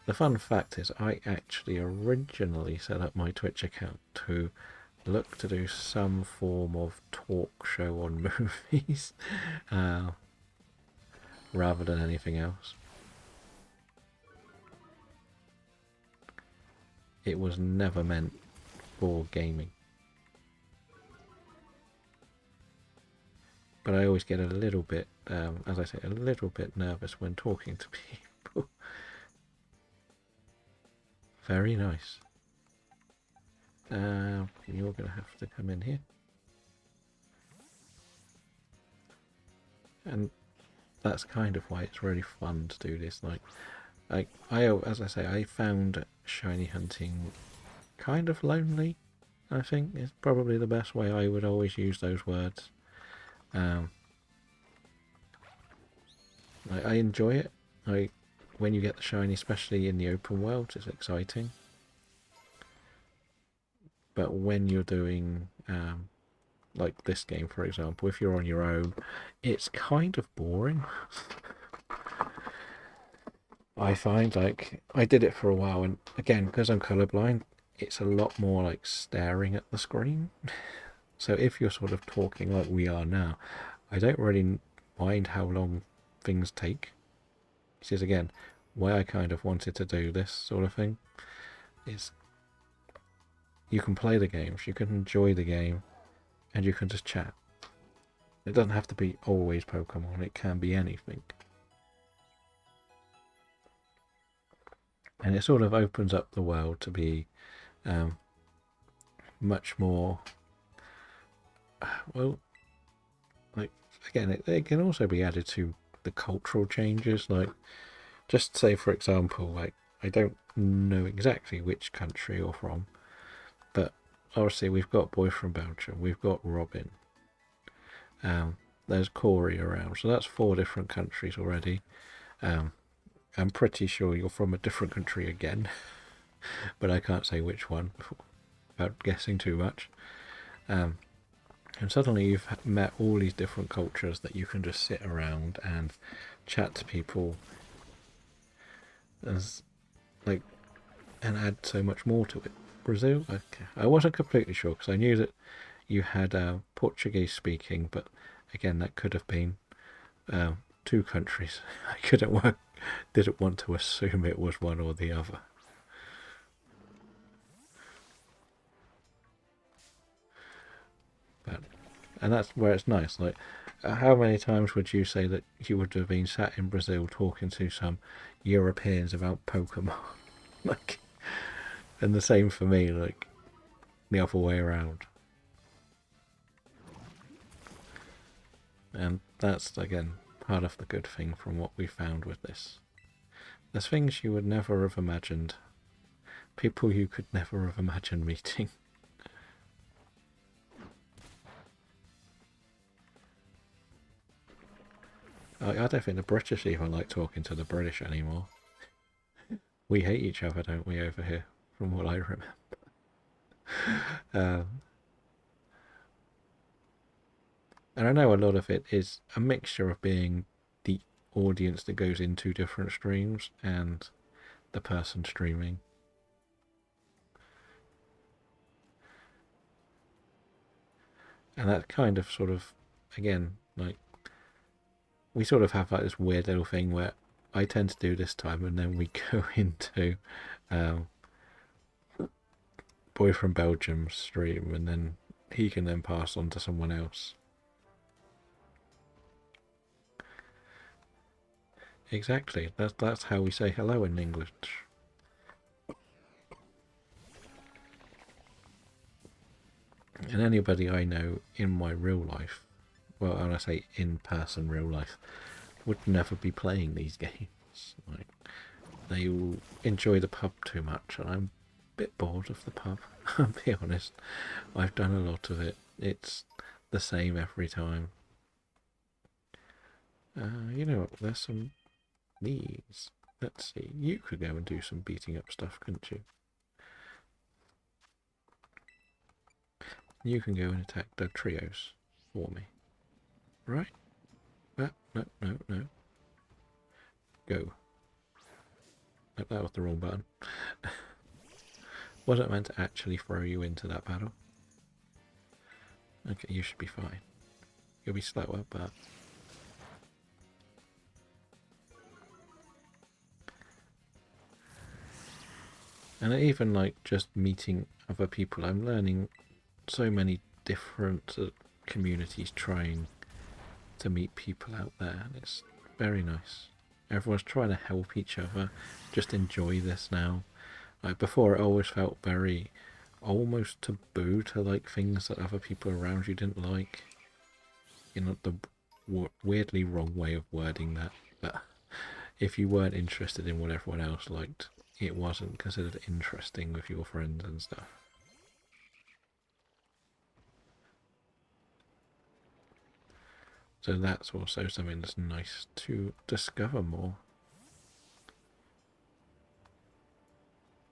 the fun fact is, I actually originally set up my Twitch account to look to do some form of talk show on movies, rather than anything else. It was never meant for gaming. But I always get a little bit, as I say, a little bit nervous when talking to people. Very nice. You're going to have to come in here. And that's kind of why it's really fun to do this. Like as I say, I found shiny hunting kind of lonely. I think is probably the best way. I would always use those words. I enjoy it. When you get the shiny, especially in the open world, it's exciting. But when you're doing like this game, for example, if you're on your own, it's kind of boring. I find like I did it for a while, and again, because I'm colorblind, it's a lot more like staring at the screen. So if you're sort of talking like we are now, I don't really mind how long things take. This is again why I kind of wanted to do this sort of thing. Is you can play the games, you can enjoy the game, and you can just chat. It doesn't have to be always Pokemon, it can be anything. And it sort of opens up the world to be much more, well, like, again, it can also be added to the cultural changes. Like, just say, for example, like, I don't know exactly which country you're from, but obviously we've got Boy from Belgium, we've got Robin, there's Corey around, so that's 4 different countries already. I'm pretty sure you're from a different country again. but I can't say which one without guessing too much. And suddenly you've met all these different cultures that you can just sit around and chat to people as like and add so much more to it. Brazil, okay. I wasn't completely sure because I knew that you had Portuguese speaking, but again, that could have been two countries. I didn't want to assume it was one or the other. But and that's where it's nice. Like, how many times would you say that you would have been sat in Brazil talking to some Europeans about Pokemon? Like, and the same for me. Like the other way around. And that's again part of the good thing from what we found with this. There's things you would never have imagined. People you could never have imagined meeting. I don't think the British even like talking to the British anymore. We hate each other, don't we, over here, from what I remember. Um, and I know a lot of it is a mixture of being the audience that goes into different streams and the person streaming. And that kind of sort of, again, like, we sort of have like this weird little thing where I tend to do this time and then we go into um, Boy from Belgium's stream and then he can then pass on to someone else. Exactly. That's how we say hello in English. And anybody I know in my real life, well, when I say in person real life, would never be playing these games. Like, they will enjoy the pub too much, and I'm a bit bored of the pub. I'll be honest. I've done a lot of it. It's the same every time. You know what? There's some these. Let's see. You could go and do some beating up stuff, couldn't you? You can go and attack the trios for me. Right? No, no, no, no. Go. No, that was the wrong button. Wasn't meant to actually throw you into that battle. Okay, you should be fine. You'll be slower, but... And even like just meeting other people, I'm learning so many different communities trying to meet people out there, and it's very nice. Everyone's trying to help each other, just enjoy this now. Like before, it always felt very almost taboo to like things that other people around you didn't like. You know, the weirdly wrong way of wording that, but if you weren't interested in what everyone else liked, it wasn't considered interesting with your friends and stuff. So that's also something that's nice to discover more.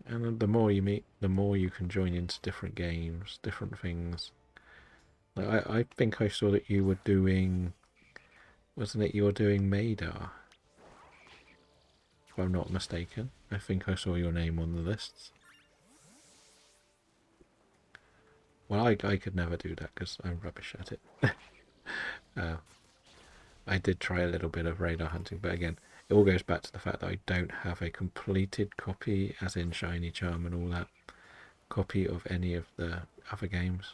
And the more you meet, the more you can join into different games, different things. Like I think I saw that you were doing, wasn't it? You were doing Madar, if I'm not mistaken. I think I saw your name on the lists. Well, I could never do that because I'm rubbish at it. I did try a little bit of radar hunting, but again, it all goes back to the fact that I don't have a completed copy, as in Shiny Charm and all that, copy of any of the other games.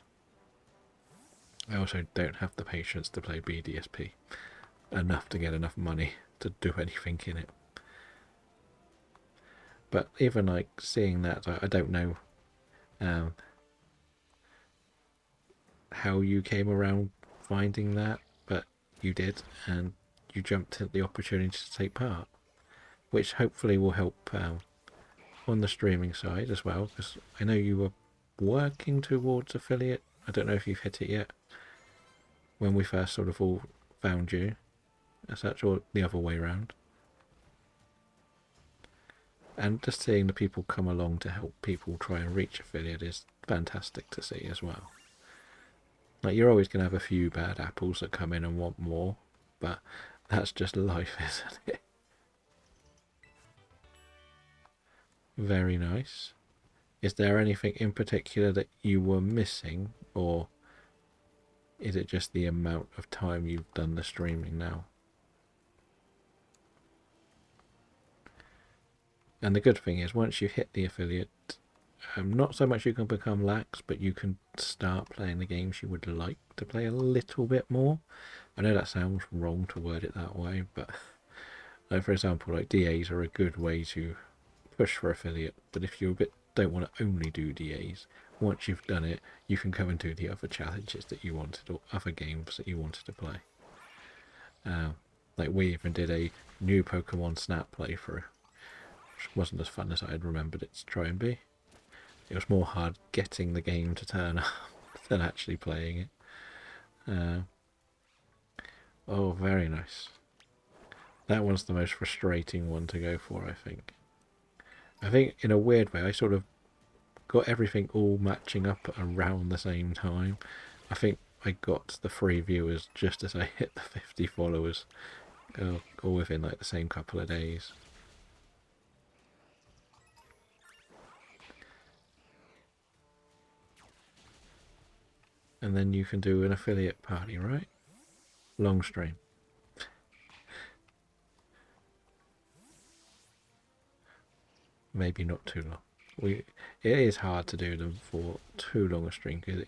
I also don't have the patience to play BDSP enough to get enough money to do anything in it. But even like seeing that, I don't know how you came around finding that, but you did, and you jumped at the opportunity to take part, which hopefully will help on the streaming side as well, because I know you were working towards affiliate. I don't know if you've hit it yet. When we first sort of all found you, as such, or the other way around. And just seeing the people come along to help people try and reach affiliate is fantastic to see as well. Like, you're always going to have a few bad apples that come in and want more, but that's just life, isn't it? Very nice. Is there anything in particular that you were missing, or is it just the amount of time you've done the streaming now? And the good thing is, once you hit the affiliate, not so much you can become lax, but you can start playing the games you would like to play a little bit more. I know that sounds wrong to word it that way, but like, for example, like DAs are a good way to push for affiliate, but if you don't want to only do DAs, once you've done it, you can go and do the other challenges that you wanted, or other games that you wanted to play. Like, we even did a new Pokemon Snap playthrough, which wasn't as fun as I had remembered it to try and be. It was more hard getting the game to turn up than actually playing it. Oh, very nice. That one's the most frustrating one to go for, I think. I think in a weird way, I sort of got everything all matching up around the same time. I think I got the 3 viewers just as I hit the 50 followers, all within like the same couple of days. And then you can do an affiliate party, right? Long stream. Maybe not too long. It is hard to do them for too long a stream because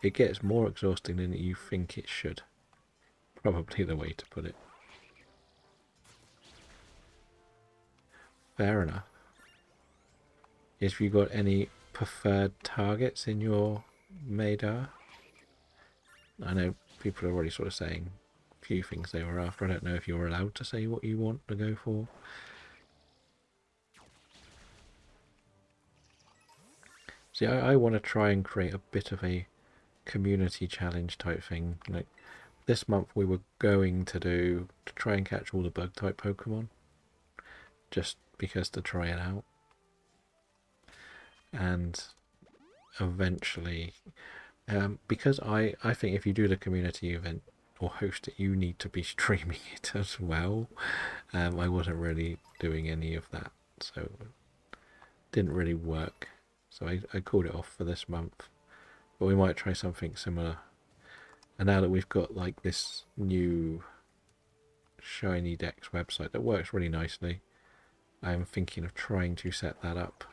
it gets more exhausting than you think it should. Probably the way to put it. Fair enough. Have you got any preferred targets in your Madar? I know people are already sort of saying a few things they were after. I don't know if you're allowed to say what you want to go for. See, I want to try and create a bit of a community challenge type thing. Like, this month we were going to try and catch all the bug type Pokemon, just because to try it out. And eventually, because I think if you do the community event or host it, you need to be streaming it as well. I wasn't really doing any of that, so it didn't really work. So I called it off for this month. But we might try something similar. And now that we've got like this new Shiny Dex website that works really nicely, I'm thinking of trying to set that up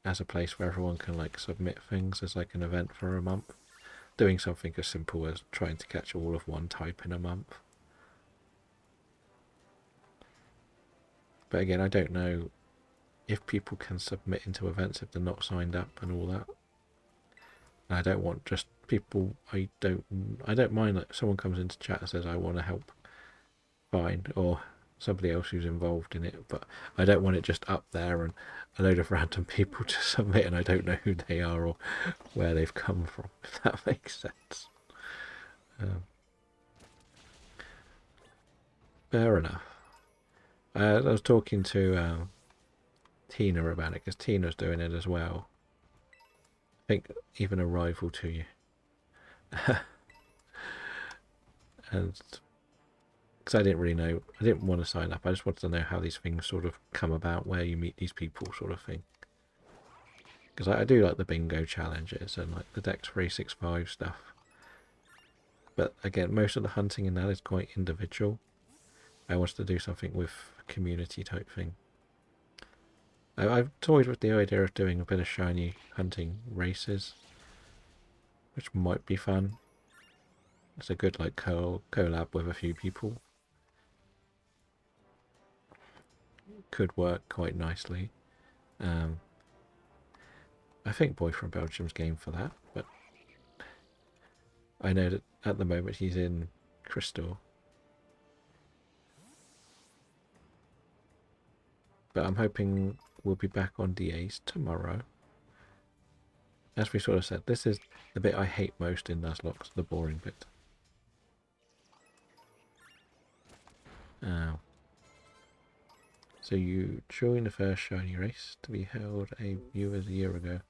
as a place where everyone can like submit things as like an event for a month. Doing something as simple as trying to catch all of one type in a month. But again, I don't know if people can submit into events if they're not signed up and all that. And I don't want just people. I don't mind that someone comes into chat and says I want to help. Fine, or somebody else who's involved in it, but I don't want it just up there and a load of random people to submit and I don't know who they are or where they've come from, if that makes sense. Fair enough. I was talking to Tina about it because Tina's doing it as well. I think even a rival to you. And because I didn't really know, I didn't want to sign up. I just wanted to know how these things sort of come about, where you meet these people, sort of thing. Because I do like the bingo challenges and like the Dex 365 stuff. But again, most of the hunting in that is quite individual. I wanted to do something with community type thing. I've toyed with the idea of doing a bit of shiny hunting races, which might be fun. It's a good like collab with a few people. Could work quite nicely. I think Boy from Belgium's game for that, but I know that at the moment he's in Crystal. But I'm hoping we'll be back on DAs tomorrow. As we sort of said, this is the bit I hate most in Nuzlocke, the boring bit. So you joined the first shiny race to be held a year ago.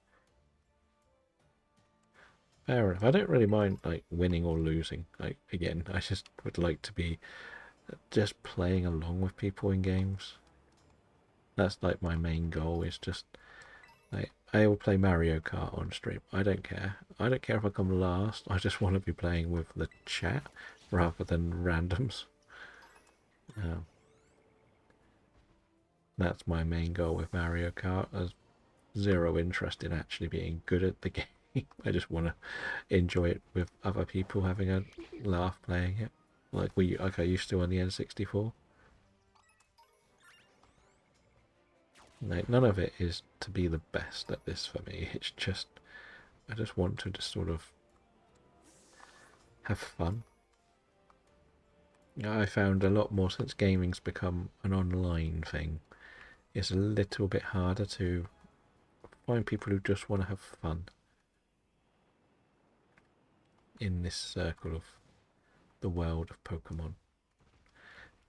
Fair enough. I don't really mind like winning or losing. Like again, I just would like to be just playing along with people in games. That's like my main goal is just like I will play Mario Kart on stream. I don't care. I don't care if I come last. I just want to be playing with the chat rather than randoms. That's my main goal with Mario Kart. There's zero interest in actually being good at the game. I just want to enjoy it with other people having a laugh playing it, like I used to on the N64. Like none of it is to be the best at this for me. It's just I just want to just sort of have fun. I found a lot more since gaming's become an online thing. It's a little bit harder to find people who just want to have fun in this circle of the world of Pokemon.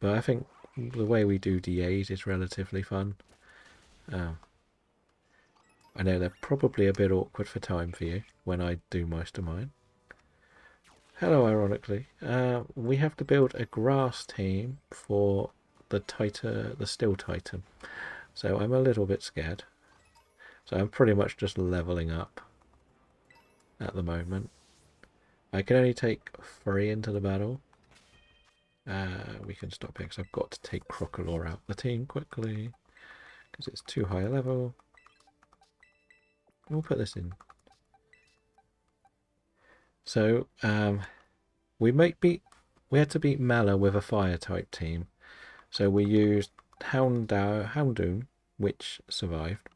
But I think the way we do DAs is relatively fun. I know they're probably a bit awkward for time for you when I do most of mine. Hello, ironically. We have to build a grass team for the Steel Titan. So I'm a little bit scared. So I'm pretty much just leveling up at the moment. I can only take 3 into the battle. We can stop here because I've got to take Crocodile out the team quickly because it's too high a level. We'll put this in. So we had to beat Mala with a fire type team. So we used Houndoom, which survived.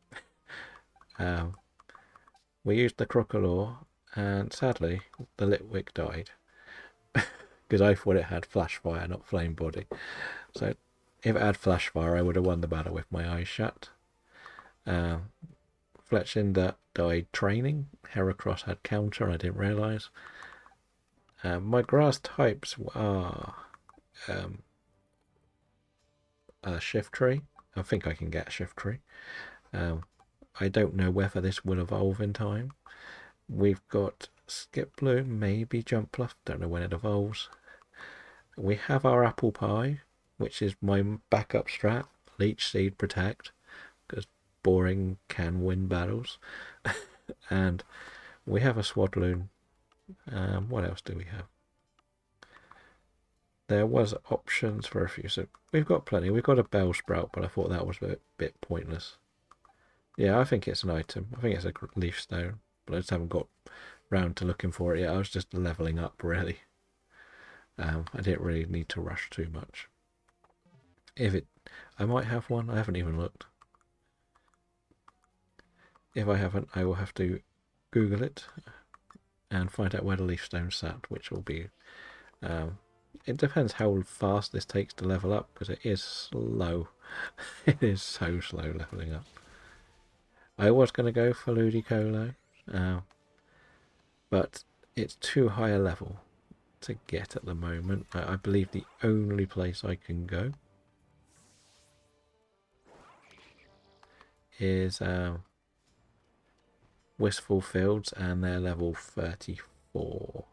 We used the Crocodile, and sadly the Litwick died because I thought it had Flash Fire, not Flame Body. So if it had Flash Fire, I would have won the battle with my eyes shut. Fletchinder died training. Heracross had counter, and I didn't realise. My grass types are Shift Tree. I think I can get Shift Tree. I don't know whether this will evolve in time. We've got Skip Bloom, maybe Jump Bluff. Don't know when it evolves. We have our Apple Pie, which is my backup strat. Leech Seed Protect, because boring can win battles. And we have a Swadloon. What else do we have? There was options for a few, so we've got plenty. We've got a Bellsprout, but I thought that was a bit pointless. Yeah, I think it's an item. I think it's a leaf stone, but I just haven't got round to looking for it yet. I was just leveling up, really. I didn't really need to rush too much. I might have one. I haven't even looked. If I haven't, I will have to Google it and find out where the leaf stone sat, which will be... it depends how fast this takes to level up, because it is slow. It is so slow leveling up. I was going to go for Ludicolo, but it's too high a level to get at the moment. I believe the only place I can go is Wistful Fields, and they're level 34.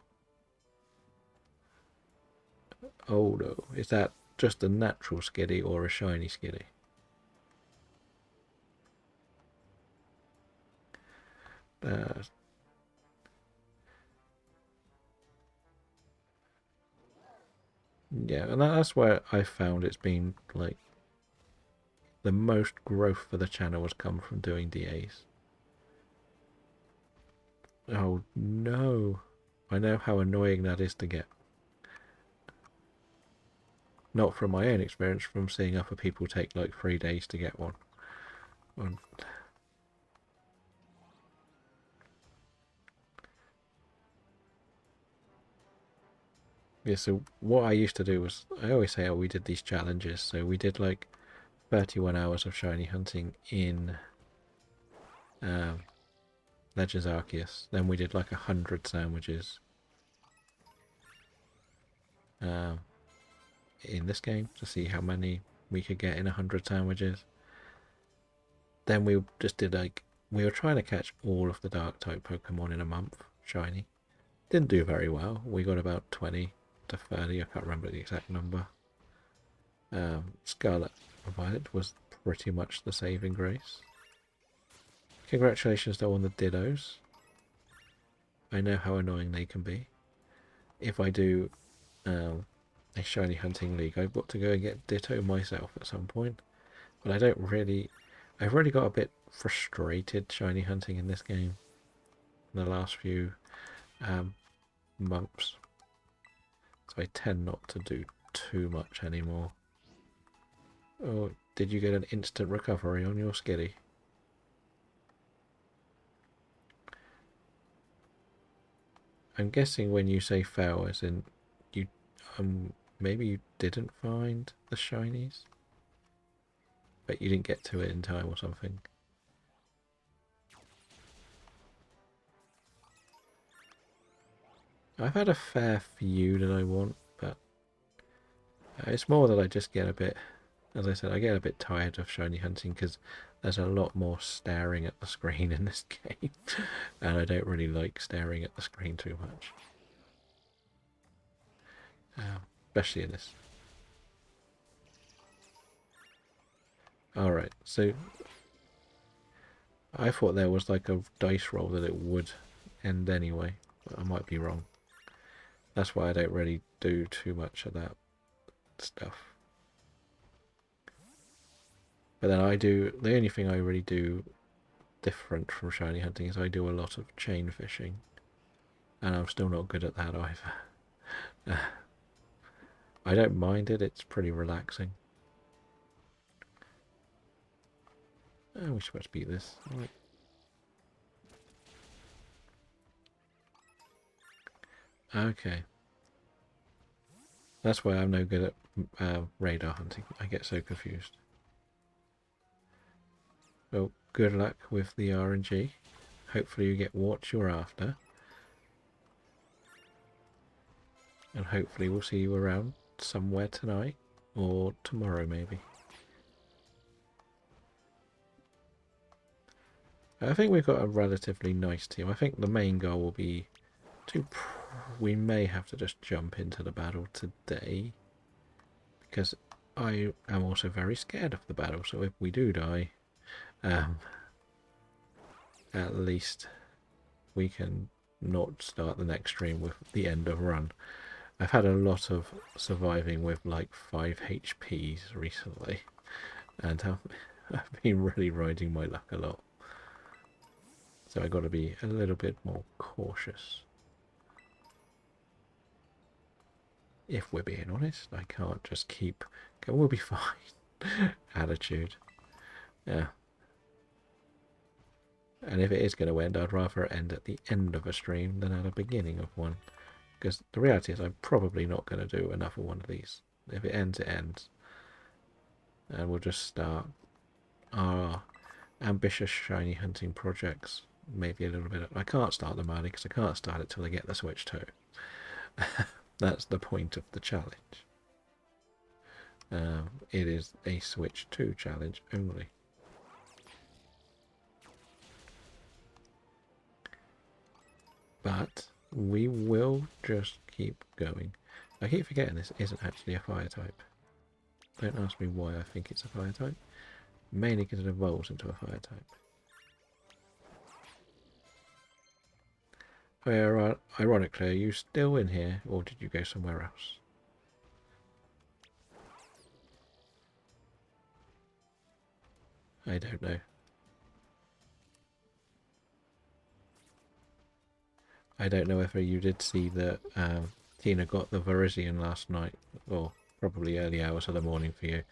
Oh no, is that just a natural Skitty or a shiny Skitty? Yeah, and that's where I found it's been like the most growth for the channel has come from doing DAs. Oh no, I know how annoying that is to get. Not from my own experience, from seeing other people take like 3 days to get one. Yeah, so what I used to do was, I always say, oh, we did these challenges. So we did like 31 hours of shiny hunting in Legends Arceus. Then we did like 100 sandwiches in this game to see how many we could get in 100 sandwiches. Then we just did like, we were trying to catch all of the dark type Pokemon in a month, shiny. Didn't do very well. We got about 20 to 30, I can't remember the exact number. Scarlet and Violet was pretty much the saving grace. Congratulations though on the Dittos. I know how annoying they can be. If I do a shiny hunting league, I've got to go and get Ditto myself at some point. But I don't really... I've already got a bit frustrated shiny hunting in this game in the last few months. So I tend not to do too much anymore. Oh, did you get an instant recovery on your skiddy? I'm guessing when you say fail, as in you, maybe you didn't find the shinies, but you didn't get to it in time or something. I've had a fair few that I want, but it's more that I just get a bit, as I said, I get a bit tired of shiny hunting because there's a lot more staring at the screen in this game, and I don't really like staring at the screen too much. Especially in this. Alright, so I thought there was like a dice roll that it would end anyway, but I might be wrong. That's why I don't really do too much of that stuff. But then I do, the only thing I really do different from shiny hunting is I do a lot of chain fishing. And I'm still not good at that either. I don't mind it, it's pretty relaxing. Oh, we're supposed to beat this. Right. Okay. That's why I'm no good at radar hunting. I get so confused. Well, good luck with the RNG. Hopefully you get what you're after. And hopefully we'll see you around somewhere tonight. Or tomorrow maybe. I think we've got a relatively nice team. I think the main goal will be to... We may have to just jump into the battle today. Because I am also very scared of the battle. So if we do die... at least we can not start the next stream with the end of run. I've had a lot of surviving with like 5 HPs recently, and I've been really riding my luck a lot. So I've got to be a little bit more cautious. If we're being honest, I can't just keep we'll be fine attitude. Yeah. And if it is going to end, I'd rather it end at the end of a stream than at the beginning of one. Because the reality is I'm probably not going to do another one of these. If it ends, it ends. And we'll just start our ambitious shiny hunting projects. Maybe a little bit. I can't start them early because I can't start it till I get the Switch 2. That's the point of the challenge. It is a Switch 2 challenge only. But we will just keep going. I keep forgetting this isn't actually a fire type. Don't ask me why I think it's a fire type. Mainly because it evolves into a fire type. Oh yeah, right. Ironically, are you still in here or did you go somewhere else? I don't know. I don't know if you did see that Tina got the Verizian last night, or probably early hours of the morning for you.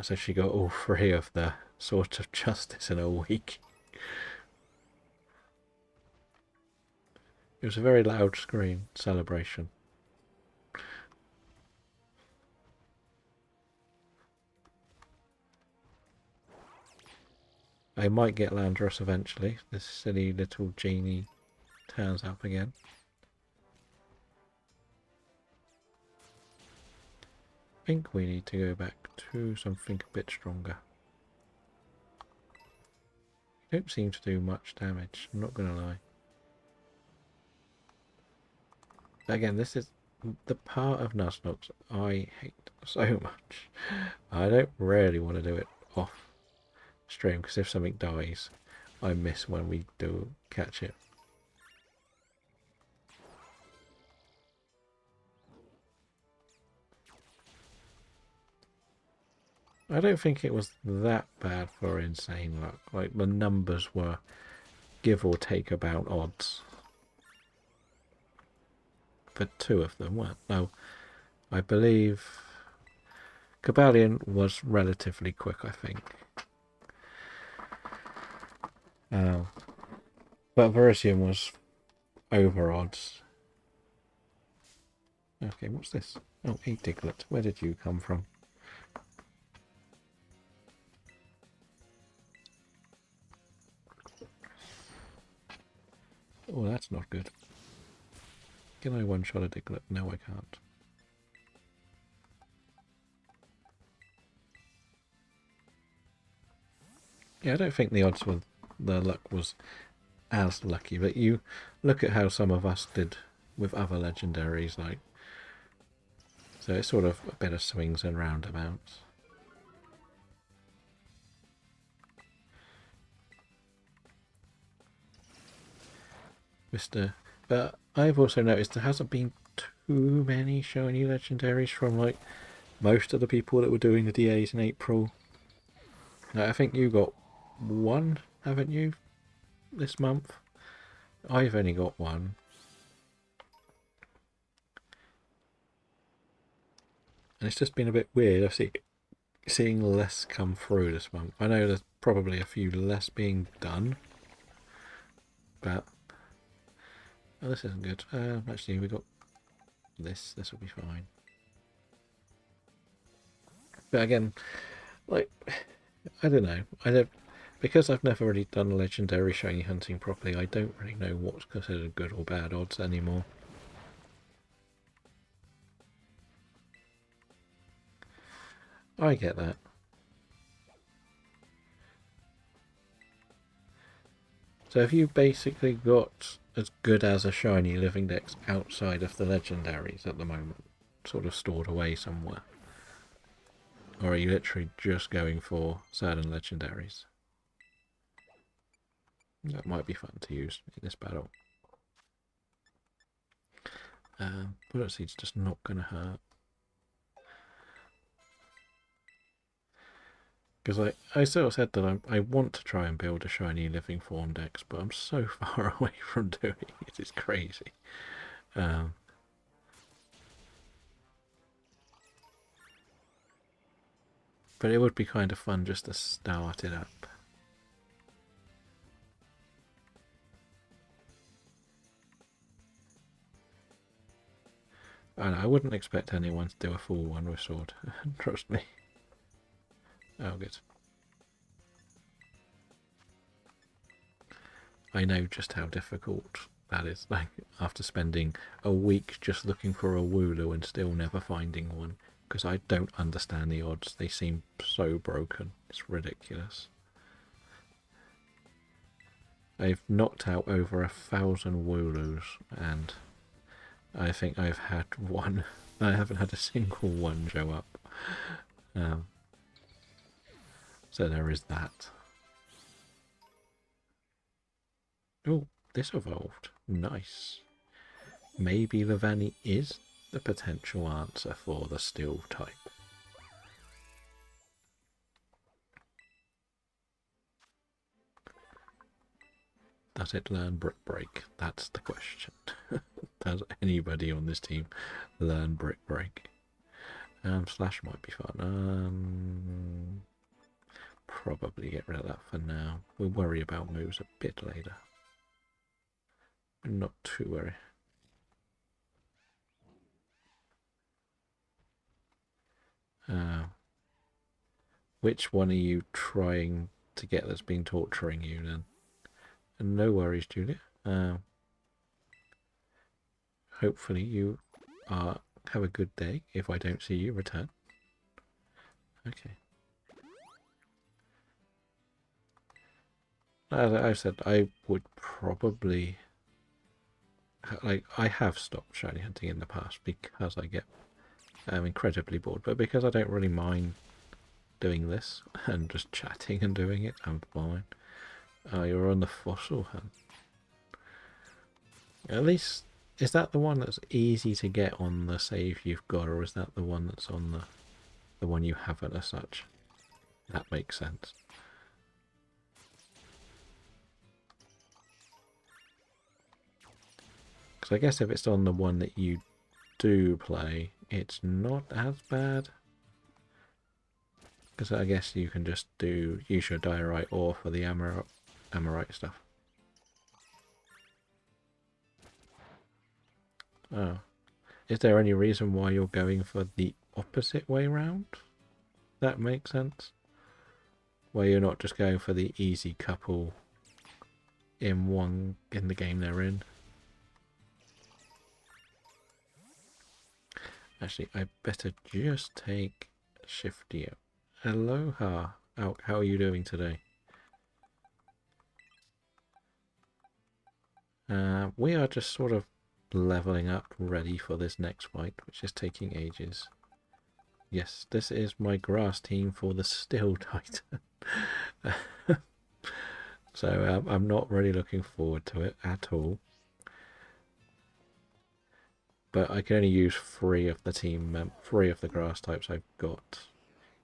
So she got all 3 of the Sword of Justice in a week. It was a very loud scream celebration. I might get Landros eventually. This silly little genie turns up again. think we need to go back to something a bit stronger. Don't seem to do much damage, I'm not going to lie. Again, this is the part of Nuzlocke I hate so much. I don't really want to do it off stream, because if something dies, I miss when we do catch it. I don't think it was that bad for Insane Luck. Like, the numbers were give or take about odds. For two of them, well, no, I believe Cabalion was relatively quick, I think. But Verisium was over odds. Okay, what's this? Oh, a Diglett. Where did you come from? Oh, that's not good. Can I one-shot a Diglett? No, I can't. Yeah, I don't think the odds with the luck was as lucky, but you look at how some of us did with other legendaries, like, so it's sort of a bit of swings and roundabouts. But I've also noticed there hasn't been too many shiny legendaries from like most of the people that were doing the DAs in April. Now, I think you got one, haven't you, this month? I've only got one. And it's just been a bit weird. I seeing less come through this month. I know there's probably a few less being done, but oh, this isn't good. Actually, we got this. This will be fine. But again, like, I don't know. Because I've never really done legendary shiny hunting properly. I don't really know what's considered good or bad odds anymore. I get that. So have you basically got as good as a shiny living dex outside of the legendaries at the moment, sort of stored away somewhere? Or are you literally just going for certain legendaries? That might be fun to use in this battle. Bullet Seed's just not going to hurt. Because I sort of said that I want to try and build a shiny living form dex, but I'm so far away from doing it, it's crazy. But it would be kind of fun just to start it up. I wouldn't expect anyone to do a full one with sword, trust me. Oh, good. I know just how difficult that is, like, after spending a week just looking for a Wooloo and still never finding one, because I don't understand the odds. They seem so broken. It's ridiculous. I've knocked out over 1,000 Wooloos, and I think I've had one. I haven't had a single one show up. So there is that. Oh, this evolved. Nice. Maybe Levani is the potential answer for the steel type. Does it learn Brick Break? That's the question. Does anybody on this team learn Brick Break? Slash might be fun. Probably get rid of that for now. We'll worry about moves a bit later. Not too worried. Which one are you trying to get that's been torturing you then? And no worries, Julia. Hopefully you have a good day if I don't see you return. Okay. As I said, I would probably... Like, I have stopped shiny hunting in the past because I get incredibly bored. But because I don't really mind doing this and just chatting and doing it, I'm fine. You're on the fossil hunt. At least, is that the one that's easy to get on the save you've got, or is that the one that's on the one you haven't as such? That makes sense. Because I guess if it's on the one that you do play, it's not as bad. Because I guess you can just use your diorite ore for the amorite stuff. Oh. Is there any reason why you're going for the opposite way round? That makes sense. Where you're not just going for the easy couple in the game they're in. Actually, I better just take Shifty out. Aloha. How are you doing today? We are just sort of leveling up, ready for this next fight, which is taking ages. Yes, this is my grass team for the Steel Titan. So I'm not really looking forward to it at all. But I can only use 3 of the team, 3 of the grass types I've got.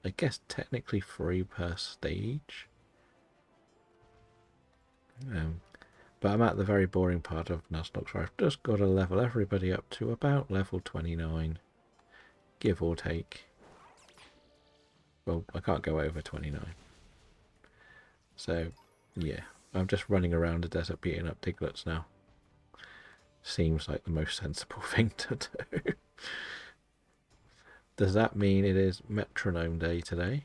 I guess technically 3 per stage. But I'm at the very boring part of Nuzlocke, where I've just got to level everybody up to about level 29, give or take. Well, I can't go over 29. So, yeah, I'm just running around the desert beating up Diglets now. Seems like the most sensible thing to do. Does that mean it is Metronome Day today?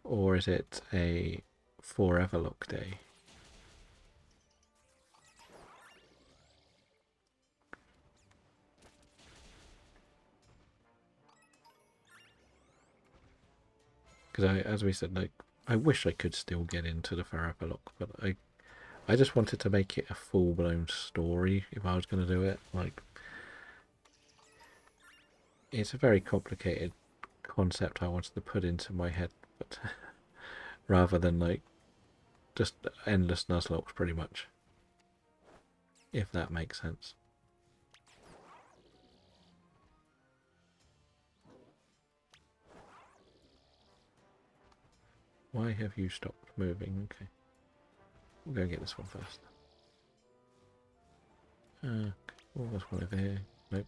Or is it a Forever Lock Day? Because as we said, like, I wish I could still get into the Forever Lock, but I just wanted to make it a full-blown story if I was going to do it. Like, it's a very complicated concept I wanted to put into my head, but rather than like just endless Nuzlocke, pretty much, if that makes sense. Why have you stopped moving? Okay, we'll go get this one first. Oh, there's one over here. Nope.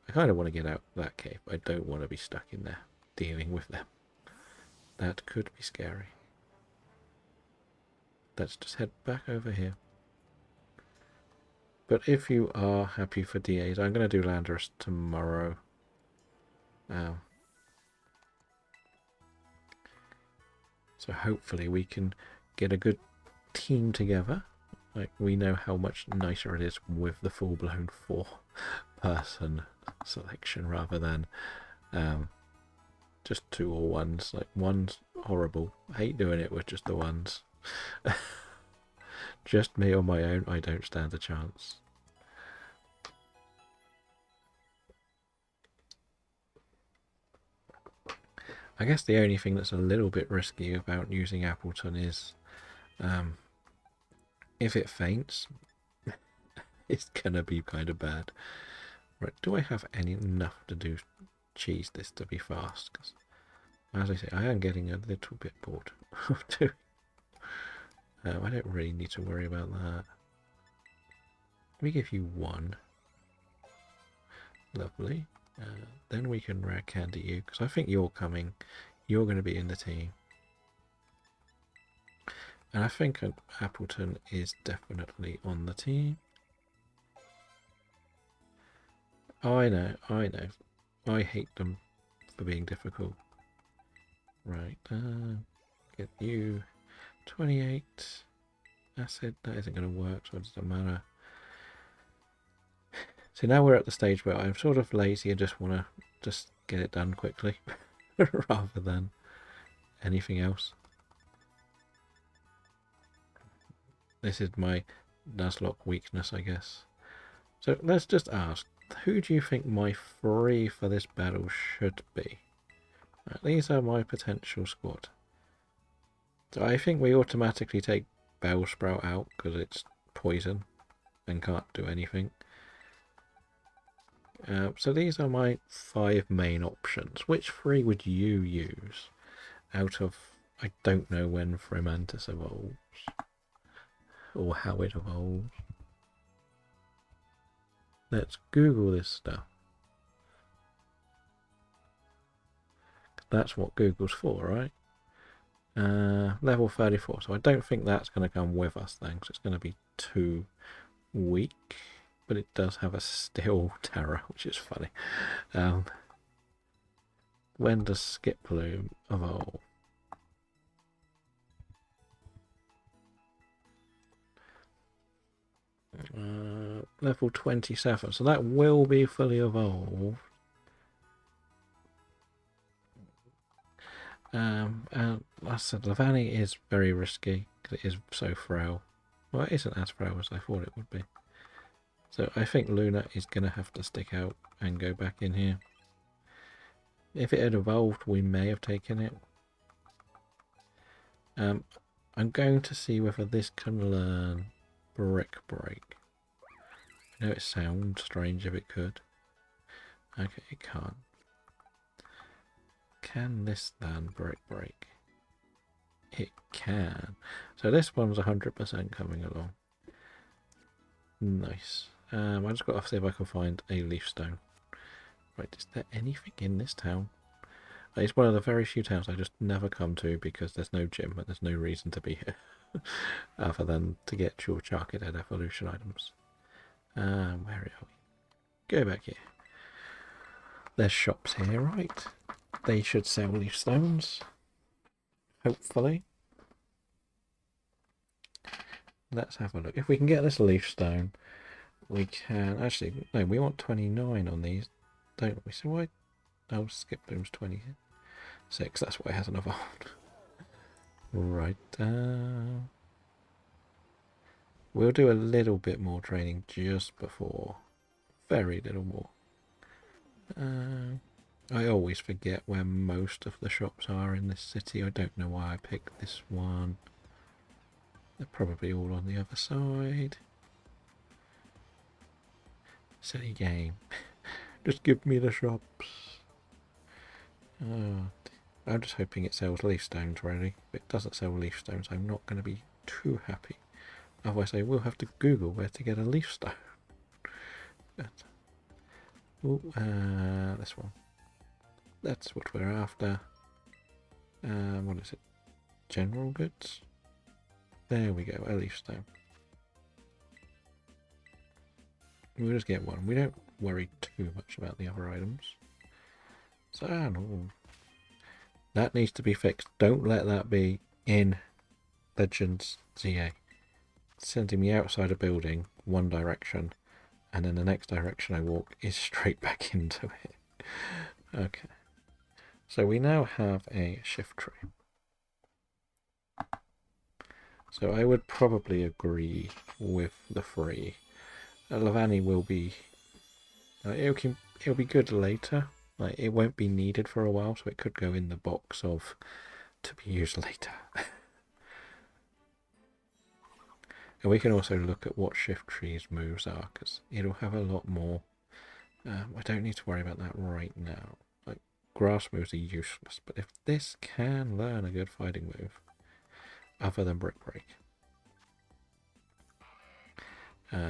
I kind of want to get out that cave. I don't want to be stuck in there dealing with them. That could be scary. Let's just head back over here. But if you are happy for DAs, I'm going to do Landorus tomorrow. So hopefully we can get a good team together. Like, we know how much nicer it is with the full-blown 4-person selection rather than just 2 or 1s. Like, 1's horrible. I hate doing it with just the 1s. Just me on my own, I don't stand a chance. I guess the only thing that's a little bit risky about using Appleton is if it faints, it's gonna be kind of bad. Right, do I have enough to cheese this to be fast? Because, as I say, I am getting a little bit bored of doing. I don't really need to worry about that. Let me give you 1. Lovely. Then we can rare candy you, because I think you're coming. You're going to be in the team. And I think Appleton is definitely on the team. Oh, I know. I hate them for being difficult. Right, get you 28 acid. That isn't going to work, so it doesn't matter. So now we're at the stage where I'm sort of lazy and just want to get it done quickly rather than anything else. This is my Nuzlocke weakness, I guess. So let's just ask, who do you think my free for this battle should be? These are my potential squad. So I think we automatically take Bellsprout out because it's poison and can't do anything. So these are my 5 main options. Which 3 would you use out of, I don't know when Fremantis evolves or how it evolves. Let's Google this stuff. That's what Google's for, right? Level 34. So I don't think that's going to come with us then, because it's going to be too weak. But it does have a steel terror, which is funny. When does Skiploom evolve? Level 27. So that will be fully evolved. And like I said, Lavani is very risky because it is so frail. Well, it isn't as frail as I thought it would be. So I think Luna is going to have to stick out and go back in here. If it had evolved, we may have taken it. I'm going to see whether this can learn Brick Break. I know it sounds strange if it could. Okay, it can't. Can this learn Brick Break? It can. So this one's 100% coming along. Nice. I just got to see if I can find a leaf stone. Right, is there anything in this town? It's one of the very few towns I just never come to because there's no gym and there's no reason to be here other than to get your Charcadet evolution items. Where are we? Go back here. There's shops here, right? They should sell leaf stones. Hopefully. Let's have a look. If we can get this leaf stone, we can... Actually, no, we want 29 on these, don't we? So why... Oh, Skiploom's 26. That's why it hasn't evolved. Right. We'll do a little bit more training just before. Very little more. I always forget where most of the shops are in this city. I don't know why I picked this one. They're probably all on the other side. Silly game. Just give me the shops. I'm just hoping it sells leaf stones, really. If it doesn't sell leaf stones, I'm not going to be too happy. Otherwise, I will have to Google where to get a leaf stone. This one. That's what we're after. What is it? General goods? There we go, a leaf stone. We'll just get one. We don't worry too much about the other items. So, no. That needs to be fixed. Don't let that be in Legends ZA. Sending me outside a building, one direction, and then the next direction I walk is straight back into it. Okay. So we now have a shift tree. So I would probably agree with the 3. Lavani will be... it'll be good later. Like, it won't be needed for a while, so it could go in the box of to be used later. And we can also look at what shift tree's moves are, because it'll have a lot more. I don't need to worry about that right now. Like, grass moves are useless, but if this can learn a good fighting move, other than Brick Break,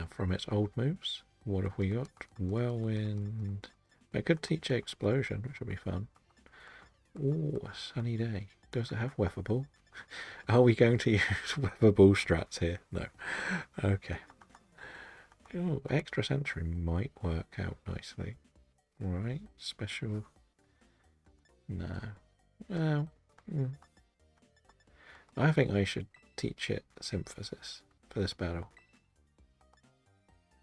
from its old moves, what have we got? Whirlwind. I could teach Explosion, which would be fun. Ooh, a sunny day. Does it have Weather Ball? Are we going to use Weather Ball strats here? No. Okay. Oh, Extra Sentry might work out nicely. Right, special... No. Well... I think I should teach it Synthesis for this battle.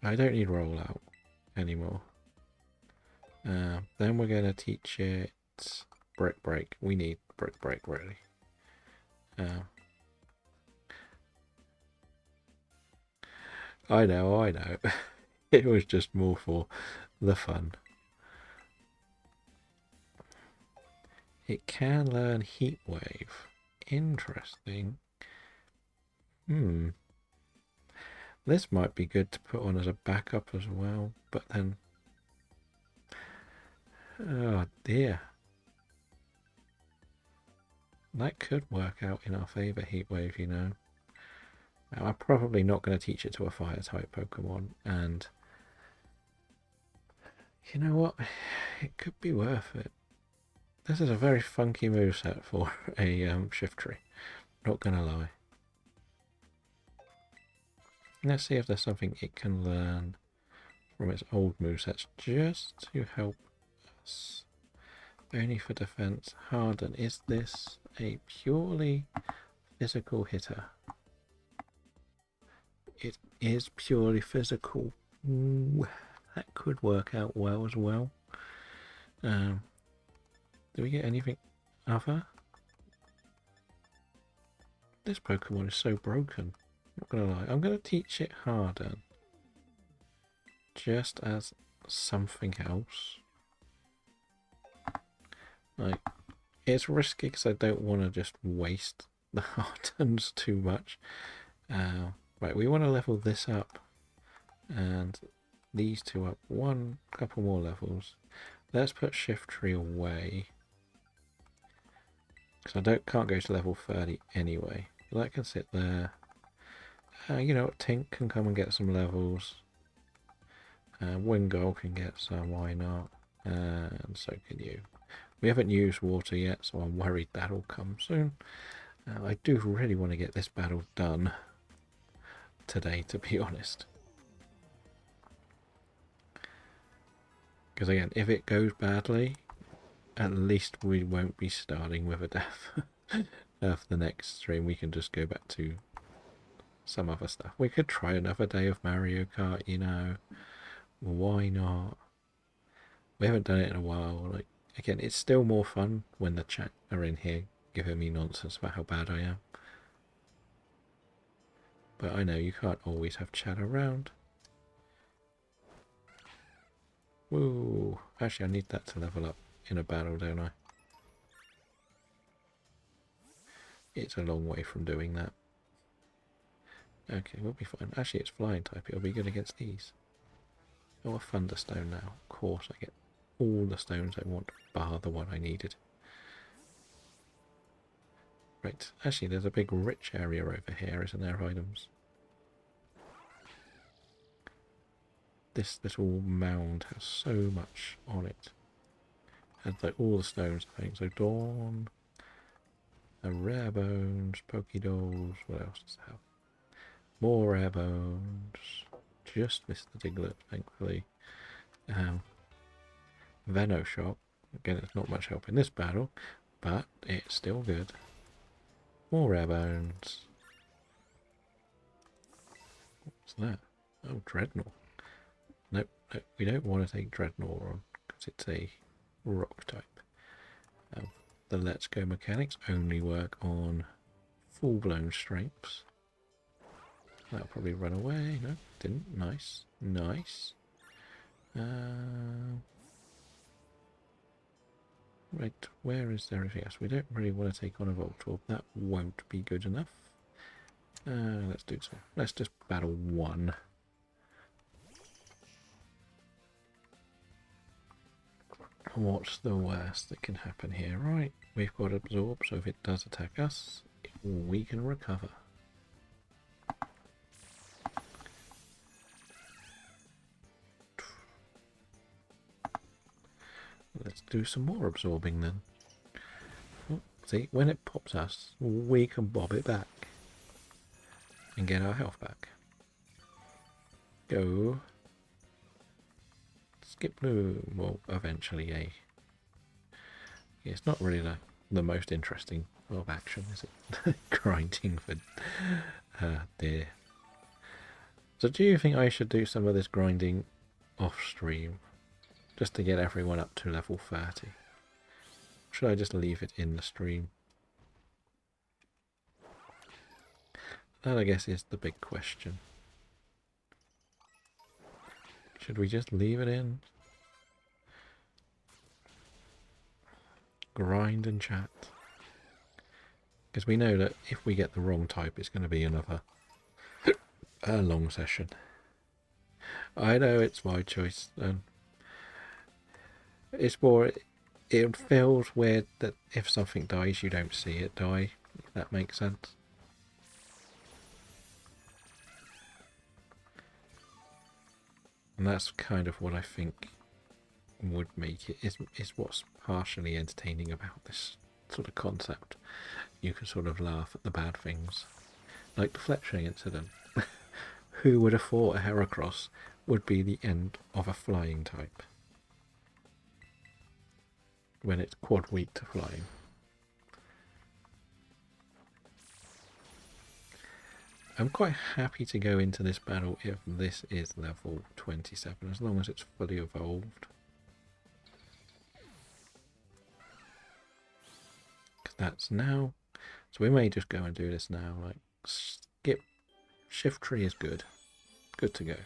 I don't need Rollout anymore. Then we're going to teach it brick break. We need brick break, really. I know. It was just more for the fun. It can learn heat wave. Interesting. This might be good to put on as a backup as well, but then... Oh dear. That could work out in our favour, Heatwave, you know. Now, I'm probably not going to teach it to a fire-type Pokemon, and... You know what? It could be worth it. This is a very funky moveset for a Shiftry. Not going to lie. Let's see if there's something it can learn from its old movesets just to help us. Only for defense. Harden. Is this a purely physical hitter? It is purely physical. Ooh, that could work out well as well. Do we get anything other? This Pokemon is so broken. Not gonna lie. I'm gonna teach it Harden. Just as something else. Like, it's risky because I don't want to just waste the Hardens too much. Right, we want to level this up and these two up one couple more levels. Let's put Shiftry away because I can't go to level 30 anyway. That can sit there. You know what, Tink can come and get some levels. Wingull can get some, why not? And so can you. We haven't used water yet, so I'm worried that'll come soon. I do really want to get this battle done today, to be honest. Because again, if it goes badly, at least we won't be starting with a death. For the next stream, we can just go back to some other stuff. We could try another day of Mario Kart, you know. Why not? We haven't done it in a while. Like, again, it's still more fun when the chat are in here giving me nonsense about how bad I am. But I know you can't always have chat around. Woo! Actually, I need that to level up in a battle, don't I? It's a long way from doing that. Okay, we'll be fine. Actually, it's flying type. It'll be good against these. Oh, a Thunderstone now. Of course, I get all the stones I want, bar the one I needed. Right, actually there's a big rich area over here, isn't there, items? This little mound has so much on it. And like all the stones, I think. So Dawn, rare bones, Pokédolls, what else does it have? More rare bones. Just missed the Diglett, thankfully. Venoshock. Again, it's not much help in this battle, but it's still good. More rare bones. What's that? Oh, Dreadnought. Nope, we don't want to take Dreadnought on because it's a rock type. The Let's Go mechanics only work on full-blown strengths. That'll probably run away. No, didn't. Nice. Nice. Right, where is there anything else? We don't really want to take on a Voltorb. That won't be good enough. Let's do so. Let's just battle one. What's the worst that can happen here? Right, we've got Absorb, so if it does attack us, we can recover. Let's do some more absorbing then. Oh, see, when it pops us, we can bob it back and get our health back. Go. Skip Bloom. Well, eventually, eh? Yeah, it's not really the most interesting of action, is it? Grinding for deer. So do you think I should do some of this grinding off stream? just to get everyone up to level 30. Should I just leave it in the stream? That, I guess, is the big question. Should we just leave it in? Grind and chat. Because we know that if we get the wrong type, it's going to be another long session. I know it's my choice. It's more... It feels weird that if something dies, you don't see it die. If that makes sense. And that's kind of what I think would make it, is what's partially entertaining about this sort of concept. You can sort of laugh at the bad things. Like the Fletching incident. Who would have thought a Heracross would be the end of a flying type? When it's quad weak to flying. I'm quite happy to go into this battle if this is level 27, as long as it's fully evolved. Because that's now. So we may just go and do this now. Like, skip. Shift tree is good. Good to go.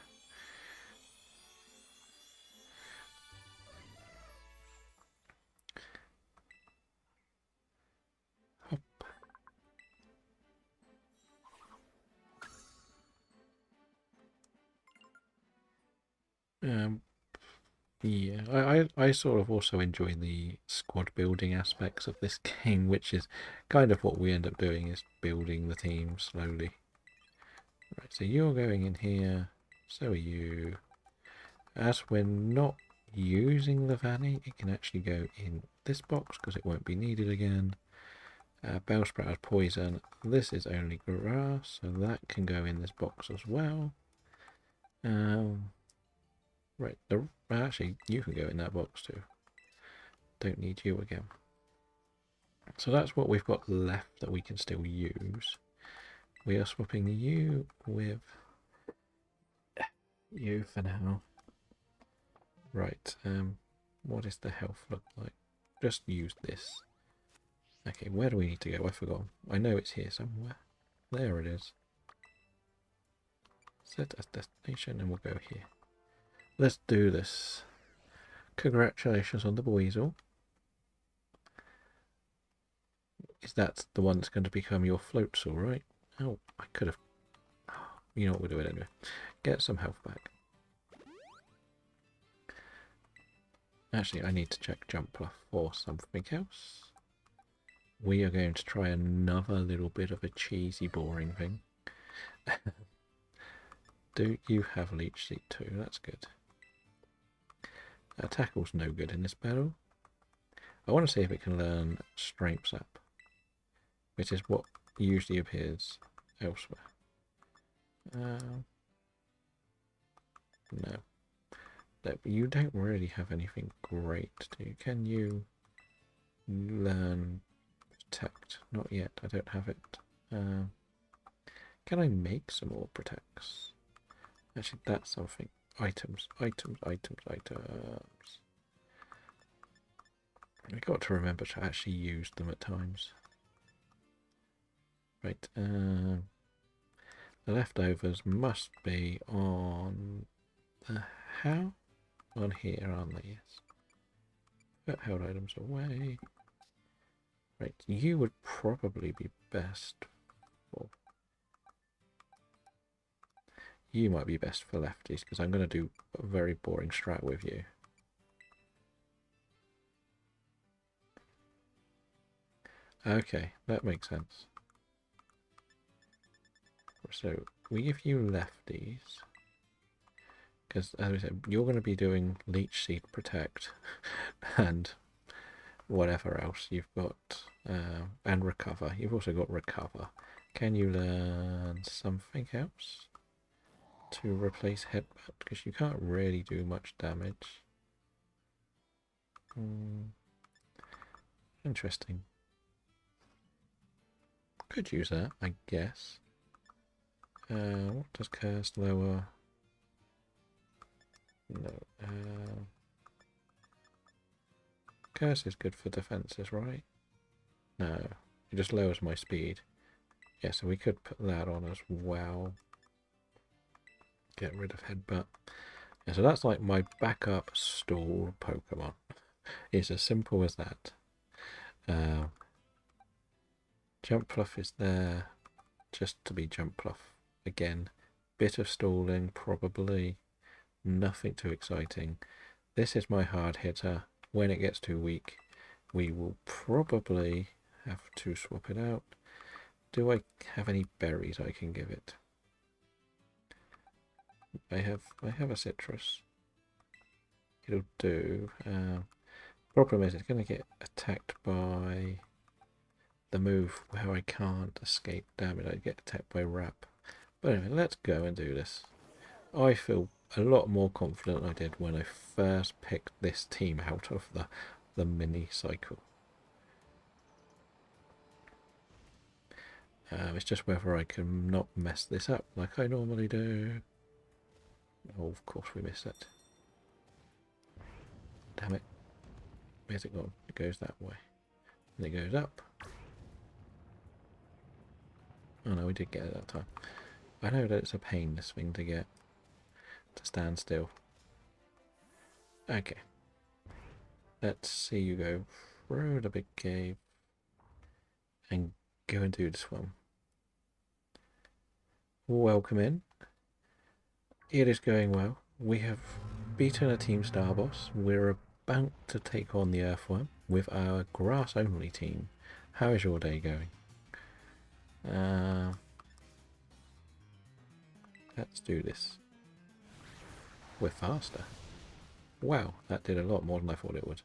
Hop. Yeah, I sort of also enjoy the squad building aspects of this game, which is kind of what we end up doing, is building the team slowly. Right, so you're going in here, so are you. As we're not using the Vanny, it can actually go in this box because it won't be needed again. Bellsprout has poison. This is only grass, so that can go in this box as well. Right, actually, you can go in that box too. Don't need you again. So that's what we've got left that we can still use. We are swapping you with you for now. Right, what does the health look like? Just use this. Okay, where do we need to go? I forgot. I know it's here somewhere. There it is. Set as destination and we'll go here. Let's do this. Congratulations on the Weasel. Is that the one that's going to become your Floatzel, right? Oh, I could have... You know what, we'll do it anyway. Get some health back. Actually, I need to check Jumpler for something else. We are going to try another little bit of a cheesy, boring thing. Do you have Leech Seed too? That's good. Tackle's no good in this battle. I want to see if it can learn Strength Sap, which is what usually appears elsewhere. No. You don't really have anything great, do you? Can you learn Protect? Not yet, I don't have it. Can I make some more Protects? Actually, that's something. Items, items, items, items. I got to remember to actually use them at times. Right, the leftovers must be on the how? On here, aren't they? Yes. Put held items away. Right, you would probably be best for... You might be best for lefties, because I'm going to do a very boring strat with you. Okay, that makes sense. So, we give you lefties. Because, as I said, you're going to be doing Leech Seed Protect and whatever else you've got. And Recover. You've also got Recover. Can you learn something else to replace Headbutt? Because you can't really do much damage. Interesting. Could use that, I guess. What does Curse lower? No. Curse is good for defences, right? No, it just lowers my speed. Yeah, so we could put that on as well. Get rid of headbutt. Yeah, so that's like my backup stall Pokemon. It's as simple as that. Jump Fluff is there just to be Jump Fluff. Again, bit of stalling, probably. Nothing too exciting. This is my hard hitter. When it gets too weak, we will probably have to swap it out. Do I have any berries I can give it? I have a citrus. It'll do. Problem is it's going to get attacked by the move where I can't escape damage. I get attacked by Wrap. But anyway, let's go and do this. I feel a lot more confident than I did when I first picked this team out of the mini cycle. It's just whether I can not mess this up like I normally do. Oh, of course we missed it. Damn it. Where's it gone? It goes that way. And it goes up. Oh no, we did get it that time. I know that it's a pain, this thing, to get to stand still. Okay. Let's see you go through the big cave and go and do this one. Welcome in. It is going well. We have beaten a Team Star boss. We're about to take on the Earthworm with our grass only team. How is your day going? Let's do this. We're faster. Wow, that did a lot more than I thought it would.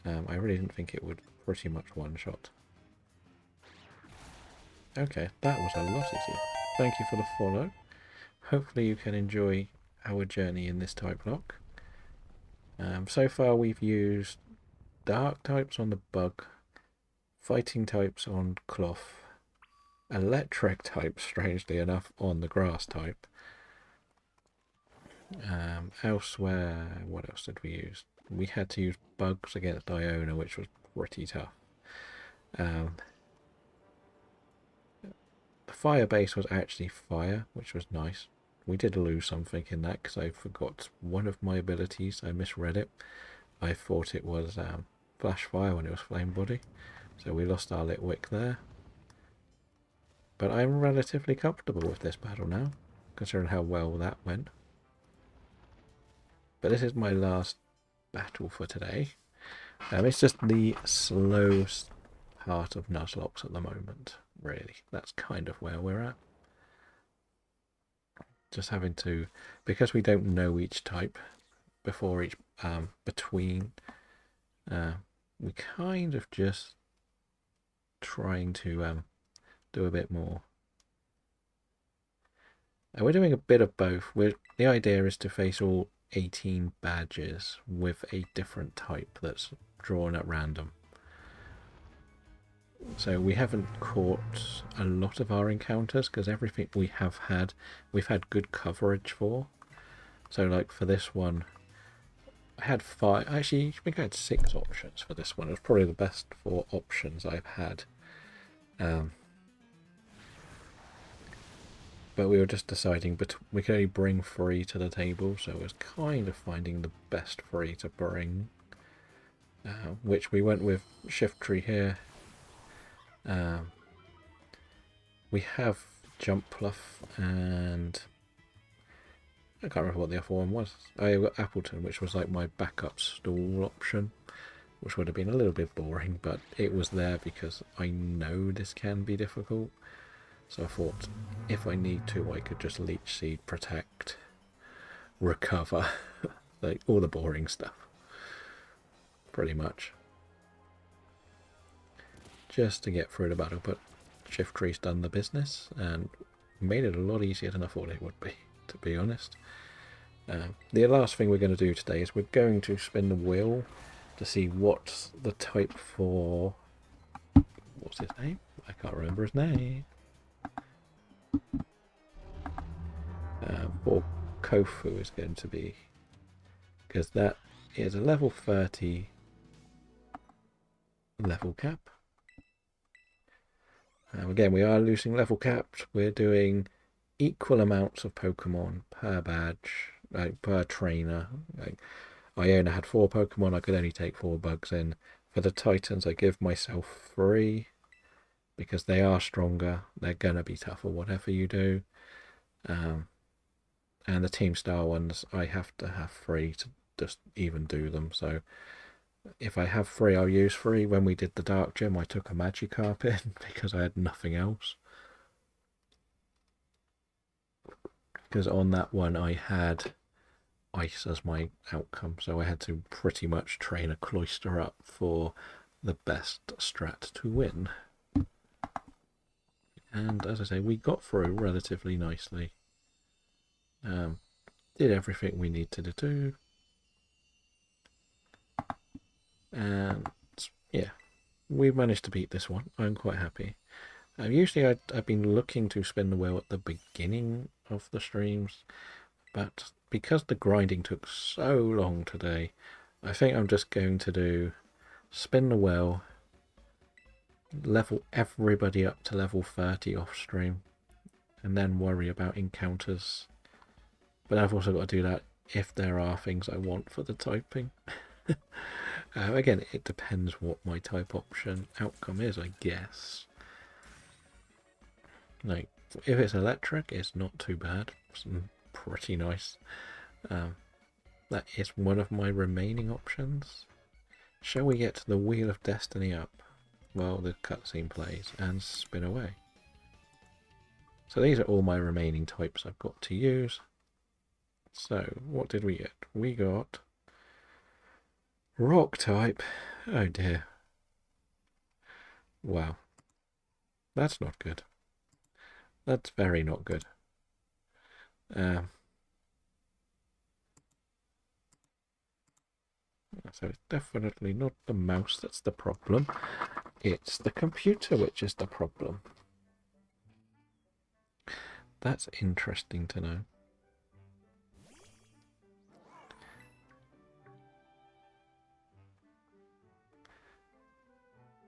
I really didn't think it would pretty much one shot. Okay, that was a lot easier. Thank you for the follow. Hopefully you can enjoy our journey in this TypeLocke. So far we've used dark types on the bug, fighting types on cloth, electric types, strangely enough, on the grass type. Elsewhere, what else did we use? We had to use bugs against Iona, which was pretty tough. The fire base was actually fire, which was nice. We did lose something in that because I forgot one of my abilities. I misread it. I thought it was flash fire when it was flame body. So we lost our Litwick there. But I'm relatively comfortable with this battle now, considering how well that went. But this is my last battle for today. It's just the slowest part of Nuzlocke at the moment, really. That's kind of where we're at. Just having to, because we don't know each type before each, between, we kind of just trying to do a bit more. We're doing a bit of both. The idea is to face all 18 badges with a different type that's drawn at random. So we haven't caught a lot of our encounters because everything we have had, we've had good coverage for. So like for this one, I had 5, actually I think I had 6 options for this one. It was probably the best 4 options I've had. But we were just deciding, but we could only bring 3 to the table, so it was kind of finding the best 3 to bring. Which we went with Shift Tree here. We have Jump Pluff and I can't remember what the other one was. I got Appleton, which was like my backup stall option, which would have been a little bit boring, but it was there because I know this can be difficult. So I thought if I need to, I could just Leech Seed, Protect, Recover, like all the boring stuff, pretty much, just to get through the battle. But Shift Tree's done the business and made it a lot easier than I thought it would be, to be honest. The last thing we're going to do today is we're going to spin the wheel to see what's the type for, what's his name? I can't remember his name. For Kofu is going to be, because that is a level 30 level cap. Again, we are losing level caps. We're doing equal amounts of Pokemon per badge, like per trainer. Like, I only had 4 Pokemon, I could only take 4 bugs in. For the Titans, I give myself 3 because they are stronger. They're gonna be tougher, whatever you do. And the Team Star ones, I have to have 3 to just even do them. So if I have 3, I'll use 3. When we did the Dark Gym, I took a Magikarp in because I had nothing else. Because on that one, I had Ice as my outcome, so I had to pretty much train a Cloyster up for the best strat to win. And as I say, we got through relatively nicely. Did everything we needed to do. And yeah, we managed to beat this one. I'm quite happy. Usually I've been looking to spin the wheel at the beginning of the streams, but because the grinding took so long today, I think I'm just going to do spin the wheel, level everybody up to level 30 off stream, and then worry about encounters. But I've also got to do that if there are things I want for the typing. Again, it depends what my type option outcome is, I guess. Like, if it's electric, it's not too bad. It's pretty nice. That is one of my remaining options. Shall we get the Wheel of Destiny up while the cutscene plays and spin away? So these are all my remaining types I've got to use. So what did we get? We got Rock type. Oh dear. Wow. That's not good. That's very not good. So it's definitely not the mouse that's the problem. It's the computer which is the problem. That's interesting to know.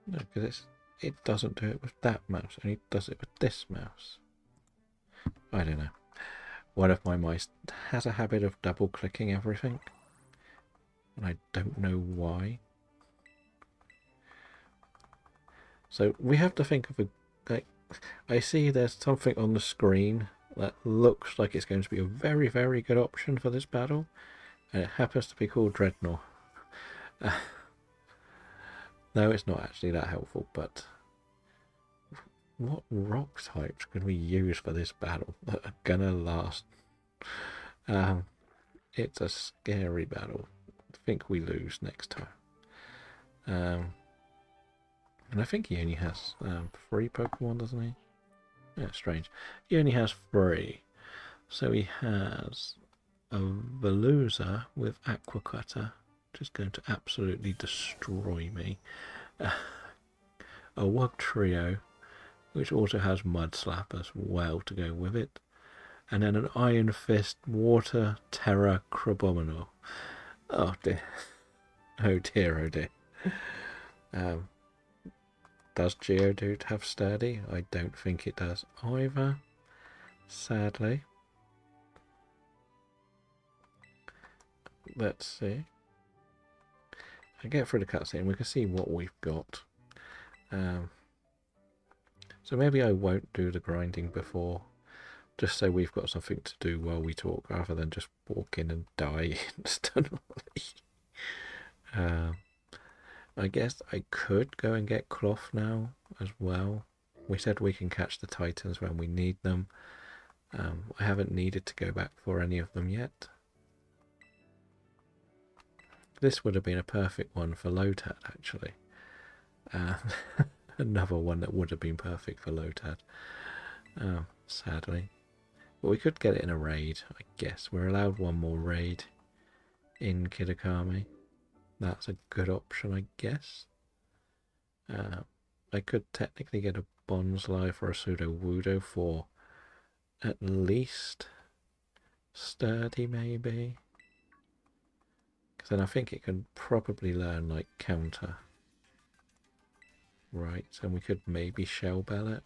No, because it doesn't do it with that mouse, and it does it with this mouse. I don't know. One of my mice has a habit of double clicking everything, and I don't know why. So we have to think of a, like, I see there's something on the screen that looks like it's going to be a very, very good option for this battle, and it happens to be called Dreadnought. No, it's not actually that helpful, but what rock types can we use for this battle that are gonna last? It's a scary battle. I think we lose next time. And I think he only has 3 Pokemon, doesn't he? Yeah, strange. He only has 3. So he has a Veluza with Aqua Cutter, which is going to absolutely destroy me. A Wugtrio, which also has Mud Slap as well to go with it. And then an Iron Fist Water Terra Crabominal. Oh dear. Oh dear, oh dear. Does Geodude have Sturdy? I don't think it does either, sadly. Let's see. I get through the cutscene, we can see what we've got. So maybe I won't do the grinding before, just so we've got something to do while we talk, rather than just walk in and die instantly. I guess I could go and get Cloth now as well. We said we can catch the Titans when we need them. I haven't needed to go back for any of them yet. This would have been a perfect one for Lotad, actually. Another one that would have been perfect for Lotad. Sadly. But we could get it in a raid, I guess. We're allowed one more raid in Kitakami. That's a good option, I guess. I could technically get a Bonsly for a Sudowoodo for at least Sturdy, maybe. Because then I think it can probably learn like counter. Right, so we could maybe shell bell it.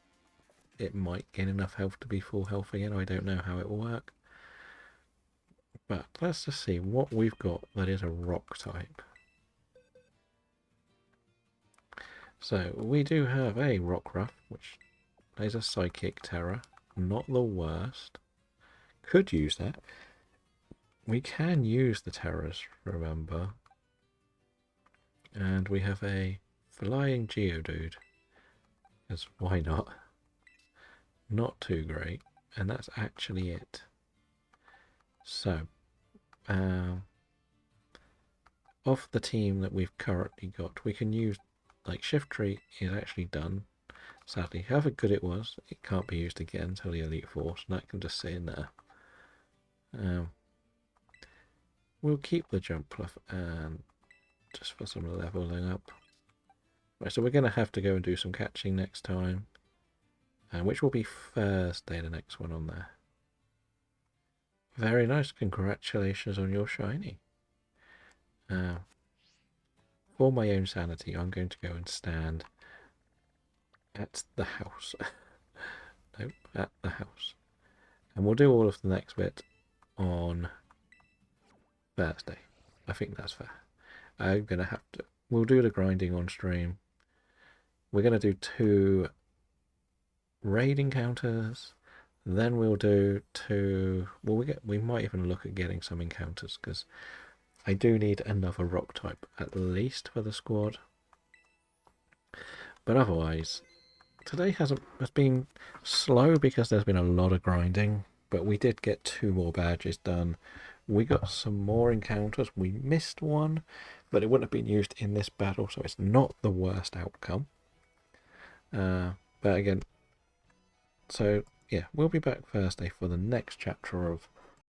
It might gain enough health to be full health again. I don't know how it will work. But let's just see what we've got that is a rock type. So we do have a Rockruff, which is a psychic terror. Not the worst. Could use that. We can use the terrors, remember. And we have a flying Geodude. Because why not? Not too great. And that's actually it. So, of the team that we've currently got, we can use, like, Shift Tree is actually done. Sadly, however good it was, it can't be used again until the Elite Force, and that can just sit in there. We'll keep the Jump Pluff and just for some leveling up. Right, so we're going to have to go and do some catching next time, which will be Thursday, the next one on there. Very nice, congratulations on your shiny. For my own sanity, I'm going to go and stand at the house. Nope, at the house. And we'll do all of the next bit on Thursday. I think that's fair. I'm going to have to... We'll do the grinding on stream. We're going to do 2 raid encounters. Then we'll do 2... Well, we might even look at getting some encounters, because I do need another rock type, at least, for the squad. But otherwise, today has been slow because there's been a lot of grinding. But we did get 2 more badges done. We got some more encounters. We missed one, but it wouldn't have been used in this battle, so it's not the worst outcome. But again, so yeah, we'll be back Thursday for the next chapter of